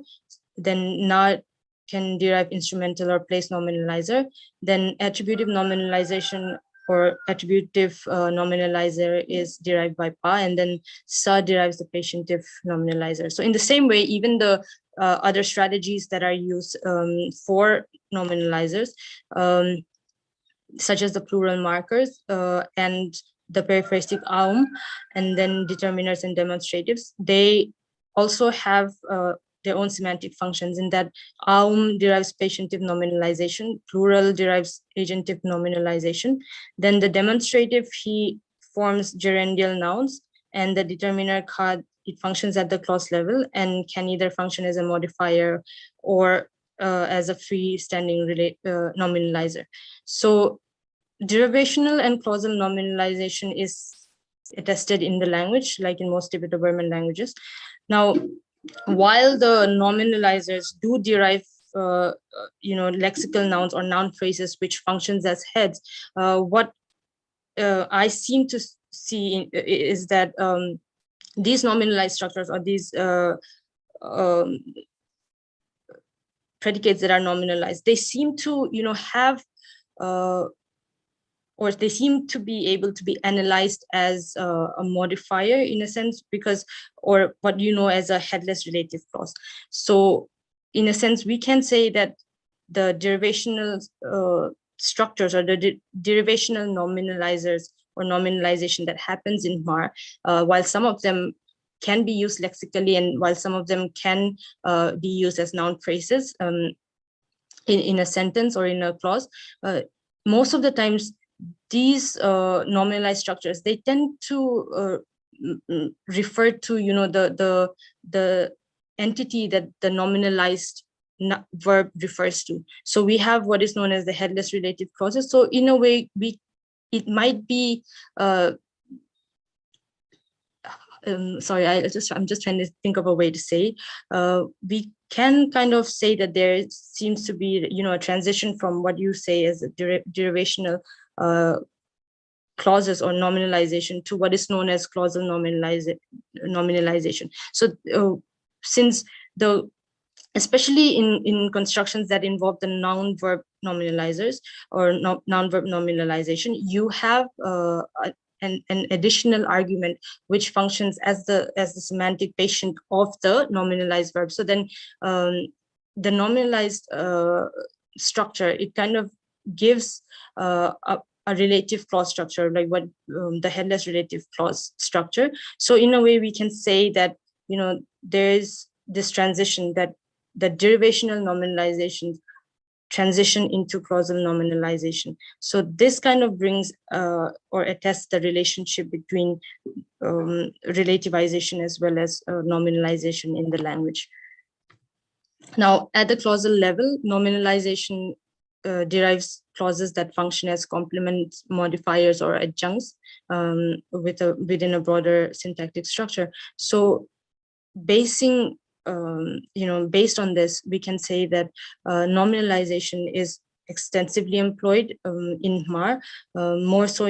then na can derive instrumental or place nominalizer, then attributive nominalization or attributive nominalizer is derived by pa, and then sa derives the patientive nominalizer. So in the same way, even the other strategies that are used for nominalizers, such as the plural markers and the periphrastic aum, and then determiners and demonstratives, they also have their own semantic functions, in that aum derives patientive nominalization, plural derives agentive nominalization, then the demonstrative, he forms gerundial nouns, and the determiner kad, it functions at the clause level and can either function as a modifier or as a freestanding nominalizer. So derivational and causal nominalization is attested in the language, like in most Tibeto-Burman languages. Now, while the nominalizers do derive lexical nouns or noun phrases which functions as heads, what I seem to see is that these nominalized structures, or these predicates that are nominalized, they seem to, have, or they seem to be able to be analyzed as a modifier in a sense, because, or what you know as a headless relative clause. So in a sense, we can say that the derivational structures, or the derivational nominalizers or nominalization that happens in MAR, while some of them can be used lexically, and while some of them can be used as noun phrases in a sentence or in a clause, most of the times these nominalized structures, they tend to refer to, the entity that the nominalized verb refers to. So we have what is known as the headless relative clauses. So in a way, it might be sorry, I'm just trying to think of a way to say. We can kind of say that there seems to be, a transition from what you say as a derivational clauses or nominalization to what is known as causal nominalization. So since especially in constructions that involve the noun verb nominalizers or noun verb nominalization, you have an additional argument which functions as the semantic patient of the nominalized verb. So then the nominalized structure, it kind of gives a relative clause structure, like what the headless relative clause structure. So in a way, we can say that, there is this transition, that the derivational nominalization transition into causal nominalization. So this kind of brings or attests the relationship between relativization as well as nominalization in the language. Now, at the clausal level, nominalization derives clauses that function as complement modifiers or adjuncts within a broader syntactic structure. So based on this, we can say that nominalization is extensively employed in MAR, more so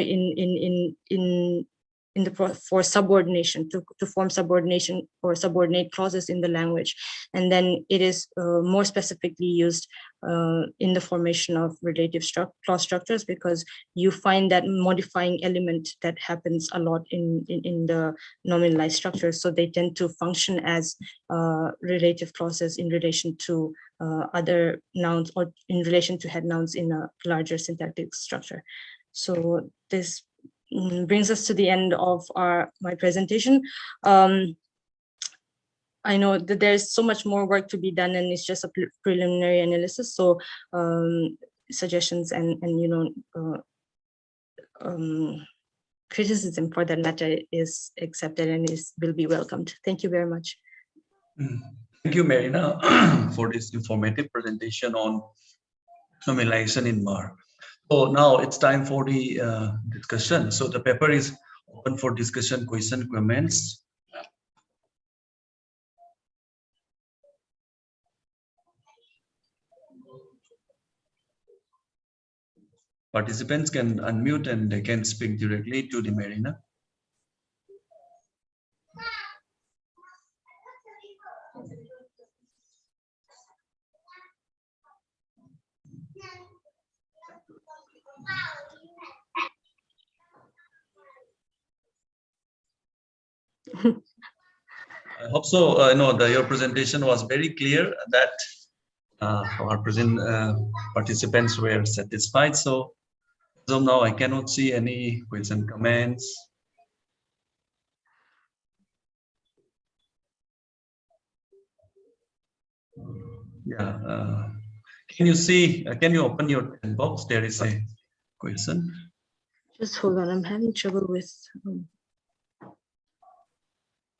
for subordination, to form subordination or subordinate clauses in the language. And then it is more specifically used in the formation of relative clause structures, because you find that modifying element that happens a lot in the nominalized structures. So they tend to function as relative clauses in relation to other nouns, or in relation to head nouns in a larger syntactic structure. So this brings us to the end of my presentation. I know that there's so much more work to be done, and it's just a preliminary analysis. So suggestions and criticism for that matter is accepted and will be welcomed. Thank you very much. Thank you, Marina, for this informative presentation on nominalization in MAR. So now it's time for the discussion. So the paper is open for discussion, question, comments. Participants can unmute and they can speak directly to the Marina. I hope so. Your presentation was very clear, that our participants were satisfied. So as of now, I cannot see any question, comments. Yeah. Can you open your chat box? There is a question. Just hold on, I'm having trouble with.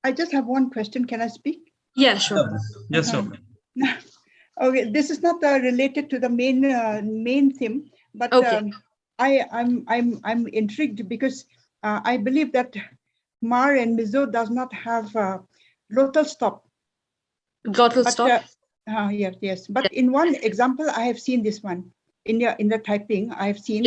I just have one question. Can I speak? Yeah, sure. Yes, sir. Okay, this is not related to the main theme, but okay. I'm intrigued because I believe that MAR and Mizo does not have glottal stop. Glottal stop. Yes. But in one example, I have seen this one in the typing. I have seen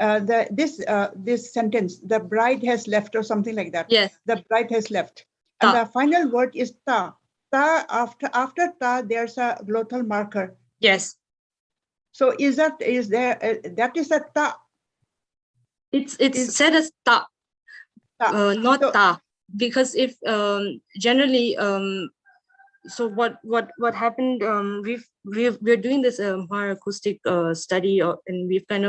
this sentence: "The bride has left," or something like that. Yes. The bride has left. And the final word is ta. Ta, after ta, there's a glottal marker. Yes. So that is a ta. It's said as ta, not so, ta, because if generally so what happened, we're doing this more acoustic study, and we've kind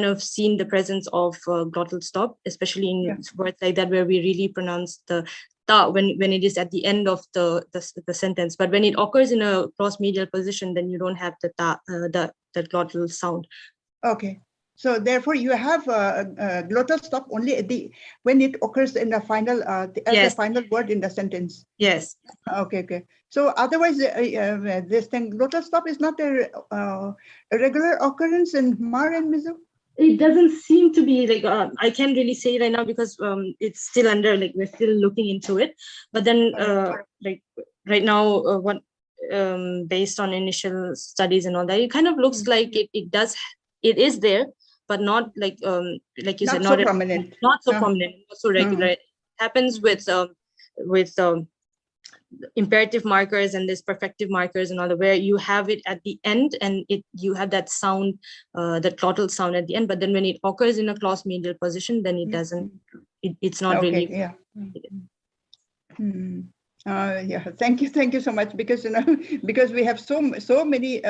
of seen the presence of glottal stop, especially in words like that where we really pronounce the ta when it is at the end of the sentence. But when it occurs in a cross-medial position, then you don't have the ta, the glottal sound. Okay. So therefore, you have glottal stop only at when it occurs in the final as a final word in the sentence. Yes. Okay. So otherwise, this thing glottal stop is not a regular occurrence in Mar and Mizo. It doesn't seem to be like I can't really say right now because it's still under we're still looking into it. But then right now, what based on initial studies and all that, it kind of looks like it is there. But not like you said, not so prominent, not so regular. It happens with imperative markers and this perfective markers and all that, where you have it at the end and you have that sound, that glottal sound at the end. But then when it occurs in a cross-medial position, then it doesn't. It's not really. Yeah. Thank you so much, because because we have so many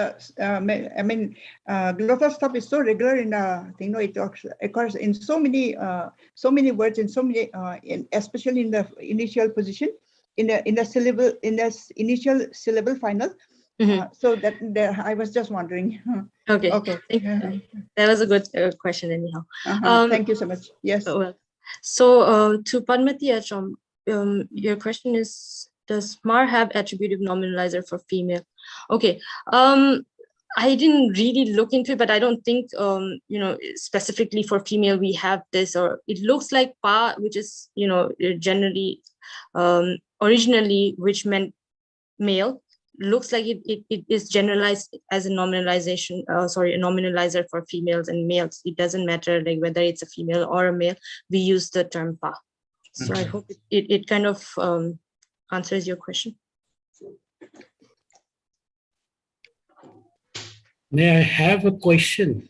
glottal stop is so regular in it occurs in so many words, in so many especially in the initial position, in the syllable, in the initial syllable final. So that I was just wondering. Okay. That was a good question anyhow. Thank you so much. Yes. So to Padmati Acham, your question is, does Mar have attributive nominalizer for female? Okay. I didn't really look into it, but I don't think specifically for female we have this, or it looks like pa, which is generally originally which meant male, looks like it is generalized as a nominalization, a nominalizer for females and males. It doesn't matter whether it's a female or a male, we use the term pa. So I hope it kind of answers your question. May I have a question?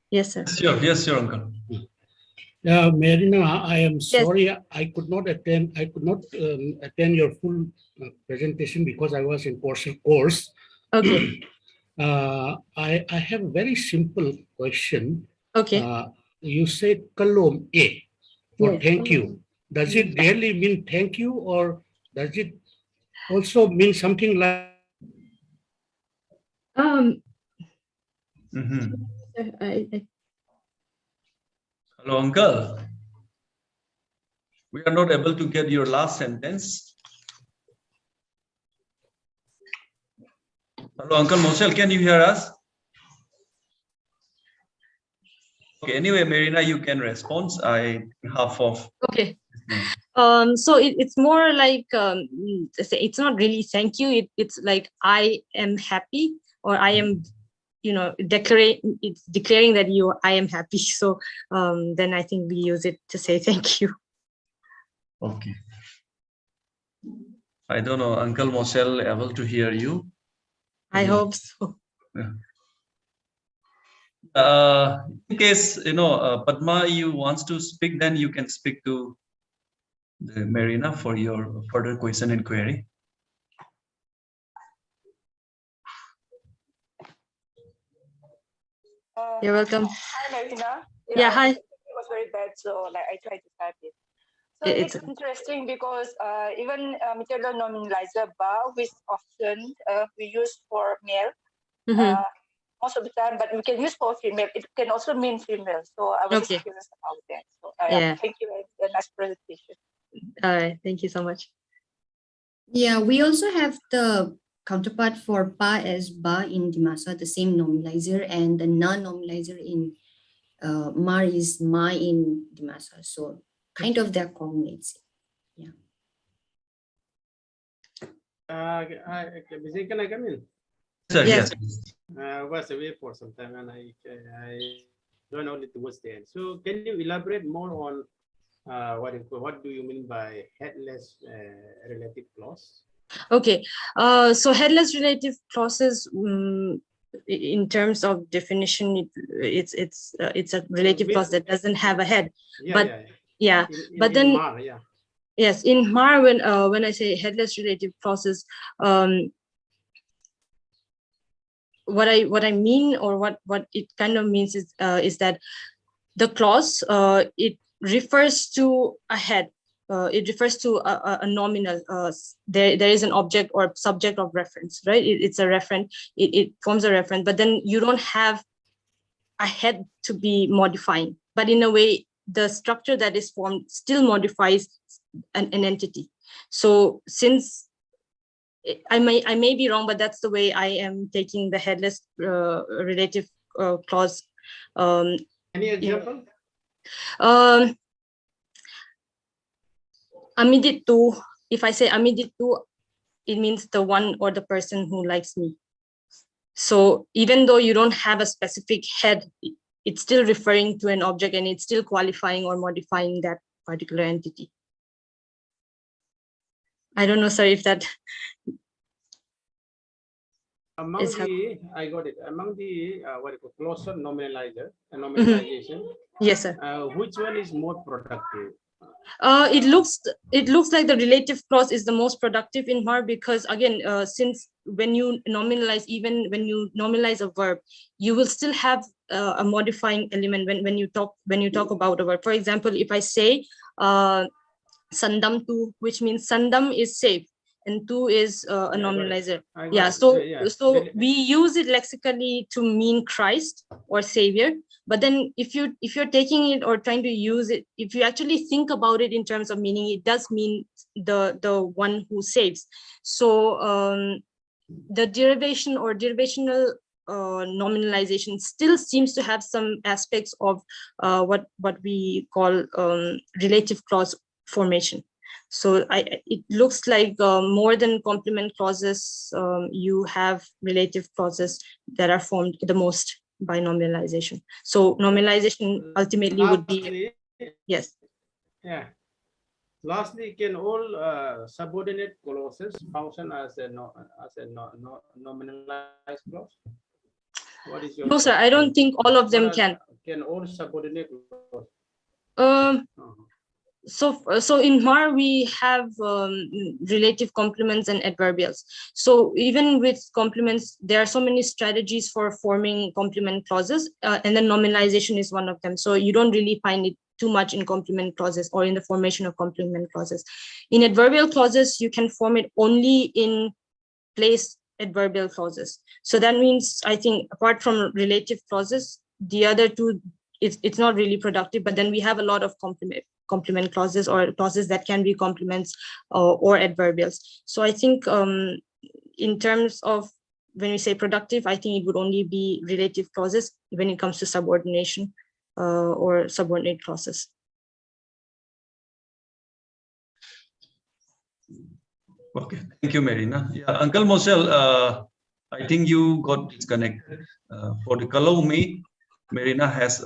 Yes, sir. Yes, sure, Uncle. Marina, I am sorry I could not attend. I could not attend your full presentation because I was in partial course. Okay. I have a very simple question. Okay. You said kalom a for thank you. Does it really mean thank you, or does it also mean something like? Hello, Uncle. We are not able to get your last sentence. Hello, Uncle Mosel, can you hear us? Okay, anyway, Marina, you can respond. Half of. Okay. So it's more like it's not really thank you. It's like I am happy, or I am, declaring that I am happy. So then I think we use it to say thank you. Okay. I don't know, Uncle Mosel able to hear you? I hope so. In case Padma, you wants to speak, then you can speak to the Marina for your further question and query. You're welcome. Hi, Marina. Yeah, hi. It was very bad, so I tried to type it. So it's interesting because even material nominalizer ba, which often we use for male most of the time, but we can use for female. It can also mean female. So I was just curious about that. So thank you for a nice presentation. All right, thank you so much. Yeah, we also have the counterpart for pa as ba in Dimasa, the same nominalizer, and the non-nominalizer in Mar is ma in Dimasa. So kind of they're combinates. Yeah. Can I come in? Sir, yes. I was away for some time and I joined only towards the end. So can you elaborate more on what do you mean by headless relative clause? Okay, so headless relative clauses, in terms of definition, it's a relative clause that doesn't have a head. But then Mar, yes, in Mar, when I say headless relative clauses, what I mean, or what it kind of means is that the clause, it refers to a head. It refers to a nominal. There is an object or subject of reference, right? It's a referent. It forms a reference, but then you don't have a head to be modifying. But in a way, the structure that is formed still modifies an entity. So since I may be wrong, but that's the way I am taking the headless relative clause. Any example? Amidit2, if I say Amidit2, it means the one or the person who likes me. So even though you don't have a specific head, it's still referring to an object, and it's still qualifying or modifying that particular entity. I don't know, sir, if that among the, I got it. Among the what you call closer nominalization. Yes, sir. Which one is more productive? It looks like the relative clause is the most productive in Mar, because again, since when you nominalize, even when you nominalize a verb, you will still have a modifying element when you talk about a verb. For example, if I say sandam tu, which means sandam is safe, and tu is a nominalizer. So we use it lexically to mean Christ or Savior. But then if you're taking it or trying to use it, if you actually think about it in terms of meaning, it does mean the one who saves. So the derivation or derivational nominalization still seems to have some aspects of what we call relative clause formation. So it looks like more than complement clauses, you have relative clauses that are formed the most by nominalization. So nominalization ultimately would be, yes. Yeah. Lastly, can all subordinate clauses function as a nominalized clause? What is your No, sir, I don't think all of them can. Can all subordinate clauses? So in Mar, we have relative complements and adverbials. So even with complements, there are so many strategies for forming complement clauses, and then nominalization is one of them. So you don't really find it too much in complement clauses or in the formation of complement clauses. In adverbial clauses, you can form it only in place adverbial clauses. So that means, I think, apart from relative clauses, the other two, it's not really productive, but then we have a lot of complement clauses or clauses that can be complements or adverbials. So I think in terms of when we say productive, I think it would only be relative clauses when it comes to subordination or subordinate clauses. Okay, thank you, Marina. Yeah, Uncle Mosel, I think you got disconnected. For the Kalomi, Marina has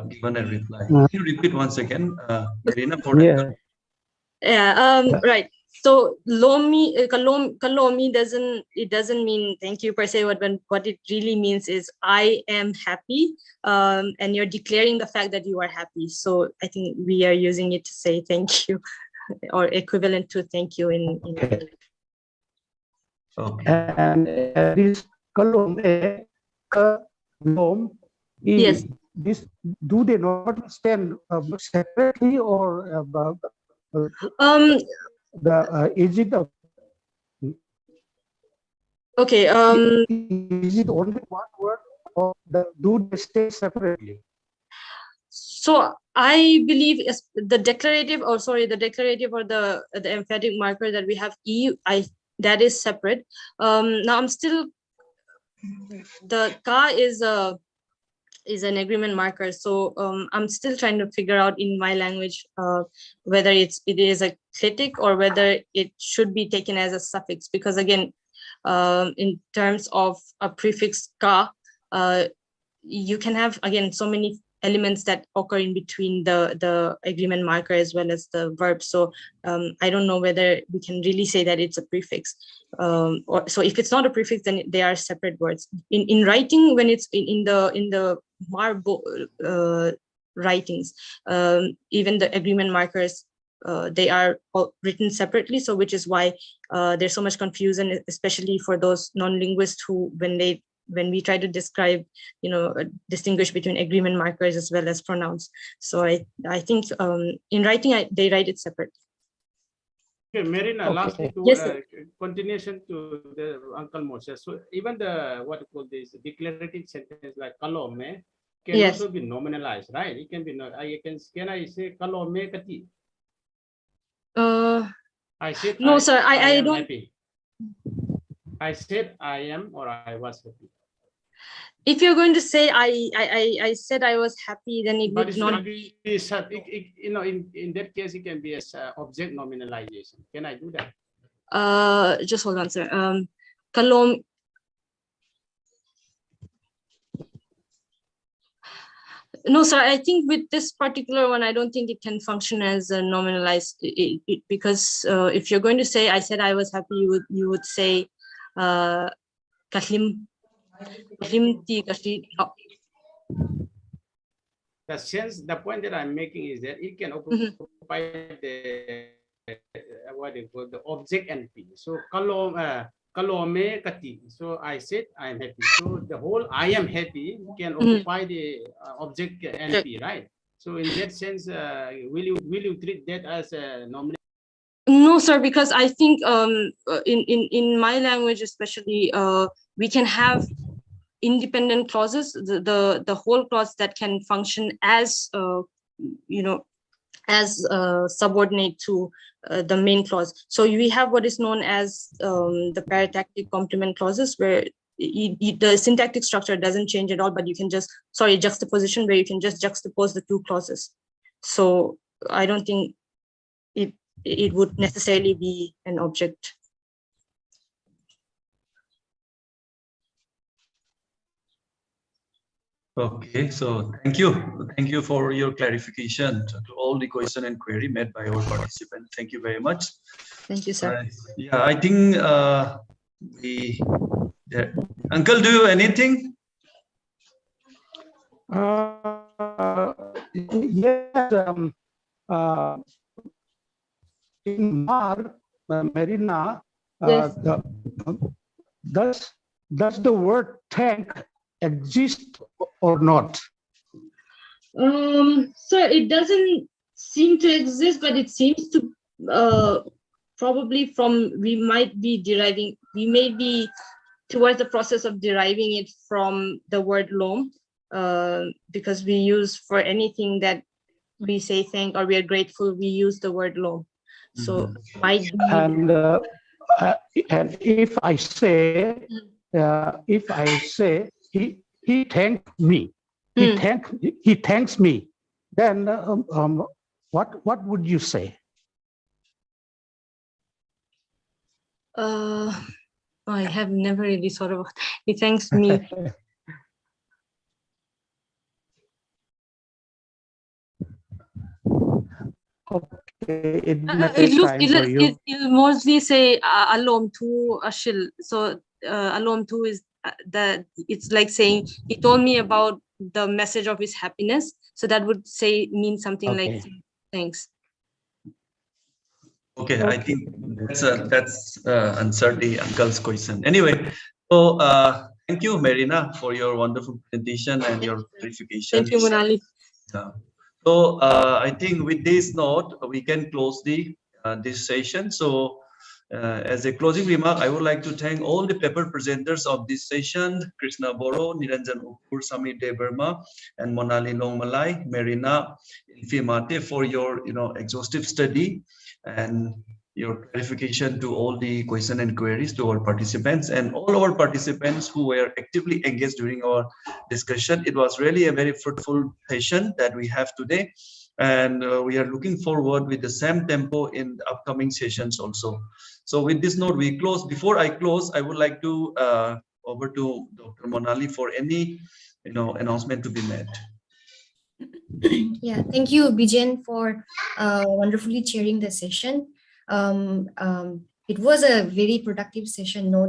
given a reply. Can you repeat once again, Marina? For Right. So kalomi doesn't mean thank you per se. What it really means is I am happy, and you're declaring the fact that you are happy. So I think we are using it to say thank you, or equivalent to thank you in English. Okay. And this column yes. This, do they not stand separately, or is it okay? Is it only one word, or do they stay separately? So I believe the declarative, or the emphatic marker that we have that is separate. Now I'm still, the ka is an agreement marker. So I'm still trying to figure out in my language whether it is a clitic or whether it should be taken as a suffix, because again, in terms of a prefix ka, you can have, again, so many elements that occur in between the agreement marker as well as the verb. So I don't know whether we can really say that it's a prefix. So if it's not a prefix, then they are separate words. In writing, when it's in the Marbo writings, even the agreement markers, they are all written separately. So which is why there's so much confusion, especially for those non-linguists who, when we try to describe, distinguish between agreement markers as well as pronouns. So I think in writing, they write it separate. Okay, Marina, Okay. lastly, Yes, continuation to the Uncle Moses. So even the, what you call this, declarative sentence like kalome can Yes. also be nominalized, right? It can be, can I say kalome kati? I said, no, sir, I am don't. happy. I said I am, or I was happy. If you're going to say I said I was happy, then it would not be. In that case, it can be as object nominalization. Can I do that? Just hold on, sir. Kalom. No, sir. I think with this particular one, I don't think it can function as a nominalized because if you're going to say I said I was happy, you would say kahlim. The point that I'm making is that it can occupy the what they call the object NP. So kalome kati. So I said I'm happy. So the whole I am happy can occupy the object NP, right? So in that sense, will you treat that as a nominal? No, sir, because I think in my language especially, we can have independent clauses, the whole clause that can function as as subordinate to the main clause. So we have what is known as the peritactic complement clauses, where the syntactic structure doesn't change at all, but you can just, juxtaposition, where you can just juxtapose the two clauses. So I don't think it would necessarily be an object. Okay, so thank you for your clarification to all the question and query made by our participant. Thank you very much. Thank you, sir. Yeah, I think Uncle, do you have anything? Yes. In Mar, Marina, yes. Does the word thank exist or not? So it doesn't seem to exist, but it seems to probably we may be towards the process of deriving it from the word lom, because we use for anything that we say thank or we are grateful, we use the word lom. So might be. And if I say he thanked me, he thanks me, then what would you say? I have never really thought about. He thanks me. Okay, it'll mostly say alom tu ashil. So alom tu is it's like saying he told me about the message of his happiness. So that would mean something like thanks. Okay, I think that's answered the uncle's question. Anyway, so thank you, Marina, for your wonderful presentation and your clarification. Thank you, Monali. So I think with this note, we can close this session. So as a closing remark, I would like to thank all the paper presenters of this session: Krishna Boro, Niranjan Upur, Samir Debarma, and Monali Longmalai, Marina Infimate, for your exhaustive study and your clarification to all the question and queries to our participants and all our participants who were actively engaged during our discussion. It was really a very fruitful session that we have today, and we are looking forward with the same tempo in the upcoming sessions also. So with this note, we close. Before I close, I would like to over to Dr. Monali for any announcement to be made. Yeah, thank you, Bijen, for wonderfully chairing the session. It was a very productive session, no doubt.